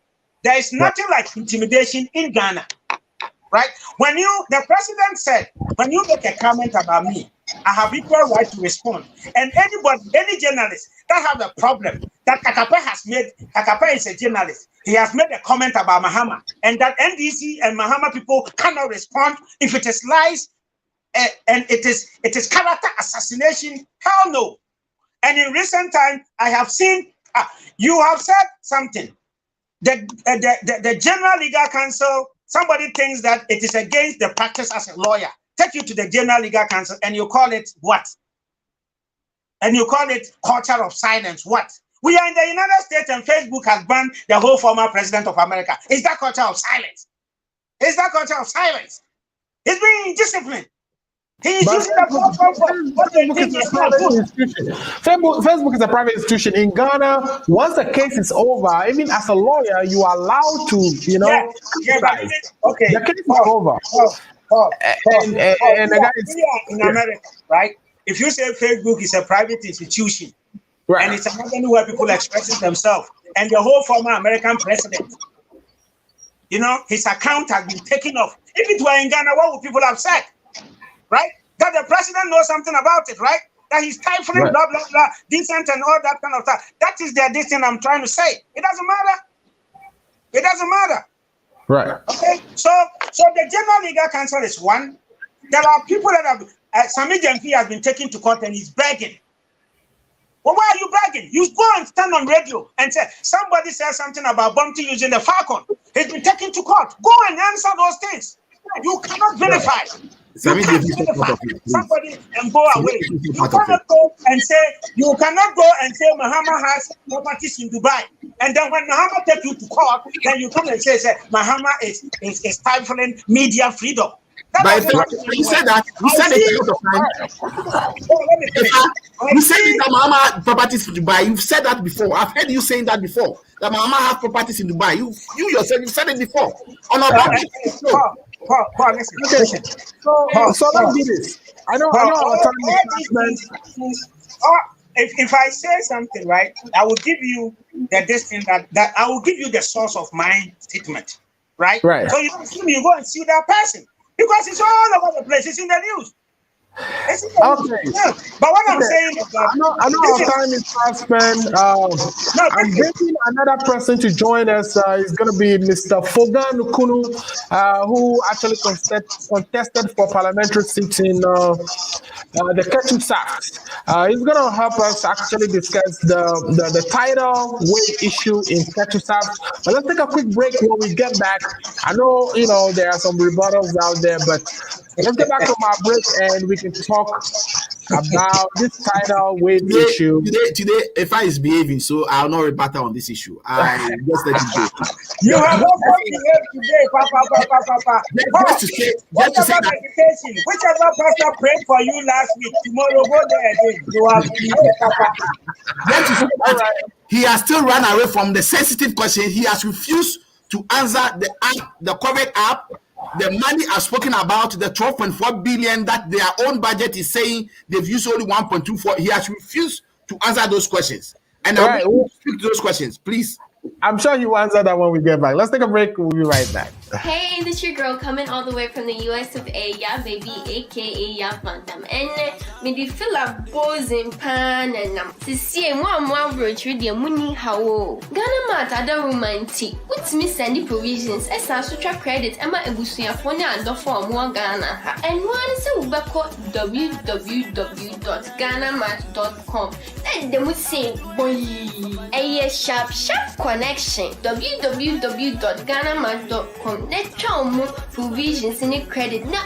There is nothing like intimidation in Ghana, right? The president said, when you make a comment about me, I have equal right to respond. And any journalist that have a problem that Kakape is a journalist. He has made a comment about Mahama, and that NDC and Mahama people cannot respond if it is lies and it is character assassination. Hell no. And in recent time, I have seen you have said something. The General Legal Council, somebody thinks that it is against the practice as a lawyer. Take you to the General Legal Council and you call it what? And you call it culture of silence. What? We are in the United States and Facebook has banned the whole former president of America. Is that culture of silence? Is that culture of silence? He's being indisciplined. He's using the platform for what they think is not good. Facebook is a private institution. In Ghana, once the case is over, even as a lawyer, you are allowed to, okay. The case is over. And the guy is in America, right? If you say Facebook is a private institution, and it's an avenue where people express themselves, and the whole former American president, his account has been taken off. If it were in Ghana, what would people have said? Right? That the president knows something about it, right? that he's stifling, blah, blah, blah, decent and all that kind of stuff. That is this thing I'm trying to say. It doesn't matter. It doesn't matter. Right. Okay. So the General Legal Council is one. There are people that have, Sami Jamfi has been taken to court and he's begging. Well, why are you begging? You go and stand on radio and say, somebody said something about Bumpty using the Falcon. He's been taken to court. Go and answer those things. You cannot verify. You can't verify somebody and go away. You cannot go and say, Mahama has properties in Dubai. And then when Mahama takes you to court, then you come and say Mahama is stifling media freedom. But you said that. You said it a lot of times. You said that Mahama had properties in Dubai. You've said that before. I've heard you saying that before. That Mahama has properties in Dubai. You yourself, you said it before. On our listen. So let's do this. I know our time is if I say something, right, I will give you the distance that I will give you the source of my statement, right? Right. So you don't see me, you go and see that person. Because it's all over the place. It's in the news. It's in the news. Yeah. But what I'm saying is that I know our time is fast spent. I'm getting another person to join us. It's going to be Mr. Foga Nukunu, who actually contested for parliamentary seats in the Ketu South. He's going to help us actually discuss the tidal wave issue in Ketu South. But let's take a quick break when we get back. I know, there are some rebuttals out there, but let's get back from our break and we can talk about this tidal wave issue. Today, if I is behaving, so I'll not rebut on this issue. I just let it go. You have not behaved today, Papa. Just to say that. Whichever pastor prayed for you last week, tomorrow go there again. You have behaved, Papa. Just to say that he has still run away from the sensitive question. He has refused to answer the COVID app. The money I've spoken about, the 12.4 billion that their own budget is saying they've used only 1.24. He has refused to answer those questions. And I will speak to those questions, please. I'm sure you will answer that when we get back. Let's take a break. We'll be right back. Hey, this your girl coming all the way from the US of A, yeah, baby, aka Ya Bantam. And me di feel a boozing pan and see one bridge with your money how Ghana mat other romantic. What's me sending provisions as a sutra credit Emma Ebusia phone and the form one Ghana. And one is a www.ghanamat.com. And then we say, boy, a sharp connection. www.ghanamat.com. Let's try provisions in the credit. Na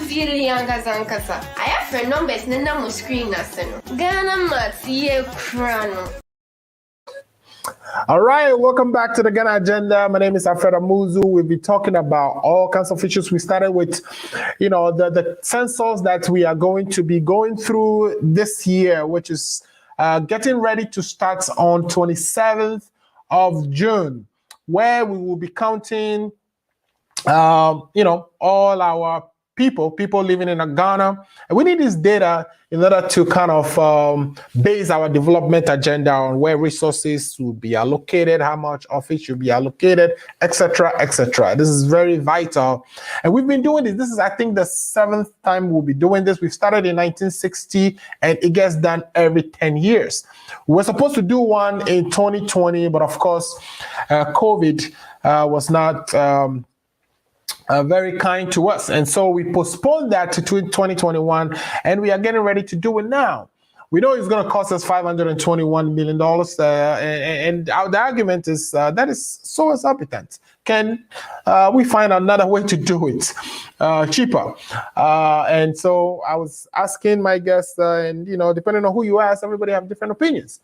really I have friend numbers na screen Ghana Mat ye crano. All right, welcome back to the Ghana Agenda. My name is Alfred Amuzu. We'll be talking about all kinds of issues. We started with, the census that we are going to be going through this year, which is getting ready to start on 27th of June, where we will be counting all our people living in Ghana. And we need this data in order to kind of base our development agenda on where resources will be allocated, how much of it should be allocated, etc., etc. This is very vital. And we've been doing this. This is, I think, the 7th time we'll be doing this. We started in 1960, and it gets done every 10 years. We were supposed to do one in 2020, but of course, COVID was not very kind to us. And so we postponed that to 2021, and we are getting ready to do it now. We know it's going to cost us $521 million. And the argument is that is so exorbitant. Can we find another way to do it cheaper? And so I was asking my guests, and depending on who you ask, everybody have different opinions.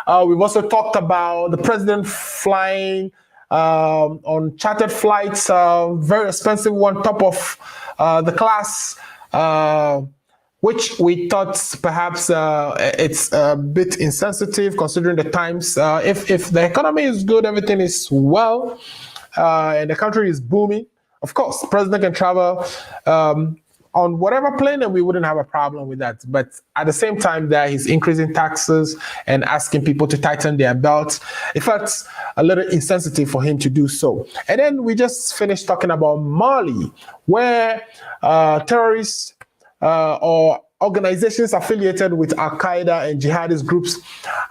We've also talked about the president flying on chartered flights, very expensive one, top of the class, which we thought perhaps it's a bit insensitive considering the times. If the economy is good, everything is well, and the country is booming, of course, the president can travel on whatever plane, and we wouldn't have a problem with that. But at the same time, that he's increasing taxes and asking people to tighten their belts. It felt a little insensitive for him to do so. And then we just finished talking about Mali, where terrorists or organizations affiliated with Al-Qaeda and jihadist groups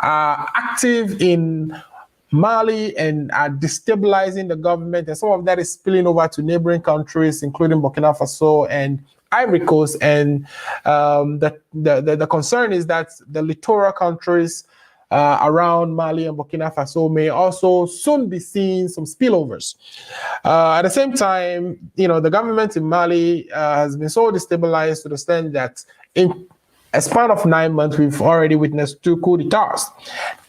are active in Mali and are destabilizing the government, and some of that is spilling over to neighboring countries, including Burkina Faso and Ivory Coast. And the concern is that the littoral countries around Mali and Burkina Faso may also soon be seeing some spillovers. At the same time, the government in Mali has been so destabilized to the extent that in a span of 9 months, we've already witnessed 2 coups d'etats.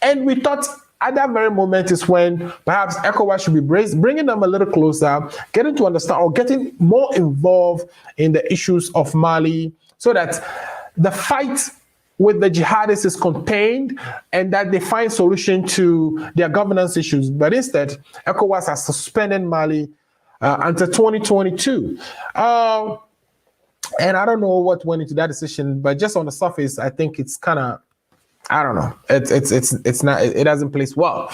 And we thought at that very moment is when perhaps Ecowas should be bringing them a little closer, getting to understand or getting more involved in the issues of Mali so that the fight with the jihadists is contained and that they find solution to their governance issues. But instead, ECOWAS has suspended Mali until 2022. And I don't know what went into that decision, but just on the surface, I think it's kind of, I don't know. It's not. It doesn't place well,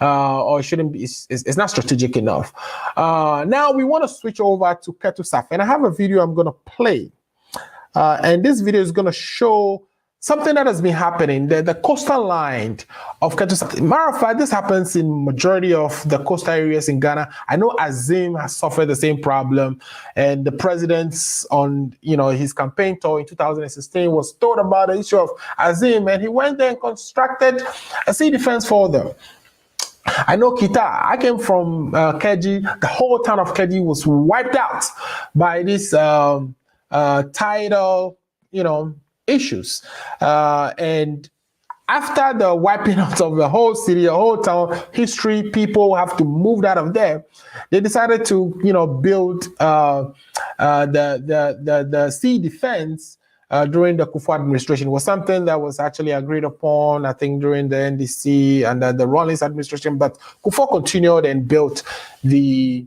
or it shouldn't be. It's not strategic enough. Now we want to switch over to Ketu South, and I have a video I'm going to play, and this video is going to show something that has been happening. The coastal line of Ketu South. Matter of fact, this happens in majority of the coastal areas in Ghana. I know Azim has suffered the same problem, and the president's on his campaign tour in 2016 was told about the issue of Azim, and he went there and constructed a sea defense for them. I know Kita. I came from Keji. The whole town of Keji was wiped out by this tidal, issues. And after the wiping out of the whole city, the whole town, history, people have to move out of there. They decided to, build the sea defense during the Kufuor administration. It was something that was actually agreed upon, I think, during the NDC and the Rawlings administration. But Kufuor continued and built the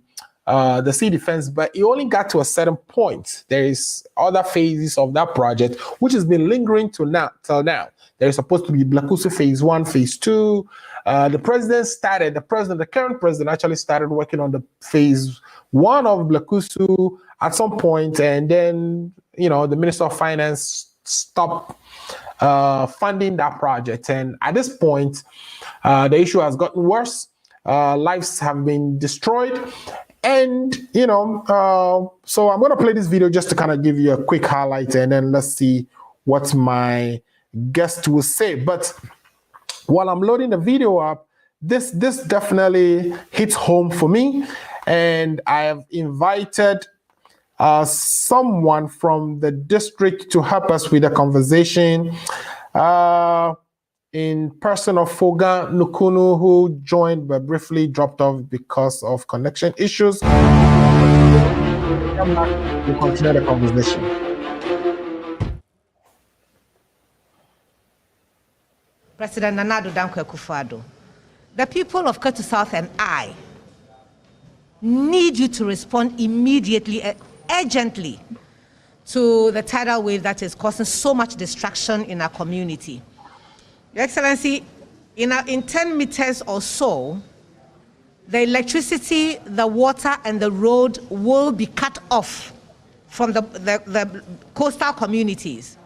sea defense, but it only got to a certain point. There is other phases of that project which has been lingering till now. There is supposed to be Blakusu phase 1, phase 2. The current president actually started working on the phase 1 of Blakusu at some point, and then the Minister of Finance stopped funding that project. And at this point, the issue has gotten worse. Lives have been destroyed. And, so I'm going to play this video just to kind of give you a quick highlight, and then let's see what my guest will say. But while I'm loading the video up, this definitely hits home for me. And I have invited someone from the district to help us with the conversation. In person of Foga Nukunu, who joined but briefly dropped off because of connection issues. We'll continue the conversation. President Nana Addo Dankwa Akufo-Addo, the people of Ketu South and I need you to respond immediately, urgently, to the tidal wave that is causing so much destruction in our community. Your Excellency, in 10 meters or so, the electricity, the water, and the road will be cut off from the coastal communities.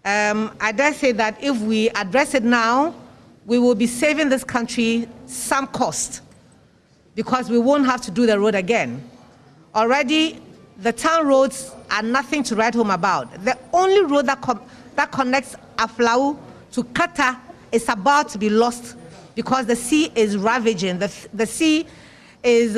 I dare say that if we address it now, we will be saving this country some cost because we won't have to do the road again. Already, the town roads are nothing to write home about. The only road that connects Aflau to Kata is about to be lost because the sea is ravaging. The sea is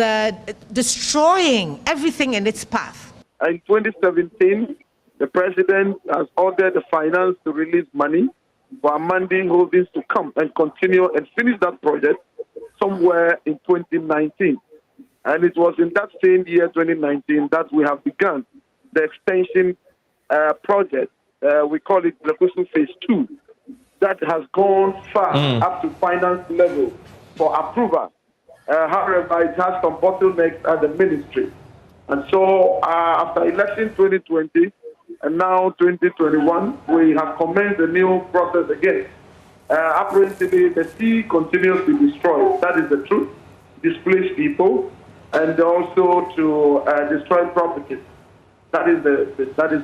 destroying everything in its path. In 2017, the president has ordered the finance to release money for Amandi Holdings to come and continue and finish that project somewhere in 2019. And it was in that same year, 2019, that we have begun the extension project. We call it Blakusu Phase 2. That has gone far up to finance level for approval. However, it has some bottlenecks at the ministry. And so after election 2020 and now 2021, we have commenced a new process again. Apparently, the sea continues to destroy. That is the truth. Displace people and also to destroy properties. That is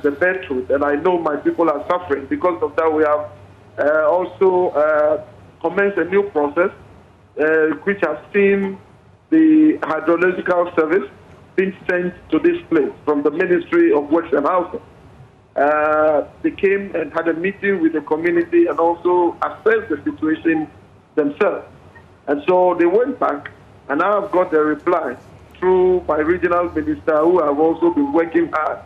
the bare truth, and I know my people are suffering. Because of that, we have also commenced a new process, which has seen the hydrological service being sent to this place from the Ministry of Works and Housing. They came and had a meeting with the community and also assessed the situation themselves. And so they went back, and I have got a reply through my regional minister, who have also been working hard,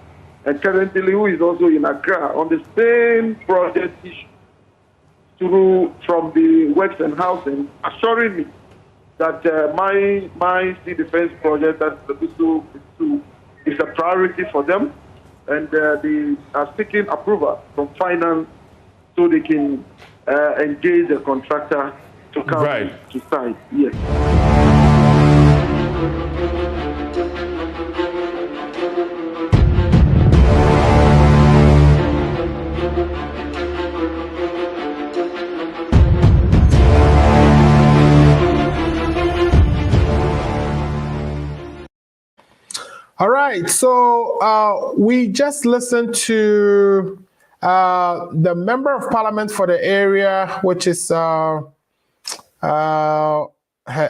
and currently who is also in Accra on the same project issue from the Works and Housing, assuring me that my sea defense project, that is a priority for them, and they are seeking approval from finance so they can engage a contractor to come to site. Yes. All right, so we just listened to the member of parliament for the area, which is Her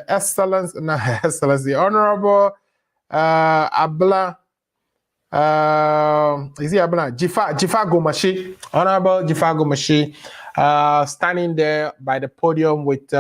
Excellency, not Her Excellency, Honorable Abla. Is he Abla? Jifa Gomashi, Honorable Jifa Gomashi, standing there by the podium with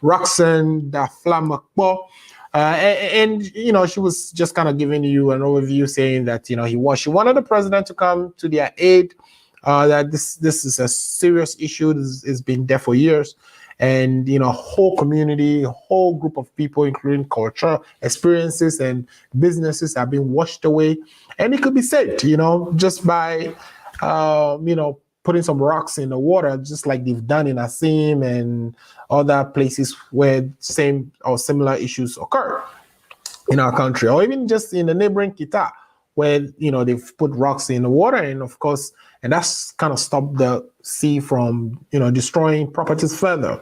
Roxanne Daflamakbo. And you know, she was just kind of giving you an overview, saying that, you know, she wanted the president to come to their aid, that this is a serious issue. It's been there for years, and you know, whole community, whole group of people, including culture, experiences, and businesses, have been washed away, and it could be saved, you know, just by you know, putting some rocks in the water, just like they've done in Asim and other places where same or similar issues occur in our country, or even just in the neighboring Kita, where, you know, they've put rocks in the water, and of course, and that's kind of stopped the sea from, you know, destroying properties further.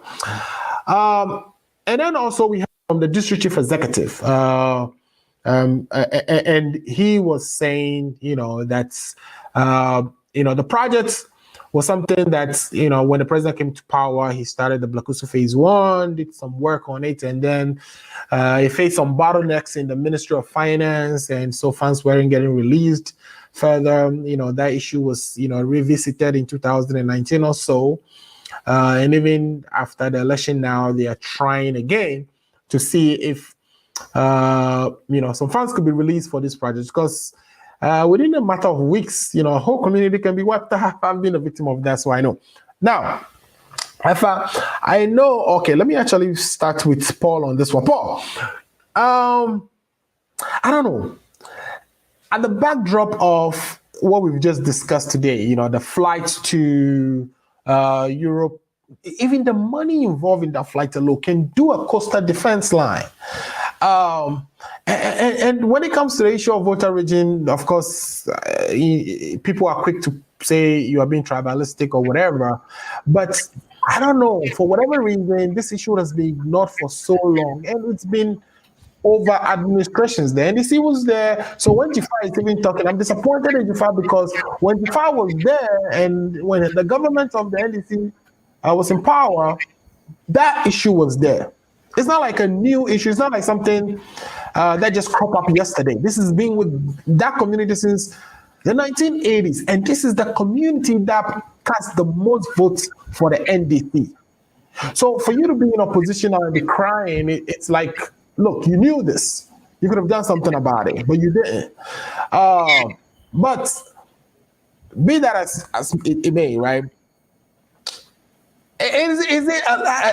And then also we have from the district chief executive, and he was saying, you know, that's you know, the project was something that, you know, when the president came to power, he started the Blakusu Phase 1, did some work on it, and then he faced some bottlenecks in the Ministry of Finance, and so funds weren't getting released further. You know, that issue was, you know, revisited in 2019 or so. And even after the election now, they are trying again to see if, you know, some funds could be released for this project, because within a matter of weeks, you know, a whole community can be wiped out. I've been a victim of that, so I know. Now, I know, okay, let me actually start with Paul on this one. Paul, I don't know. At the backdrop of what we've just discussed today, you know, the flights to Europe, even the money involved in that flight alone can do a coastal defense line. And when it comes to the issue of voter rigging, of course, people are quick to say you are being tribalistic or whatever. But I don't know, for whatever reason, this issue has been ignored for so long, and it's been over administrations. The NDC was there. So when Jafar is even talking, I'm disappointed in Jafar, because when Jafar was there and when the government of the NDC was in power, that issue was there. It's not like a new issue. It's not like something that just cropped up yesterday. This has been with that community since the 1980s. And this is the community that cast the most votes for the NDC. So for you to be in opposition and be crying, it's like, look, you knew this. You could have done something about it, but you didn't. But be that as it may, right? Is it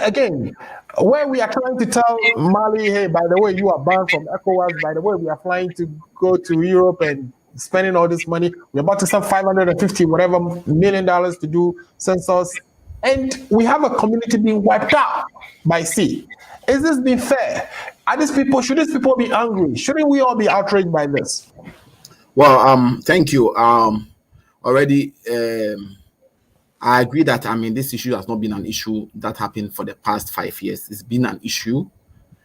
again, where we are trying to tell Mali, hey, by the way, you are banned from Ecowas. By the way, we are flying to go to Europe and spending all this money. We're about to spend $550 million to do census, and we have a community being wiped out by sea. Is this being fair? Should these people be angry? Shouldn't we all be outraged by this? Well, thank you. Already, I agree that, I mean, this issue has not been an issue that happened for the past 5 years. It's been an issue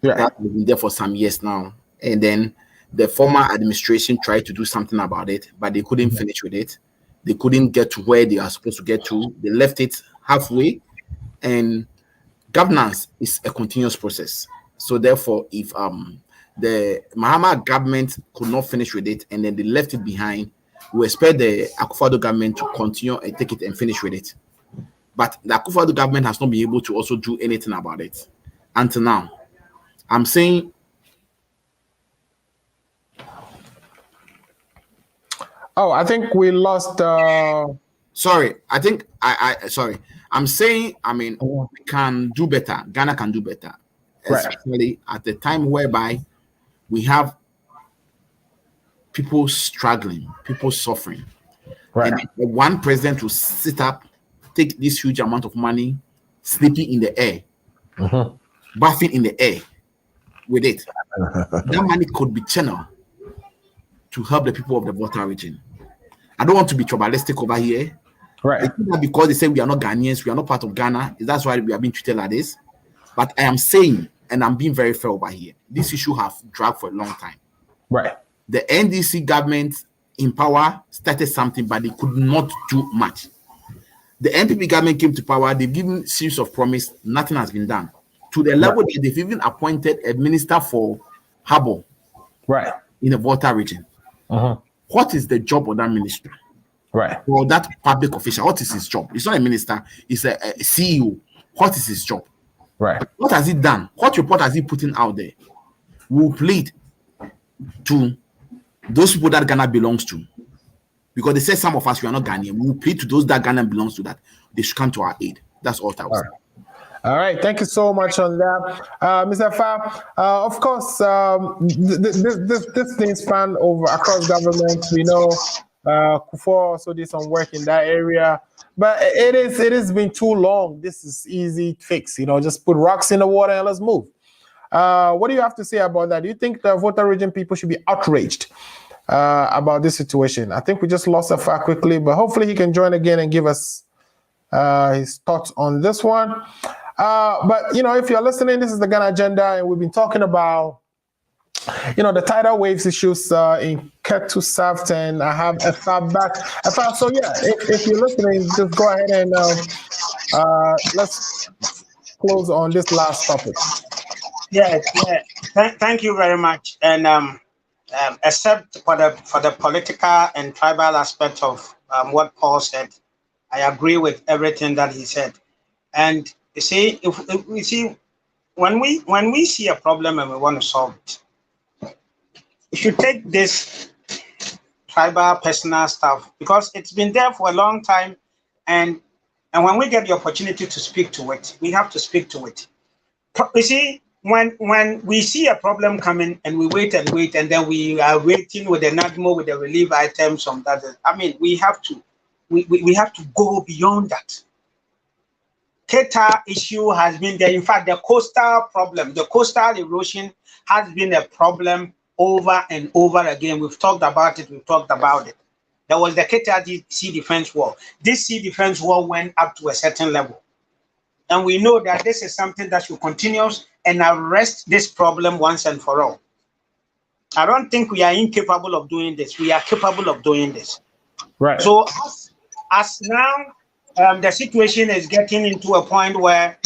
that has been there for some years now. And then the former administration tried to do something about it, but they couldn't finish with it. They couldn't get to where they are supposed to get to. They left it halfway, and governance is a continuous process. So therefore, if the Mahama government could not finish with it and then they left it behind, we expect the Akufo-Addo government to continue and take it and finish with it. But the Akufo-Addo government has not been able to also do anything about it until now. I'm saying I think we lost. Sorry, I think sorry. I'm saying, I mean, we can do better. Ghana can do better, especially at the time whereby we have people struggling, people suffering. Right. And one president will sit up, take this huge amount of money, sleeping in the air, bathing in the air with it. That money could be channeled to help the people of the Volta region. I don't want to be tribalistic over here. Right. It's not because they say we are not Ghanaians, we are not part of Ghana. That's why we are being treated like this. But I am saying, and I'm being very fair over here, this issue has dragged for a long time. Right. The NDC government in power started something, but they could not do much. The NPP government came to power, they've given series of promise, nothing has been done. To the level that they've even appointed a minister for Harbour in the Volta region. What is the job of that minister? Right. Or that public official? What is his job? It's not a minister, it's a CEO. What is his job? Right. What has he done? What report has he put in out there? We'll plead to those people that Ghana belongs to. Because they say some of us, we are not Ghanaian. We'll plead to those that Ghana belongs to, that they should come to our aid. That's all that was. All right, thank you so much on that, Mr. Fa. Of course, this thing span over across government. We know Kufuor also did some work in that area, but it has been too long. This is easy fix. Just put rocks in the water and let's move. What do you have to say about that? Do you think the Volta region people should be outraged about this situation? I think we just lost Fa quickly, but hopefully he can join again and give us his thoughts on this one. But if you're listening, this is the Ghana Agenda, and we've been talking about the tidal waves issues in Ketu South, and I have Fa back. Fa, so yeah, if you're listening, just go ahead and let's close on this last topic. Yeah. Thank you very much. And except for the political and tribal aspect of what Paul said, I agree with everything that he said. And you see, if we see, when we see a problem and we want to solve it, we should take this tribal personal stuff, because it's been there for a long time, and when we get the opportunity to speak to it, we have to speak to it. You see, when we see a problem coming and we wait, and then we are waiting with the NADMO, with the relief items from that, I mean, we have to go beyond that. Ketu issue has been there. In fact, the coastal problem, the coastal erosion has been a problem over and over again. We've talked about it. There was the Ketu Sea Defense War. This Sea Defense War went up to a certain level. And we know that this is something that should continue and arrest this problem once and for all. I don't think we are incapable of doing this. We are capable of doing this. Right. So as now, the situation is getting into a point where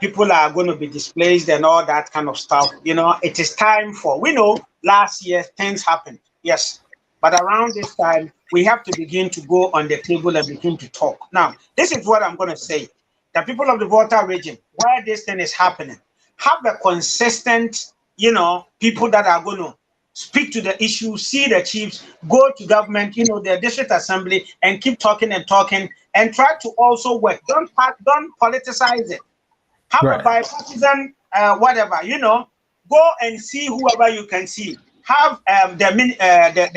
people are going to be displaced and all that kind of stuff. It is time for, we know last year things happened, yes. But around this time, we have to begin to go on the table and begin to talk. Now, this is what I'm going to say. The people of the Volta region, where this thing is happening, have a consistent, people that are going to speak to the issue, see the chiefs, go to government, their district assembly, and keep talking and and try to also work. Don't politicize it. Have a bipartisan, whatever, go and see whoever you can see. Have the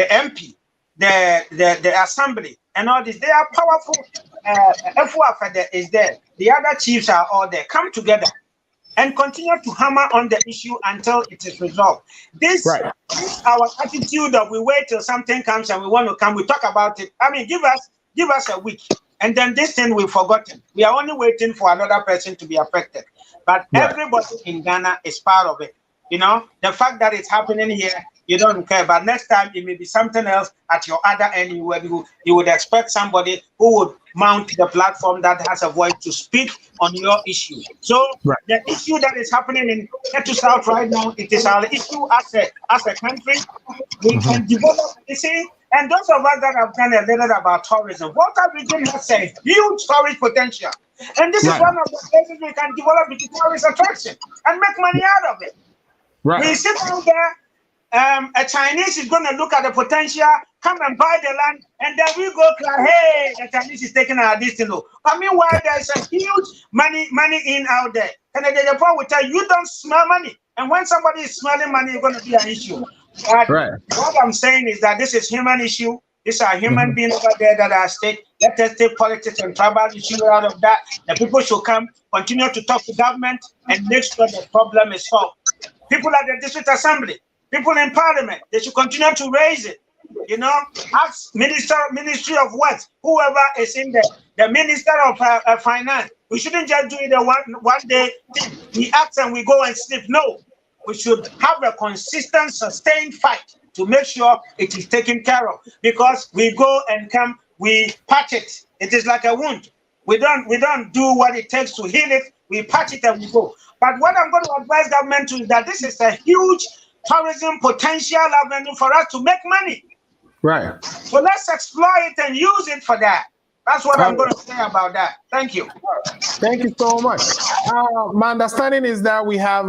MP, the assembly, and all this. They are powerful. FUAF is there. The other chiefs are all there. Come together and continue to hammer on the issue until it is resolved. This our attitude of we wait till something comes and we want to come, we talk about it. I mean, give us a week, and then this thing we've forgotten. We are only waiting for another person to be affected. But everybody in Ghana is part of it. The fact that it's happening here you don't care. But next time it may be something else at your other end. You would expect somebody who would mount the platform that has a voice to speak on your issue. So the issue that is happening in Ketu South right now, it is our issue as a country. We can develop, you see, and those of us that have done a little about tourism, Volta region has a huge storage potential. And this is one of the places we can develop the tourist attraction and make money out of it. We sit down there, a Chinese is going to look at the potential, come and buy the land, and then we go, hey, the Chinese is taking our destiny. I mean, why there's a huge money in out there. And the Japan will tell you don't smell money. And when somebody is smelling money, it's going to be an issue. But what I'm saying is that this is human issue. These are human beings over there that are at stake. Let us take politics and tribal issues out of that. The people should come, continue to talk to government, and make sure the problem is solved. People at the district assembly, people in parliament, they should continue to raise it. You know, ask Ministry of Works, whoever is in there, the Minister of Finance. We shouldn't just do it a one day thing. We act and we go and sleep. No, we should have a consistent, sustained fight to make sure it is taken care of. Because we go and come, we patch it. It is like a wound. We don't do what it takes to heal it. We patch it and we go. But what I'm going to advise government to is that this is a huge tourism potential avenue for us to make money. Right. So let's explore it and use it for that. That's what I'm going to say about that. Thank you. Thank you so much. My understanding is that we have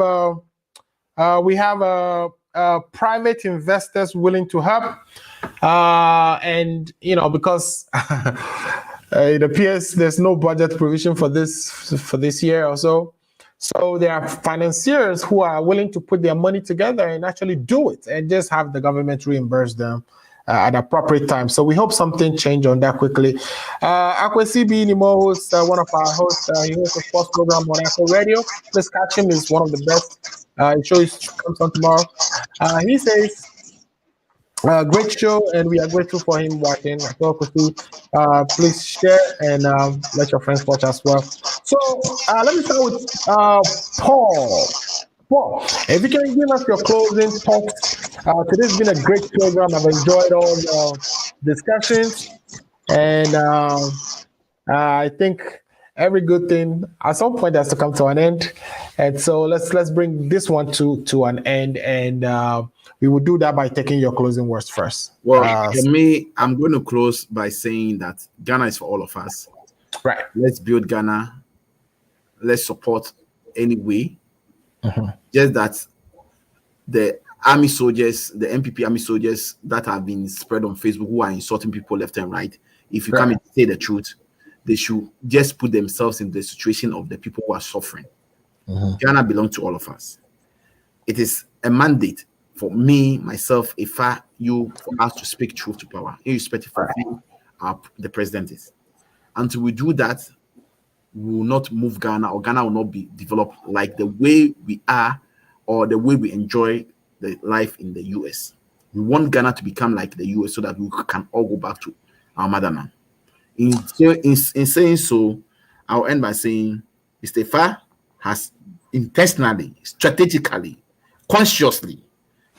private investors willing to help, and because it appears there's no budget provision for this year or so. So there are financiers who are willing to put their money together and actually do it and just have the government reimburse them at appropriate time. So we hope something change on that quickly. Akwesi B. Nimo, who's one of our hosts, he hosts a sports program on Apple Radio. Please catch him, he's one of the best. It shows comes on tomorrow. He says, great show, and we are grateful for him watching. So, please share and let your friends watch as well. So let me start with Paul. Paul, if you can give us your closing thoughts. Today's been a great program. I've enjoyed all the discussions, and I think every good thing at some point has to come to an end. And so let's bring this one to an end, and we will do that by taking your closing words first. Well, for me, I'm going to close by saying that Ghana is for all of us. Right. Let's build Ghana. Let's support anyway. Just that the army soldiers, the MPP army soldiers that have been spread on Facebook who are insulting people left and right, if you come and say the truth, they should just put themselves in the situation of the people who are suffering. Ghana belongs to all of us. It is a mandate for me, myself, you, for us to speak truth to power, irrespective of who the president is. Until we do that, we will not move Ghana, or Ghana will not be developed like the way we are or the way we enjoy the life in the US. We want Ghana to become like the US so that we can all go back to our motherland. In saying so, I'll end by saying Mr. Fa has intentionally, strategically, consciously,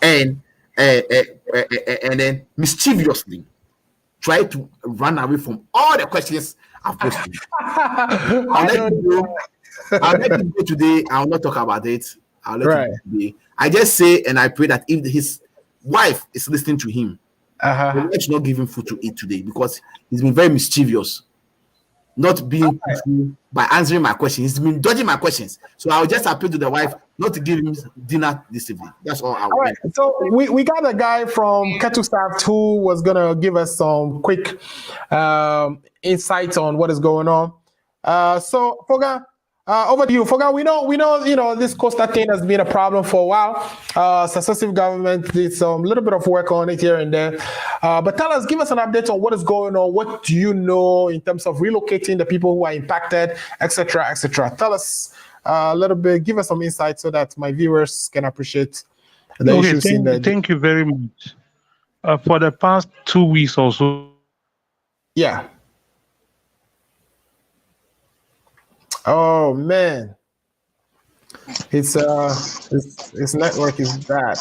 and then mischievously tried to run away from all the questions I've posed to you. I'll let you go today. I will not talk about it. I'll let you go today. I just say and I pray that if his wife is listening to him, the wife should not give him food to eat today, because he's been very mischievous, not being by answering my questions. He's been dodging my questions. So I'll just appeal to the wife not to give him dinner this evening. That's all I want. So we got a guy from Ketu South who was gonna give us some quick insights on what is going on. So Foga, over to you. Foga, we know this Costa thing has been a problem for a while. Successive government did some little bit of work on it here and there. But give us an update on what is going on. What do you know in terms of relocating the people who are impacted, etc., etc.? Tell us a little bit, give us some insight so that my viewers can appreciate the issues. Thank you very much. For the past 2 weeks or so. Yeah. Oh man, his network is bad.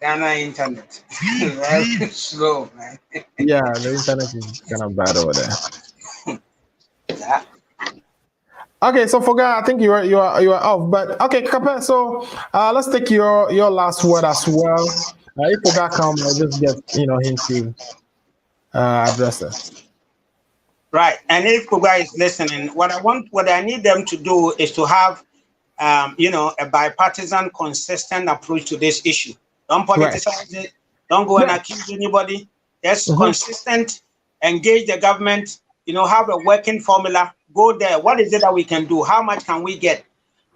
Ghana internet. Very slow, man. Yeah, the internet is kind of bad over there. Yeah. Okay, so for Ghana, I think you are off. But okay, Kakape, so let's take your last word as well. If Oga come, I'll just get him to address it. Right. And if Kuga is listening, what I need them to do is to have a bipartisan, consistent approach to this issue. Don't politicize it. Don't go and accuse anybody. Just consistent, engage the government, have a working formula. Go there. What is it that we can do? How much can we get?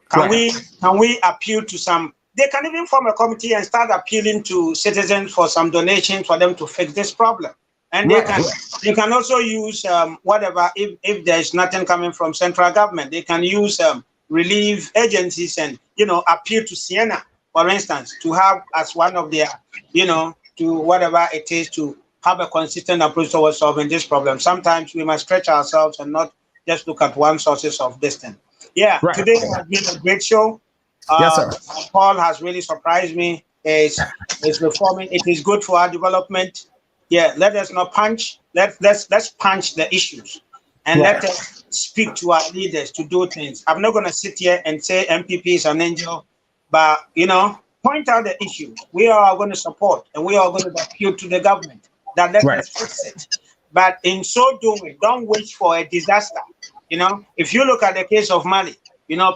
Can we appeal to some? They can even form a committee and start appealing to citizens for some donations for them to fix this problem. And they can also use whatever, if there's nothing coming from central government, they can use relief agencies and, appeal to Siena, for instance, to have as one of their, to whatever it is to have a consistent approach towards solving this problem. Sometimes we must stretch ourselves and not just look at one sources of this thing. Yeah, today has been a great show. Yes, sir. Paul has really surprised me. It's reforming. It is good for our development. Yeah, let us not punch. Let's punch the issues, and let us speak to our leaders to do things. I'm not going to sit here and say MPP is an angel, but point out the issues. We are going to support, and we are going to appeal to the government that let us fix it. But in so doing, don't wait for a disaster. If you look at the case of Mali,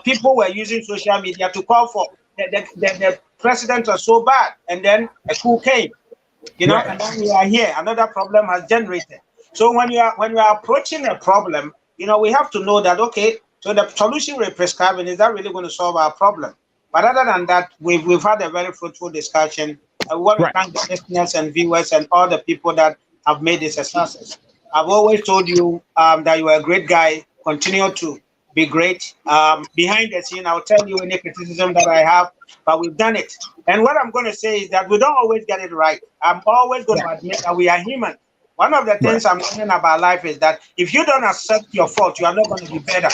people were using social media to call for the president was so bad, and then a coup came. And then we are here. Another problem has generated. So when you are approaching a problem, we have to know that so the solution we're prescribing, is that really going to solve our problem? But other than that, we've had a very fruitful discussion. I want to thank the listeners and viewers and all the people that have made this a success. I've always told you that you are a great guy. Continue to be great. Behind the scene, I'll tell you any criticism that I have, but we've done it. And what I'm going to say is that we don't always get it right. I'm always going to admit that we are human. One of the things I'm learning about life is that if you don't accept your fault, you are not going to be better.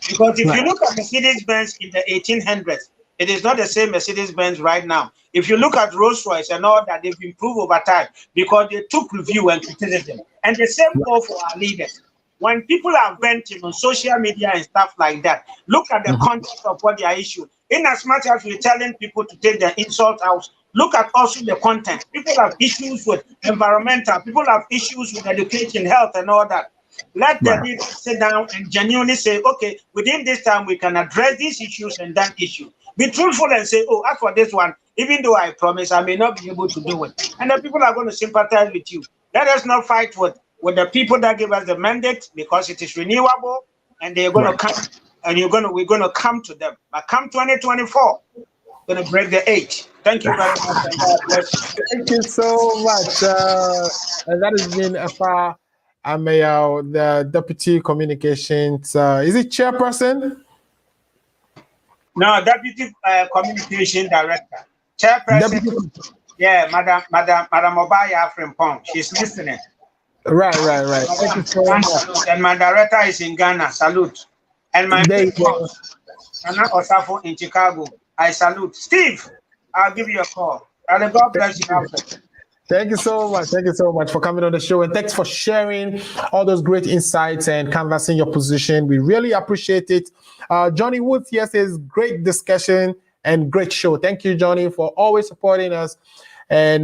Because if you look at Mercedes-Benz in the 1800s, it is not the same Mercedes-Benz right now. If you look at Rolls-Royce and all that, they've improved over time because they took review and criticism. And the same goes for our leaders. When people are venting on social media and stuff like that, look at the context of what they are issuing. In as much as we're telling people to take their insult out, look at also the content. People have issues with environmental, people have issues with education, health, and all that. Let the leaders sit down and genuinely say, okay, within this time, we can address these issues and that issue. Be truthful and say, oh, as for this one, even though I promise, I may not be able to do it. And the people are going to sympathize with you. Let us not fight with the people that give us the mandate, because it is renewable, and they're going to come, and we're going to come to them. But come 2024, we're going to break the age. Thank you very much. And God bless you. Thank you so much. And that has been Efa Amayao, the Deputy Communications. Is it Chairperson? No, Deputy Communication Director. Chairperson. Yeah, Madam Obaya Frimpong. She's listening. Right. Thank you so much. And my director is in Ghana. Salute. And my boss, Anna Osafo in Chicago. I salute. Steve, I'll give you a call. And God bless you after. Thank you so much. Thank you so much for coming on the show, and thanks for sharing all those great insights and canvassing your position. We really appreciate it. Johnny Woods here says, great discussion and great show. Thank you, Johnny, for always supporting us. And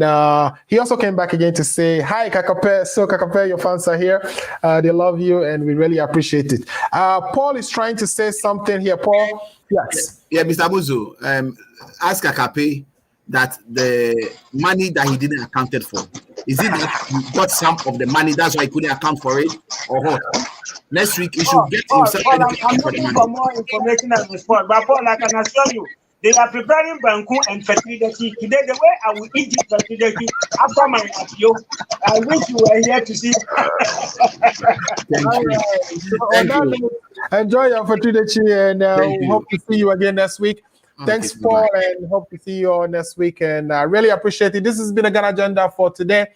he also came back again to say, hi, Kakape. So, Kakape, your fans are here. They love you, and we really appreciate it. Paul is trying to say something here. Paul? Yes. Yeah, Mr. Abuzo, ask Kakape that the money that he didn't account for, is it that he got some of the money, that's why he couldn't account for it, or what? Next week, he should get himself. I'm looking for more information and response, but Paul, I can assure you, they are preparing Banku and fertility today. The way I will eat this fertility after my appeal, I wish you were here to see. Thank you. Enjoy your fertility, and hope to see you again next week. Thanks, Paul, and hope to see you all next week. And I really appreciate it. This has been a Ghana Agenda for today.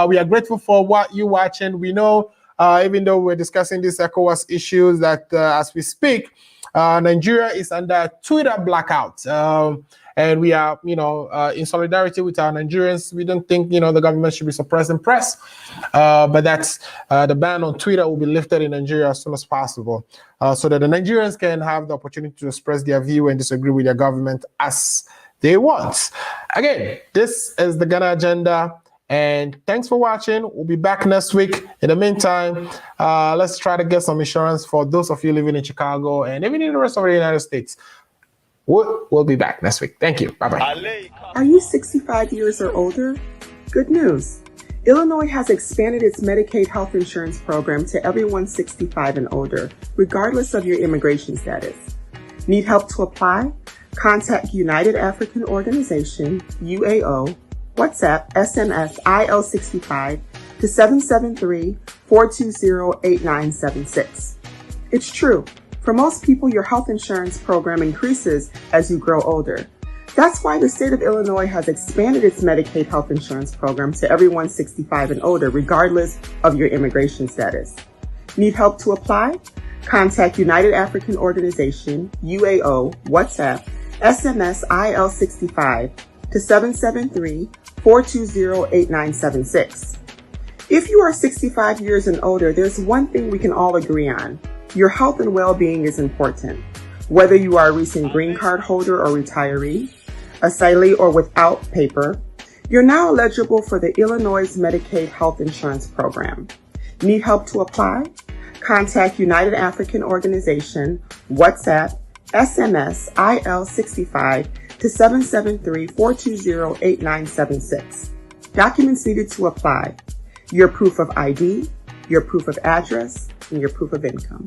We are grateful for what you're watching. We know, even though we're discussing these Ecowas issues, that as we speak, Nigeria is under Twitter blackout. and we are, in solidarity with our Nigerians. We don't think, the government should be suppressing press, but that's the ban on Twitter will be lifted in Nigeria as soon as possible, so that the Nigerians can have the opportunity to express their view and disagree with their government as they want. Again, this is the Ghana Agenda. And thanks for watching. We'll be back next week. In the meantime, let's try to get some insurance for those of you living in Chicago and even in the rest of the United States. We'll be back next week. Thank you. Bye-bye. Are you 65 years or older? Good news. Illinois has expanded its Medicaid health insurance program to everyone 65 and older, regardless of your immigration status. Need help to apply? Contact United African Organization, UAO, WhatsApp, SMS, IL65 to 773-420-8976. It's true. For most people, your health insurance program increases as you grow older. That's why the state of Illinois has expanded its Medicaid health insurance program to everyone 65 and older, regardless of your immigration status. Need help to apply? Contact United African Organization, UAO, WhatsApp, SMS, IL65 to 773-420-8976. If you are 65 years and older, there's one thing we can all agree on. Your health and well-being is important. Whether you are a recent green card holder or retiree, asylee or without paper, you're now eligible for the Illinois Medicaid Health Insurance Program. Need help to apply? Contact United African Organization, WhatsApp, SMS, IL65 to 773-420-8976. Documents needed to apply: your proof of ID, your proof of address, and your proof of income.